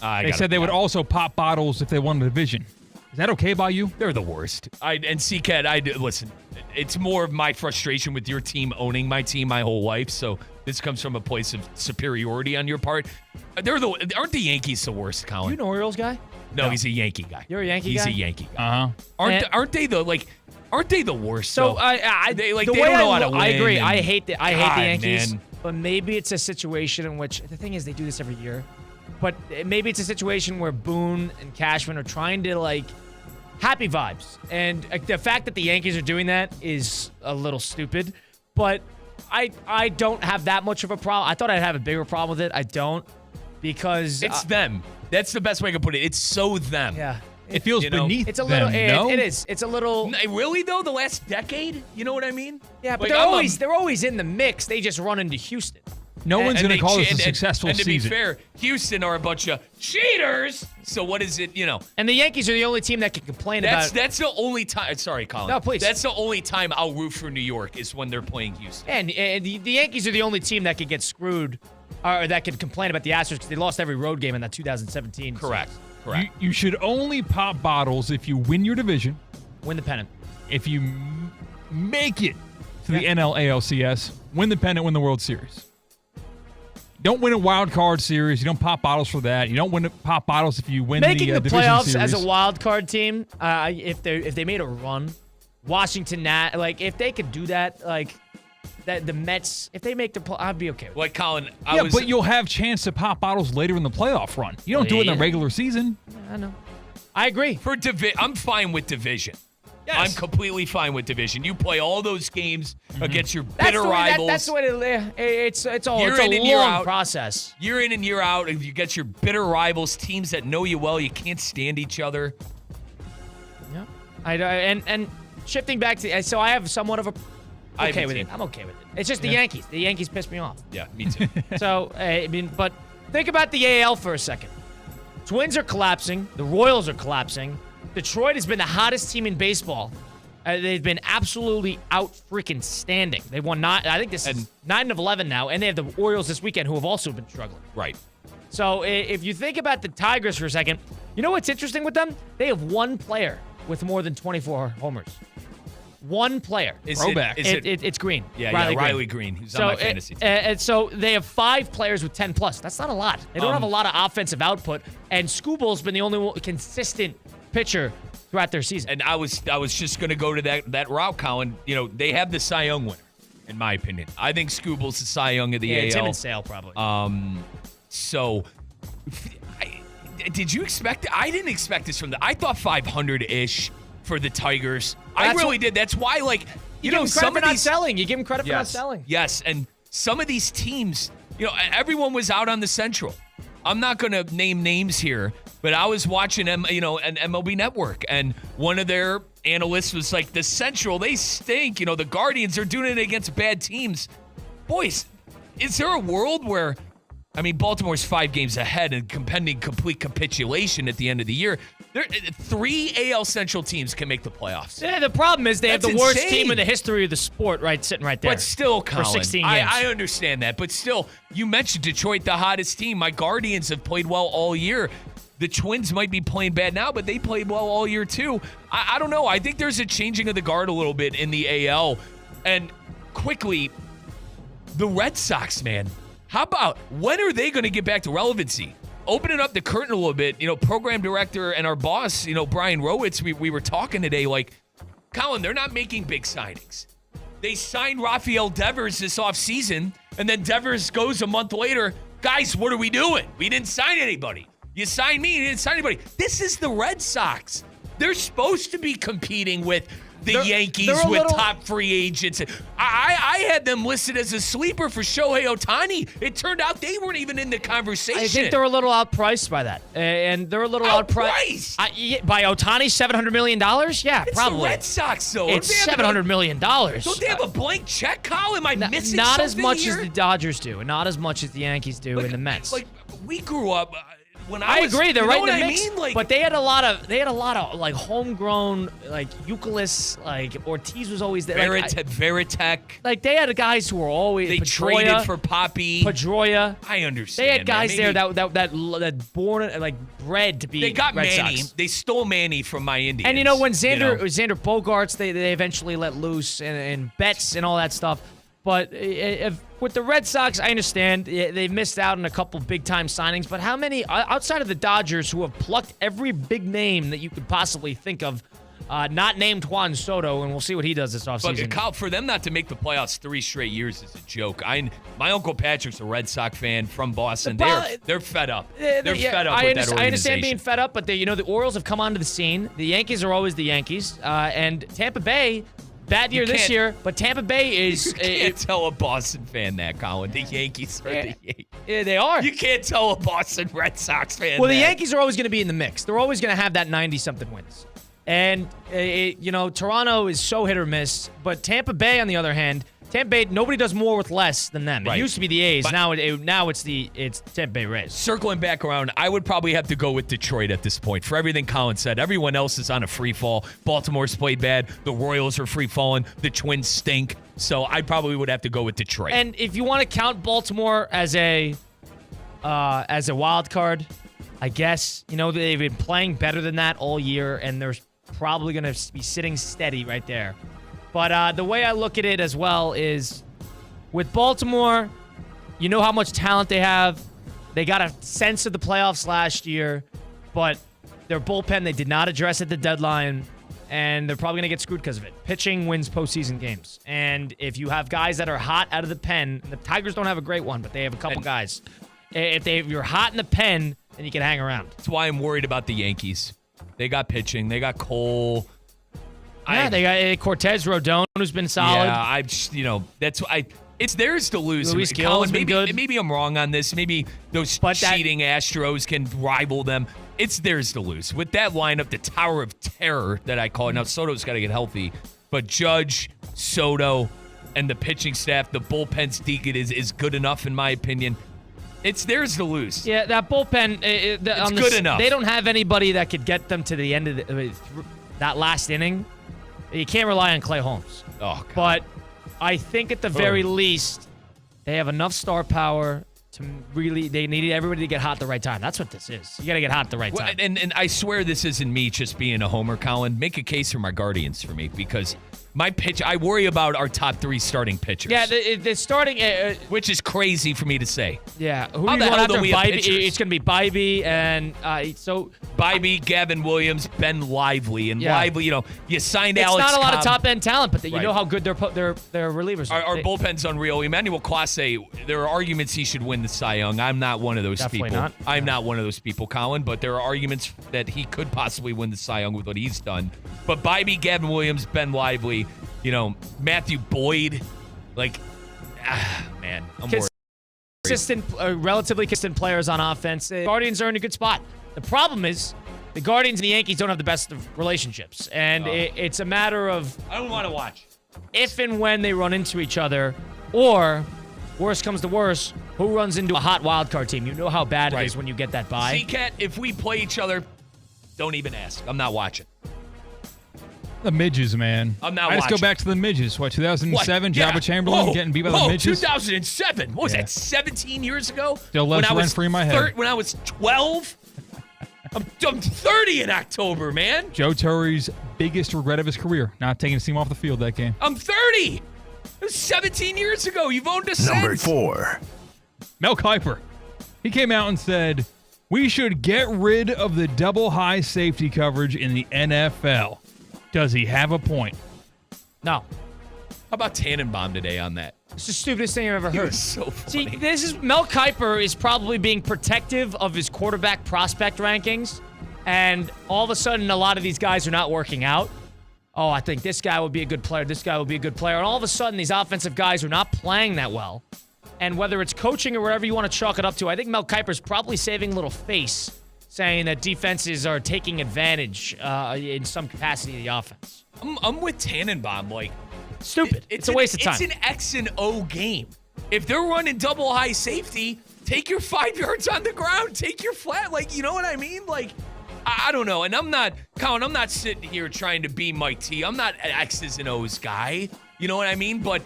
[SPEAKER 8] They said they would also pop bottles if they won the division. Is that okay by you?
[SPEAKER 6] They're the worst. And C-Cat, listen, it's more of my frustration with your team owning my team my whole life, so this comes from a place of superiority on your part. Aren't the Yankees the worst, Colin?
[SPEAKER 5] You an Orioles guy?
[SPEAKER 6] No, he's a Yankee guy.
[SPEAKER 5] You're a Yankee guy?
[SPEAKER 6] He's a Yankee guy. Aren't they the worst?
[SPEAKER 5] So
[SPEAKER 6] they
[SPEAKER 5] the
[SPEAKER 6] don't
[SPEAKER 5] way
[SPEAKER 6] know how to win.
[SPEAKER 5] I agree. I hate the Yankees.
[SPEAKER 6] Man.
[SPEAKER 5] But maybe it's a situation in which the thing is they do this every year. But maybe it's a situation where Boone and Cashman are trying to happy vibes. And the fact that the Yankees are doing that is a little stupid. But I don't have that much of a problem. I thought I'd have a bigger problem with it. I don't, because
[SPEAKER 6] It's them. That's the best way I can put it. It's so them.
[SPEAKER 5] Yeah.
[SPEAKER 8] It feels beneath
[SPEAKER 5] It's a little.
[SPEAKER 8] them, no?
[SPEAKER 5] It is. It's a little.
[SPEAKER 6] Really though, the last decade, you know what I mean?
[SPEAKER 5] Yeah, but
[SPEAKER 6] Like,
[SPEAKER 5] they're always in the mix. They just run into Houston.
[SPEAKER 8] No one's going to call this a successful
[SPEAKER 6] and to
[SPEAKER 8] season.
[SPEAKER 6] be fair, Houston are a bunch of cheaters. So what is it,
[SPEAKER 5] And the Yankees are the only team that can complain about.
[SPEAKER 6] That's the only time. Sorry, Colin.
[SPEAKER 5] No, please.
[SPEAKER 6] That's the only time I'll root for New York is when they're playing Houston.
[SPEAKER 5] And the Yankees are the only team that could get screwed, or that could complain about the Astros because they lost every road game in that 2017.
[SPEAKER 6] Correct.
[SPEAKER 8] You should only pop bottles if you win your division,
[SPEAKER 5] Win the pennant.
[SPEAKER 8] if you make it to the NL ALCS, win the pennant, win the World Series. Don't win a wild card series. You don't pop bottles for that. You don't pop bottles if you win
[SPEAKER 5] Making the
[SPEAKER 8] division
[SPEAKER 5] playoffs
[SPEAKER 8] series.
[SPEAKER 5] as a wild card team, if they made a run, Washington, if they could do that, that the Mets, if they make the play, I'd be okay with it.
[SPEAKER 6] Like Colin,
[SPEAKER 8] but you'll have chance to pop bottles later in the playoff run. You don't do it in the regular season.
[SPEAKER 5] I know. I agree.
[SPEAKER 6] I'm fine with division.
[SPEAKER 5] Yes.
[SPEAKER 6] I'm completely fine with division. You play all those games against your
[SPEAKER 5] That's
[SPEAKER 6] bitter
[SPEAKER 5] the way,
[SPEAKER 6] rivals.
[SPEAKER 5] that's the way to. It's all.
[SPEAKER 6] Year
[SPEAKER 5] It's
[SPEAKER 6] in
[SPEAKER 5] a
[SPEAKER 6] and year
[SPEAKER 5] long
[SPEAKER 6] out.
[SPEAKER 5] process.
[SPEAKER 6] Year in and year out, and you get your bitter rivals, teams that know you well, you can't stand each other.
[SPEAKER 5] Yeah. And shifting back to, so I have somewhat of a.
[SPEAKER 6] I
[SPEAKER 5] Okay
[SPEAKER 6] have a
[SPEAKER 5] with
[SPEAKER 6] team.
[SPEAKER 5] it. I'm okay with it. It's just the Yankees. The Yankees piss me off.
[SPEAKER 6] Yeah, me too.
[SPEAKER 5] So but think about the AL for a second. Twins are collapsing. The Royals are collapsing. Detroit has been the hottest team in baseball. They've been absolutely out freaking standing. They won 9. I think this is 9 of 11 now, and they have the Orioles this weekend, who have also been struggling.
[SPEAKER 6] Right.
[SPEAKER 5] So if you think about the Tigers for a second, you know what's interesting with them? They have one player with more than 24 homers. One player.
[SPEAKER 8] Throwback.
[SPEAKER 5] It's Green.
[SPEAKER 6] Yeah, Riley Green. Who's on my fantasy team.
[SPEAKER 5] And so they have 5 players with 10 plus. That's not a lot. They don't have a lot of offensive output. And Scooble's been the only consistent pitcher throughout their season.
[SPEAKER 6] And I was just going to go to that route, Colin. They have the Cy Young winner, in my opinion. I think Scooble's the Cy Young of the AL.
[SPEAKER 5] It's him and Sale, probably.
[SPEAKER 6] So, did you expect it? I didn't expect this from I thought 500-ish for the Tigers. I really did. That's why,
[SPEAKER 5] you give them credit for not selling. You give them credit for not selling.
[SPEAKER 6] Yes, and some of these teams, everyone was out on the Central. I'm not going to name names here, but I was watching an MLB Network, and one of their analysts was like, the Central, they stink. The Guardians are doing it against bad teams. Boys, is there a world where, Baltimore's 5 games ahead and pending complete capitulation at the end of the year. 3 AL Central teams can make the playoffs.
[SPEAKER 5] Yeah, the problem is they have
[SPEAKER 6] That's
[SPEAKER 5] the worst
[SPEAKER 6] insane.
[SPEAKER 5] team in the history of the sport, sitting right there.
[SPEAKER 6] But still, Colin,
[SPEAKER 5] for 16 games.
[SPEAKER 6] I understand that. But still, you mentioned Detroit, the hottest team. My Guardians have played well all year. The Twins might be playing bad now, but they played well all year too. I don't know. I think there's a changing of the guard a little bit in the AL. And quickly, the Red Sox, man. How about, when are they going to get back to relevancy? Opening up the curtain a little bit, program director and our boss, Brian Rowitz, we were talking today, Colin, they're not making big signings. They signed Rafael Devers this offseason, and then Devers goes a month later. Guys, what are we doing? We didn't sign anybody. You signed me, you didn't sign anybody. This is the Red Sox. They're supposed to be competing with the Yankees with top free agents. I had them listed as a sleeper for Shohei Ohtani. It turned out they weren't even in the conversation.
[SPEAKER 5] I think they're a little outpriced by that. And they're a little outpriced. By Ohtani, $700 million? Yeah,
[SPEAKER 6] it's
[SPEAKER 5] probably.
[SPEAKER 6] It's the Red Sox, though.
[SPEAKER 5] It's $700 million.
[SPEAKER 6] Don't they have a blank check, Kyle? Am I missing
[SPEAKER 5] not
[SPEAKER 6] something
[SPEAKER 5] as much
[SPEAKER 6] here?
[SPEAKER 5] as the Dodgers do, and not as much as the Yankees do and the Mets.
[SPEAKER 6] Like, we grew up...
[SPEAKER 5] I agree, they're right in the mix.
[SPEAKER 6] I mean?
[SPEAKER 5] But they had a lot of like homegrown, like Euclid, like Ortiz was always there.
[SPEAKER 6] Veritek.
[SPEAKER 5] Like they had guys who were always
[SPEAKER 6] they
[SPEAKER 5] Pedroia,
[SPEAKER 6] traded for Poppy.
[SPEAKER 5] Pedroia.
[SPEAKER 6] I understand.
[SPEAKER 5] They had guys there that born like bred to be.
[SPEAKER 6] They got
[SPEAKER 5] Red
[SPEAKER 6] Manny.
[SPEAKER 5] Sox.
[SPEAKER 6] They stole Manny from my Indians.
[SPEAKER 5] And when Xander Bogaerts, they eventually let loose and Betts and all that stuff. But with the Red Sox, I understand they missed out on a couple big-time signings. But how many, outside of the Dodgers, who have plucked every big name that you could possibly think of, not named Juan Soto, and we'll see what he does this offseason.
[SPEAKER 6] But Kyle, for them not to make the playoffs 3 straight years is a joke. My Uncle Patrick's a Red Sox fan from Boston. They're fed up. They're fed up with that organization.
[SPEAKER 5] I understand being fed up, but the Orioles have come onto the scene. The Yankees are always the Yankees. And Tampa Bay... Bad year this year, but Tampa Bay is...
[SPEAKER 6] You can't tell a Boston fan that, Colin. The Yankees are the Yankees.
[SPEAKER 5] Yeah, they are.
[SPEAKER 6] You can't tell a Boston Red Sox fan
[SPEAKER 5] Well,
[SPEAKER 6] that.
[SPEAKER 5] the Yankees are always going to be in the mix. They're always going to have that 90-something wins. And, Toronto is so hit or miss. But Tampa Bay, on the other hand... Tampa Bay, nobody does more with less than them. It used to be the A's. Now it's Tampa Bay Rays.
[SPEAKER 6] Circling back around, I would probably have to go with Detroit at this point. For everything Colin said, everyone else is on a free fall. Baltimore's played bad. The Royals are free falling. The Twins stink. So I probably would have to go with Detroit.
[SPEAKER 5] And if you want to count Baltimore as a wild card, I guess they've been playing better than that all year, and they're probably going to be sitting steady right there. But the way I look at it as well is with Baltimore, you know how much talent they have. They got a sense of the playoffs last year, but their bullpen they did not address at the deadline, and they're probably going to get screwed because of it. Pitching wins postseason games. And if you have guys that are hot out of the pen, the Tigers don't have a great one, but they have a couple guys. If you're hot in the pen, then you can hang around.
[SPEAKER 6] That's why I'm worried about the Yankees. They got pitching. They got Cole.
[SPEAKER 5] Yeah, they got Cortez Rodon, who's been solid.
[SPEAKER 6] Yeah, it's theirs to lose.
[SPEAKER 5] Luis Gil has been good.
[SPEAKER 6] Maybe I'm wrong on this. Maybe those cheating Astros can rival them. It's theirs to lose. With that lineup, the Tower of Terror that I call it. Now, Soto's got to get healthy. But Judge, Soto, and the pitching staff, the bullpen's deacon is good enough, in my opinion. It's theirs to lose.
[SPEAKER 5] Yeah, that bullpen,
[SPEAKER 6] it's good enough.
[SPEAKER 5] They don't have anybody that could get them to the end of that last inning. You can't rely on Clay Holmes.
[SPEAKER 6] Oh, God.
[SPEAKER 5] But I think at the very least, they have enough star power to really, they need everybody to get hot at the right time. That's what this is. You got to get hot at the right time.
[SPEAKER 6] And I swear this isn't me just being a homer, Colin. Make a case for my Guardians for me, because my pitch, I worry about our top 3 starting pitchers.
[SPEAKER 5] Yeah, the starting...
[SPEAKER 6] which is crazy for me to say.
[SPEAKER 5] Yeah. Who
[SPEAKER 6] How
[SPEAKER 5] do you
[SPEAKER 6] the
[SPEAKER 5] want
[SPEAKER 6] hell
[SPEAKER 5] after
[SPEAKER 6] do we have
[SPEAKER 5] Bybee?
[SPEAKER 6] pitchers?
[SPEAKER 5] It's going to be Bybee and
[SPEAKER 6] Bybee, Gavin Williams, Ben Lively. And Lively, you signed Alex
[SPEAKER 5] It's not a lot
[SPEAKER 6] Cobb.
[SPEAKER 5] of top-end talent, but you know how good their relievers are.
[SPEAKER 6] Our bullpen's unreal. Emmanuel Clase, there are arguments he should win the Cy Young. I'm not one of those
[SPEAKER 5] Definitely
[SPEAKER 6] people.
[SPEAKER 5] not.
[SPEAKER 6] I'm not one of those people, Colin, but there are arguments that he could possibly win the Cy Young with what he's done. But Bybee, Gavin Williams, Ben Lively, Matthew Boyd, man, I'm worried.
[SPEAKER 5] Relatively consistent players on offense. The Guardians are in a good spot. The problem is the Guardians and the Yankees don't have the best of relationships, and it's a matter of
[SPEAKER 6] I don't want to watch
[SPEAKER 5] if and when they run into each other, or worst comes to worst, who runs into a hot wild card team. You know how bad it is when you get that bye.
[SPEAKER 6] C-Cat, if we play each other, don't even ask. I'm not watching.
[SPEAKER 8] The midges, man.
[SPEAKER 6] I'm not
[SPEAKER 8] I just
[SPEAKER 6] watching.
[SPEAKER 8] go back to the midges. 2007,
[SPEAKER 6] Yeah.
[SPEAKER 8] Jabba Chamberlain getting beat by the midges.
[SPEAKER 6] 2007. What was that, 17 years ago?
[SPEAKER 8] Still lives rent-free in my head.
[SPEAKER 6] When I was 12? I'm 30 in October, man.
[SPEAKER 8] Joe Torre's biggest regret of his career, not taking his team off the field that game.
[SPEAKER 6] I'm 30. It was 17 years ago. You've owned us
[SPEAKER 2] Number
[SPEAKER 6] since.
[SPEAKER 2] 4.
[SPEAKER 8] Mel Kiper. He came out and said, we should get rid of the double high safety coverage in the NFL. Does he have a point?
[SPEAKER 5] No.
[SPEAKER 6] about Tannenbaum today on that?
[SPEAKER 5] It's the stupidest thing I've ever
[SPEAKER 6] He
[SPEAKER 5] heard.
[SPEAKER 6] was so funny.
[SPEAKER 5] See, Mel Kiper is probably being protective of his quarterback prospect rankings, and all of a sudden, a lot of these guys are not working out. Oh, I think this guy would be a good player. This guy would be a good player. And all of a sudden, these offensive guys are not playing that well. And whether it's coaching or whatever you want to chalk it up to, I think Mel Kiper's probably saving a little face, saying that defenses are taking advantage in some capacity of the offense.
[SPEAKER 6] I'm with Tannenbaum. Like,
[SPEAKER 5] stupid. It's a waste of time.
[SPEAKER 6] It's an X and O game. If they're running double high safety, take your 5 yards on the ground. Take your flat. Like, you know what I mean? Like, I don't know. And I'm not sitting here trying to be Mike T. I'm not an X's and O's guy. You know what I mean? But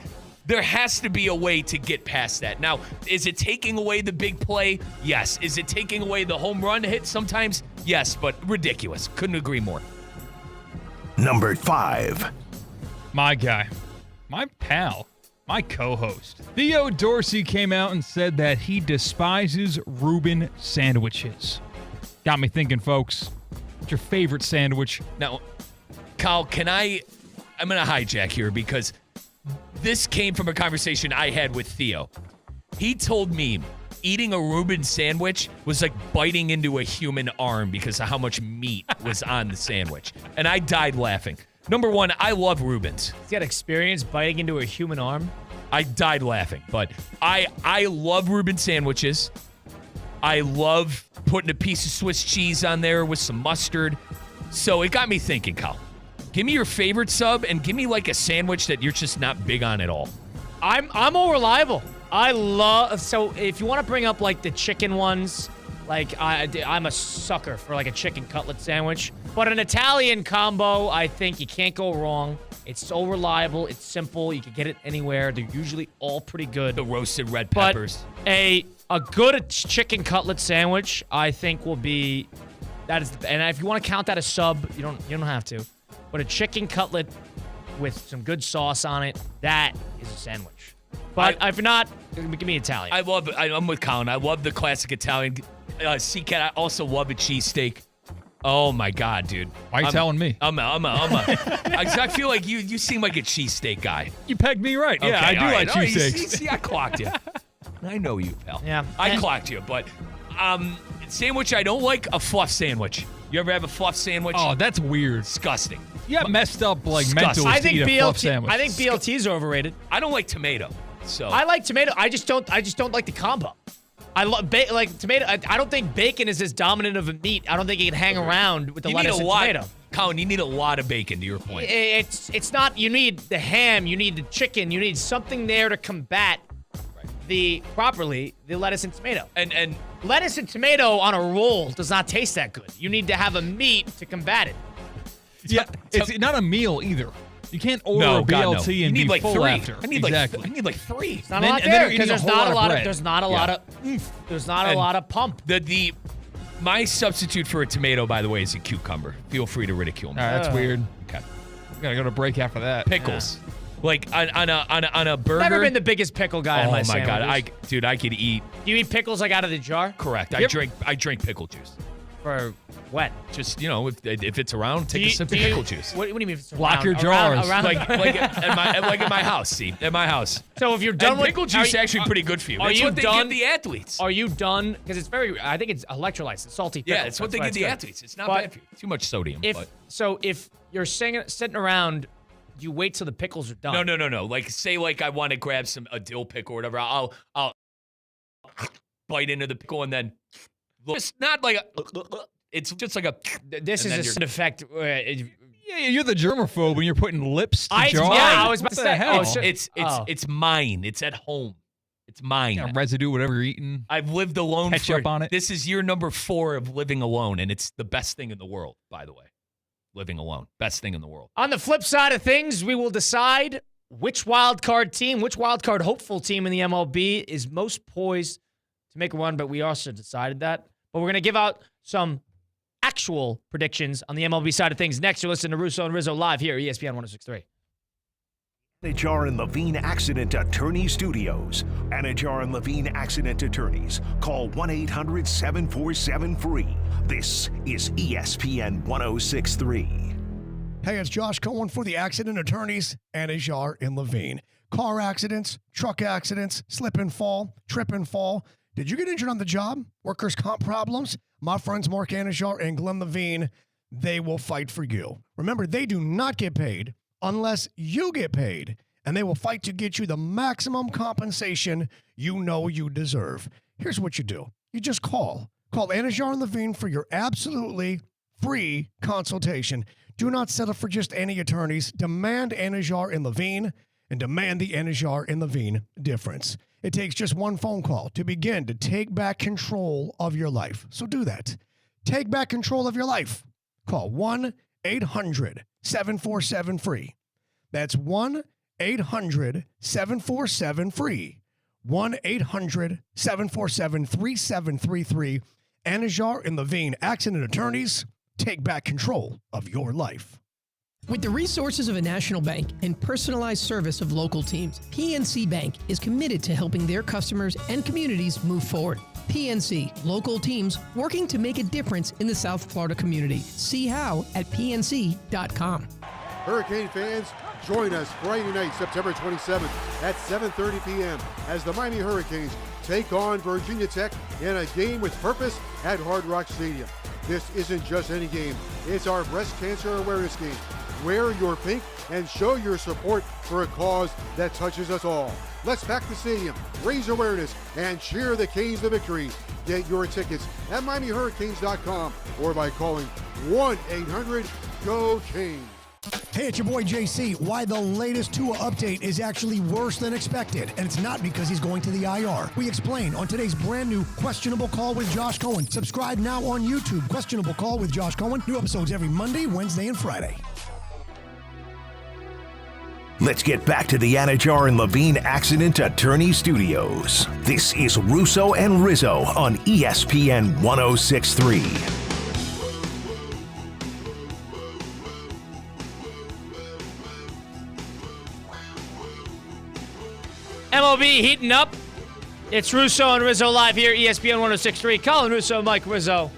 [SPEAKER 6] there has to be a way to get past that. Now, is it taking away the big play? Yes. Is it taking away the home run hit sometimes? Yes, but ridiculous. Couldn't agree more.
[SPEAKER 2] Number 5.
[SPEAKER 8] My guy, my pal, my co-host, Theo Dorsey came out and said that he despises Reuben sandwiches. Got me thinking, folks. What's your favorite sandwich?
[SPEAKER 6] Now, Kyle, I'm going to hijack here because this came from a conversation I had with Theo. He told me eating a Reuben sandwich was like biting into a human arm because of how much meat was on the sandwich. And I died laughing. Number one, I love Reubens.
[SPEAKER 5] He's got experience biting into a human arm.
[SPEAKER 6] I died laughing, but I love Reuben sandwiches. I love putting a piece of Swiss cheese on there with some mustard. So it got me thinking, Kyle. Give me your favorite sub and give me like a sandwich that you're just not big on at all.
[SPEAKER 5] I'm all reliable. So if you want to bring up like the chicken ones, like I'm a sucker for like a chicken cutlet sandwich. But an Italian combo, I think you can't go wrong. It's so reliable. It's simple. You can get it anywhere. They're usually all pretty good.
[SPEAKER 6] The roasted red peppers.
[SPEAKER 5] But a good chicken cutlet sandwich, I think, will be and if you want to count that as sub, you don't have to. But a chicken cutlet with some good sauce on it, that is a sandwich. But if not, give me Italian.
[SPEAKER 6] I'm with Colin. I love the classic Italian. C-Cat, I also love a cheesesteak. Oh, my God, dude.
[SPEAKER 8] Why are you telling me?
[SPEAKER 6] I feel like you seem like a cheesesteak guy.
[SPEAKER 8] You pegged me right. Yeah,
[SPEAKER 6] Okay,
[SPEAKER 8] I do
[SPEAKER 6] all
[SPEAKER 8] like
[SPEAKER 6] right.
[SPEAKER 8] cheesesteaks.
[SPEAKER 6] See, I clocked you. I know you, pal.
[SPEAKER 5] Yeah.
[SPEAKER 6] I clocked you, but sandwich I don't like, a fluff sandwich. You ever have a fluff sandwich?
[SPEAKER 8] Oh, that's weird.
[SPEAKER 6] Disgusting.
[SPEAKER 8] You got messed up like
[SPEAKER 6] Disgusting.
[SPEAKER 8] mentally to eat a fluff sandwich.
[SPEAKER 5] I think BLTs are overrated.
[SPEAKER 6] I don't like tomato. So
[SPEAKER 5] I like tomato. I just don't like the combo. I love tomato. I don't think bacon is as dominant of a meat. I don't think it can hang around with the lettuce and tomato.
[SPEAKER 6] Colin, you need a lot of bacon, to your point.
[SPEAKER 5] It's not. You need the ham. You need the chicken. You need something there to combat the lettuce and tomato.
[SPEAKER 6] And
[SPEAKER 5] lettuce and tomato on a roll does not taste that good. You need to have a meat to combat it.
[SPEAKER 8] Yeah, it's not a meal either. You can't order a BLT and
[SPEAKER 6] be
[SPEAKER 8] like
[SPEAKER 6] full
[SPEAKER 8] 3.
[SPEAKER 6] after. I need like 3.
[SPEAKER 5] It's not a lot there because there's not a lot of pump.
[SPEAKER 6] My substitute for a tomato, by the way, is a cucumber. Feel free to ridicule me.
[SPEAKER 8] That's weird.
[SPEAKER 6] Okay.
[SPEAKER 8] We gotta go to break after that.
[SPEAKER 6] Pickles. Yeah. Like on a burger.
[SPEAKER 5] Never been the biggest pickle guy in my sandwiches.
[SPEAKER 6] Oh my God, I could eat.
[SPEAKER 5] Do you eat pickles like out of the jar?
[SPEAKER 6] Correct. I drink pickle juice.
[SPEAKER 5] For when?
[SPEAKER 6] Just if it's around, take a sip of pickle juice.
[SPEAKER 5] What do you mean? If it's
[SPEAKER 8] Block your jars.
[SPEAKER 5] Around
[SPEAKER 6] like at my house. See, at my house.
[SPEAKER 5] So if you're done with
[SPEAKER 6] pickle juice, is actually pretty good for you. That's what they give the athletes.
[SPEAKER 5] Are you done? Because it's I think it's electrolytes, it's salty. Pickle.
[SPEAKER 6] Yeah, it's what they give the athletes. It's not bad for you. Too much sodium.
[SPEAKER 5] If you're sitting around, do you wait till the pickles are done?
[SPEAKER 6] No. Like say I want to grab a dill pickle or whatever. I'll bite into the pickle and then it's not like it's just like a.
[SPEAKER 5] This is a sound effect.
[SPEAKER 8] Yeah, you're the germaphobe when you're putting lips to jars.
[SPEAKER 5] Yeah, I was about to say.
[SPEAKER 8] Hell?
[SPEAKER 6] It's mine. It's at home. It's mine.
[SPEAKER 8] Yeah, residue, whatever you're eating.
[SPEAKER 6] I've lived alone.
[SPEAKER 8] Ketchup on it.
[SPEAKER 6] This is year number 4 of living alone, and it's the best thing in the world. By the way, living alone, best thing in the world.
[SPEAKER 5] On the flip side of things, we will decide which wild card hopeful team in the MLB is most poised to make a run. But we also decided that. But we're going to give out some actual predictions on the MLB side of things. Next, you're listening to Russo and Rizzo live here at ESPN 106.3.
[SPEAKER 2] Anajar and Levine Accident Attorney Studios. Anajar and Levine Accident Attorneys. Call 1-800-747-FREE. This is ESPN 106.3.
[SPEAKER 7] Hey, it's Josh Cohen for the accident attorneys, Anajar and Levine. Car accidents, truck accidents, slip and fall, trip and fall. Did you get injured on the job? Workers' comp problems? My friends Mark Anajar and Glenn Levine, they will fight for you. Remember, they do not get paid unless you get paid, and they will fight to get you the maximum compensation you know you deserve. Here's what you do. You just call. Call Anajar and Levine for your absolutely free consultation. Do not settle for just any attorneys. Demand Anajar and Levine, and demand the Anajar and Levine difference. It takes just one phone call to begin to take back control of your life. So do that. Take back control of your life. Call 1-800-747-FREE. That's 1-800-747-FREE. 1-800-747-3733. Anajar and Levine, accident attorneys. Take back control of your life.
[SPEAKER 17] With the resources of a national bank and personalized service of local teams, PNC Bank is committed to helping their customers and communities move forward. PNC, local teams working to make a difference in the South Florida community. See how at pnc.com.
[SPEAKER 18] Hurricane fans, join us Friday night, September 27th at 7:30 p.m. as the Miami Hurricanes take on Virginia Tech in a game with purpose at Hard Rock Stadium. This isn't just any game. It's our breast cancer awareness game. Wear your pink and show your support for a cause that touches us all. Let's pack the stadium, raise awareness, and cheer the Canes to victory. Get your tickets at MiamiHurricanes.com or by calling 1-800-GO-CANES.
[SPEAKER 7] Hey, it's your boy JC. Why the latest Tua update is actually worse than expected, and it's not because he's going to the IR. We explain on today's brand new Questionable Call with Josh Cohen. Subscribe now on YouTube. Questionable Call with Josh Cohen. New episodes every Monday, Wednesday, and Friday.
[SPEAKER 2] Let's get back to the Anajar and Levine Accident Attorney Studios. This is Russo and Rizzo on ESPN 106.3.
[SPEAKER 5] MLB heating up. It's Russo and Rizzo live here, ESPN 106.3. Colin Russo, Mike Rizzo.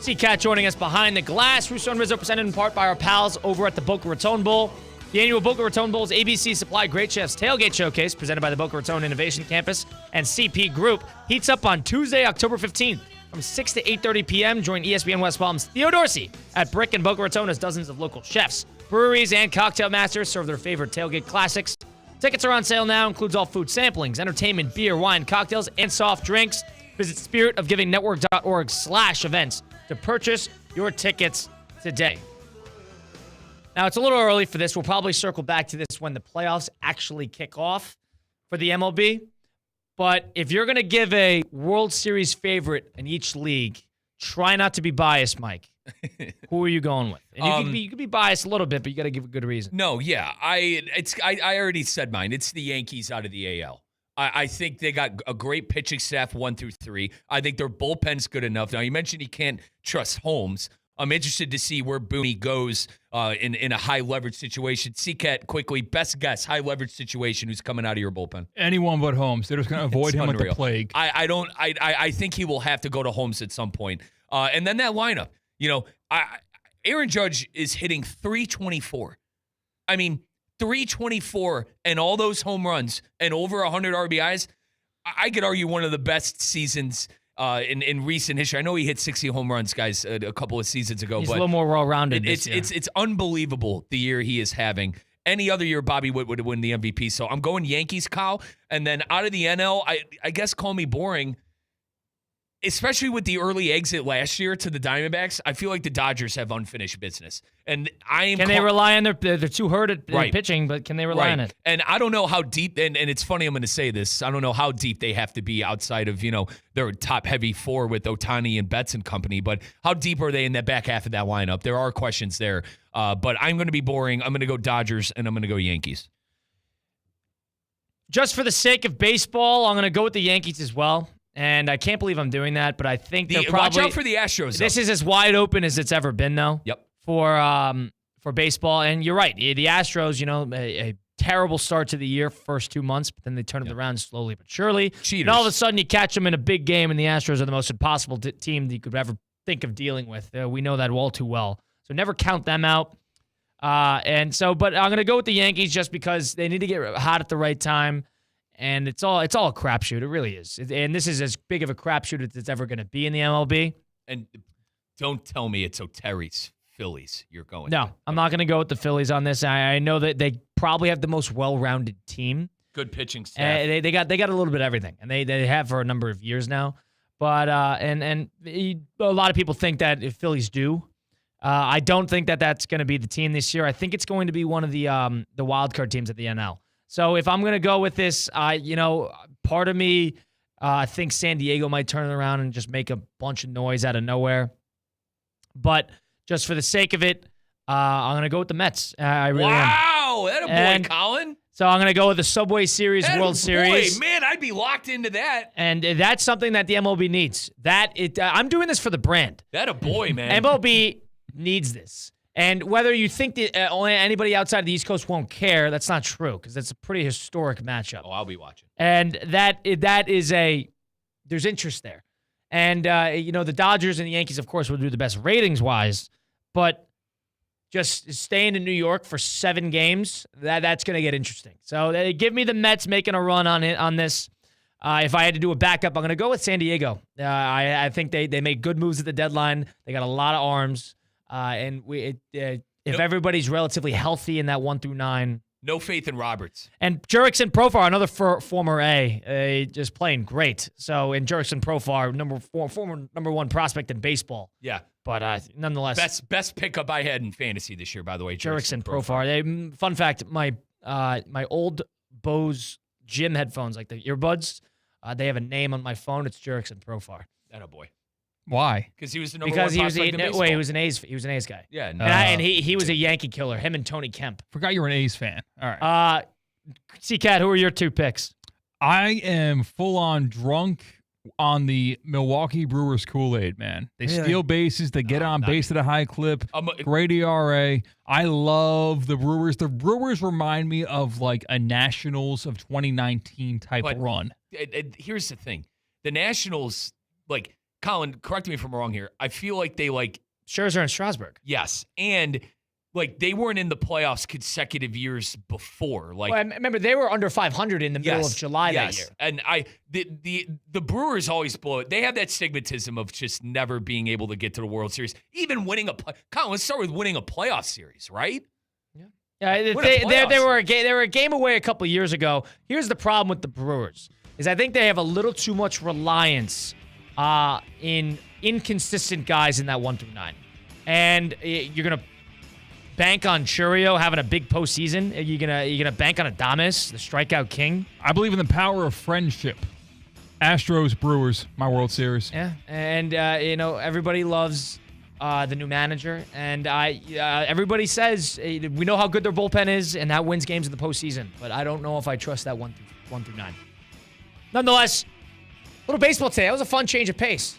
[SPEAKER 5] C-Cat joining us behind the glass. Russo and Rizzo presented in part by our pals over at the Boca Raton Bowl. The annual Boca Raton Bowl's ABC Supply Great Chefs Tailgate Showcase, presented by the Boca Raton Innovation Campus and CP Group, heats up on Tuesday, October 15th. From 6 to 8:30 p.m., join ESPN West Palm's Theo Dorsey at Brick and Boca Raton as dozens of local chefs, breweries, and cocktail masters serve their favorite tailgate classics. Tickets are on sale now. Includes all food samplings, entertainment, beer, wine, cocktails, and soft drinks. Visit spiritofgivingnetwork.org/events to purchase your tickets today. Now, it's a little early for this. We'll probably circle back to this when the playoffs actually kick off for the MLB. But if you're going to give a World Series favorite in each league, try not to be biased, Mike. Who are you going with? And you can be biased a little bit, but you got to give a good reason.
[SPEAKER 6] No, yeah. I already said mine. It's the Yankees out of the AL. I think they got a great pitching staff 1 through 3. I think their bullpen's good enough. Now, you mentioned you can't trust Holmes. I'm interested to see where Booney goes in a high-leverage situation. C-Cat, quickly, best guess, high-leverage situation, who's coming out of your bullpen?
[SPEAKER 8] Anyone but Holmes. They're just going to avoid him like the plague.
[SPEAKER 6] I think he will have to go to Holmes at some point. And then that lineup. Aaron Judge is hitting .324. I mean, .324 and all those home runs and over 100 RBIs. I could argue one of the best seasons in recent history. I know he hit 60 home runs, guys, a couple of seasons ago.
[SPEAKER 5] He's
[SPEAKER 6] but
[SPEAKER 5] a little more well-rounded this year.
[SPEAKER 6] It's unbelievable the year he is having. Any other year, Bobby Witt would win the MVP. So I'm going Yankees, Kyle. And then out of the NL, I guess call me boring. Especially with the early exit last year to the Diamondbacks, I feel like the Dodgers have unfinished business. And
[SPEAKER 5] Can they rely on they're too hurt at pitching, but can they rely on it?
[SPEAKER 6] And I don't know how deep, and it's funny I'm going to say this, I don't know how deep they have to be outside of, their top heavy four with Ohtani and Betts and company, but how deep are they in that back half of that lineup? There are questions there. But I'm going to be boring. I'm going to go Dodgers, and I'm going to go Yankees.
[SPEAKER 5] Just for the sake of baseball, I'm going to go with the Yankees as well. And I can't believe I'm doing that, but I think they're probably...
[SPEAKER 6] Watch out for the Astros,
[SPEAKER 5] This is as wide open as it's ever been, though.
[SPEAKER 6] Yep.
[SPEAKER 5] For baseball. And you're right. The Astros, a terrible start to the year, first 2 months, but then they turn it around slowly but surely.
[SPEAKER 6] Cheaters.
[SPEAKER 5] And all of a sudden, you catch them in a big game, and the Astros are the most impossible team that you could ever think of dealing with. We know that all too well. So never count them out. But I'm going to go with the Yankees just because they need to get hot at the right time. And it's all a crapshoot. It really is. And this is as big of a crapshoot as it's ever going to be in the MLB.
[SPEAKER 6] And don't tell me it's O'Terry's Phillies you're going.
[SPEAKER 5] No,
[SPEAKER 6] with.
[SPEAKER 5] I'm not going to go with the Phillies on this. I know that they probably have the most well-rounded team.
[SPEAKER 6] Good pitching staff.
[SPEAKER 5] They got a little bit of everything, and they have for a number of years now. But a lot of people think that if Phillies do, I don't think that that's going to be the team this year. I think it's going to be one of the wild card teams at the NL. So if I'm going to go with this, part of me thinks San Diego might turn it around and just make a bunch of noise out of nowhere. But just for the sake of it, I'm going to go with the Mets. I really am.
[SPEAKER 6] Wow, that a boy, Colin.
[SPEAKER 5] So I'm going to go with the Subway Series, World Series.
[SPEAKER 6] Man, I'd be locked into that.
[SPEAKER 5] And that's something that the MLB needs. I'm doing this for the brand.
[SPEAKER 6] That a boy, man.
[SPEAKER 5] MLB needs this. And whether you think that anybody outside of the East Coast won't care, that's not true because it's a pretty historic matchup.
[SPEAKER 6] Oh, I'll be watching.
[SPEAKER 5] And there's interest there. And, the Dodgers and the Yankees, of course, will do the best ratings-wise. But just staying in New York for 7 games, that's going to get interesting. So give me the Mets making a run on this. If I had to do a backup, I'm going to go with San Diego. I think they made good moves at the deadline. They got a lot of arms. If everybody's relatively healthy in that 1 through 9.
[SPEAKER 6] No faith in Roberts.
[SPEAKER 5] And Jurickson Profar, another former A, just playing great. So, in Jurickson Profar, former number 1 prospect in baseball.
[SPEAKER 6] Yeah.
[SPEAKER 5] But nonetheless.
[SPEAKER 6] Best pickup I had in fantasy this year, by the way.
[SPEAKER 5] Jurickson Profar. Fun fact, my old Bose gym headphones, like the earbuds, they have a name on my phone. It's Jurickson Profar.
[SPEAKER 6] That a boy.
[SPEAKER 8] Why?
[SPEAKER 6] Because he was the number 1 prospect in baseball.
[SPEAKER 5] He was an A's guy.
[SPEAKER 6] Yeah.
[SPEAKER 5] And he was a Yankee killer, him and Tony Kemp.
[SPEAKER 8] Forgot you were an A's fan. All right.
[SPEAKER 5] C-Cat, who are your 2 picks?
[SPEAKER 8] I am full-on drunk on the Milwaukee Brewers Kool-Aid, man. They steal bases. They get on base at a high clip. Great ERA. I love the Brewers. The Brewers remind me of like a Nationals of 2019 type run.
[SPEAKER 6] Here's the thing. The Nationals, like, Colin, correct me if I'm wrong here. I feel like they
[SPEAKER 5] Scherzer and Strasburg.
[SPEAKER 6] Yes, and they weren't in the playoffs consecutive years before.
[SPEAKER 5] I remember they were under 500 in the middle of July that year.
[SPEAKER 6] And the Brewers always blow it. They have that stigmatism of just never being able to get to the World Series, even winning Colin, let's start with winning a playoff series, right?
[SPEAKER 5] Yeah, they were a game away a couple of years ago. Here's the problem with the Brewers is I think they have a little too much reliance in inconsistent guys in that 1 through 9. And you're going to bank on Churio having a big postseason. You're gonna bank on Adames, the strikeout king.
[SPEAKER 8] I believe in the power of friendship. Astros, Brewers, my World Series.
[SPEAKER 5] Yeah, and everybody loves the new manager, and everybody says we know how good their bullpen is, and that wins games in the postseason. But I don't know if I trust that 1 through 9. Nonetheless, little baseball today. That was a fun change of pace.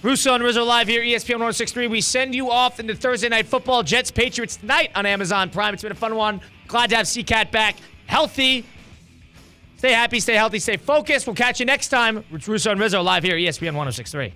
[SPEAKER 5] Russo and Rizzo live here, ESPN 106.3. We send you off into Thursday Night Football. Jets, Patriots tonight on Amazon Prime. It's been a fun one. Glad to have C-Cat back. Healthy. Stay happy, stay healthy, stay focused. We'll catch you next time. It's Russo and Rizzo live here, ESPN 106.3.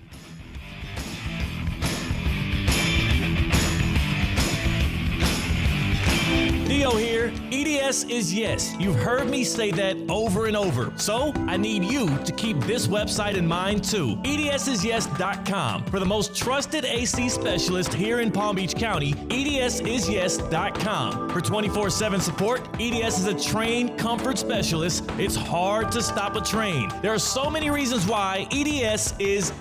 [SPEAKER 16] Theo here. EDS is yes. You've heard me say that over and over. So I need you to keep this website in mind too. EDSIsYes.com. For the most trusted AC specialist here in Palm Beach County, EDSIsYes.com. For 24/7 support, EDS is a trained comfort specialist. It's hard to stop a train. There are so many reasons why EDS is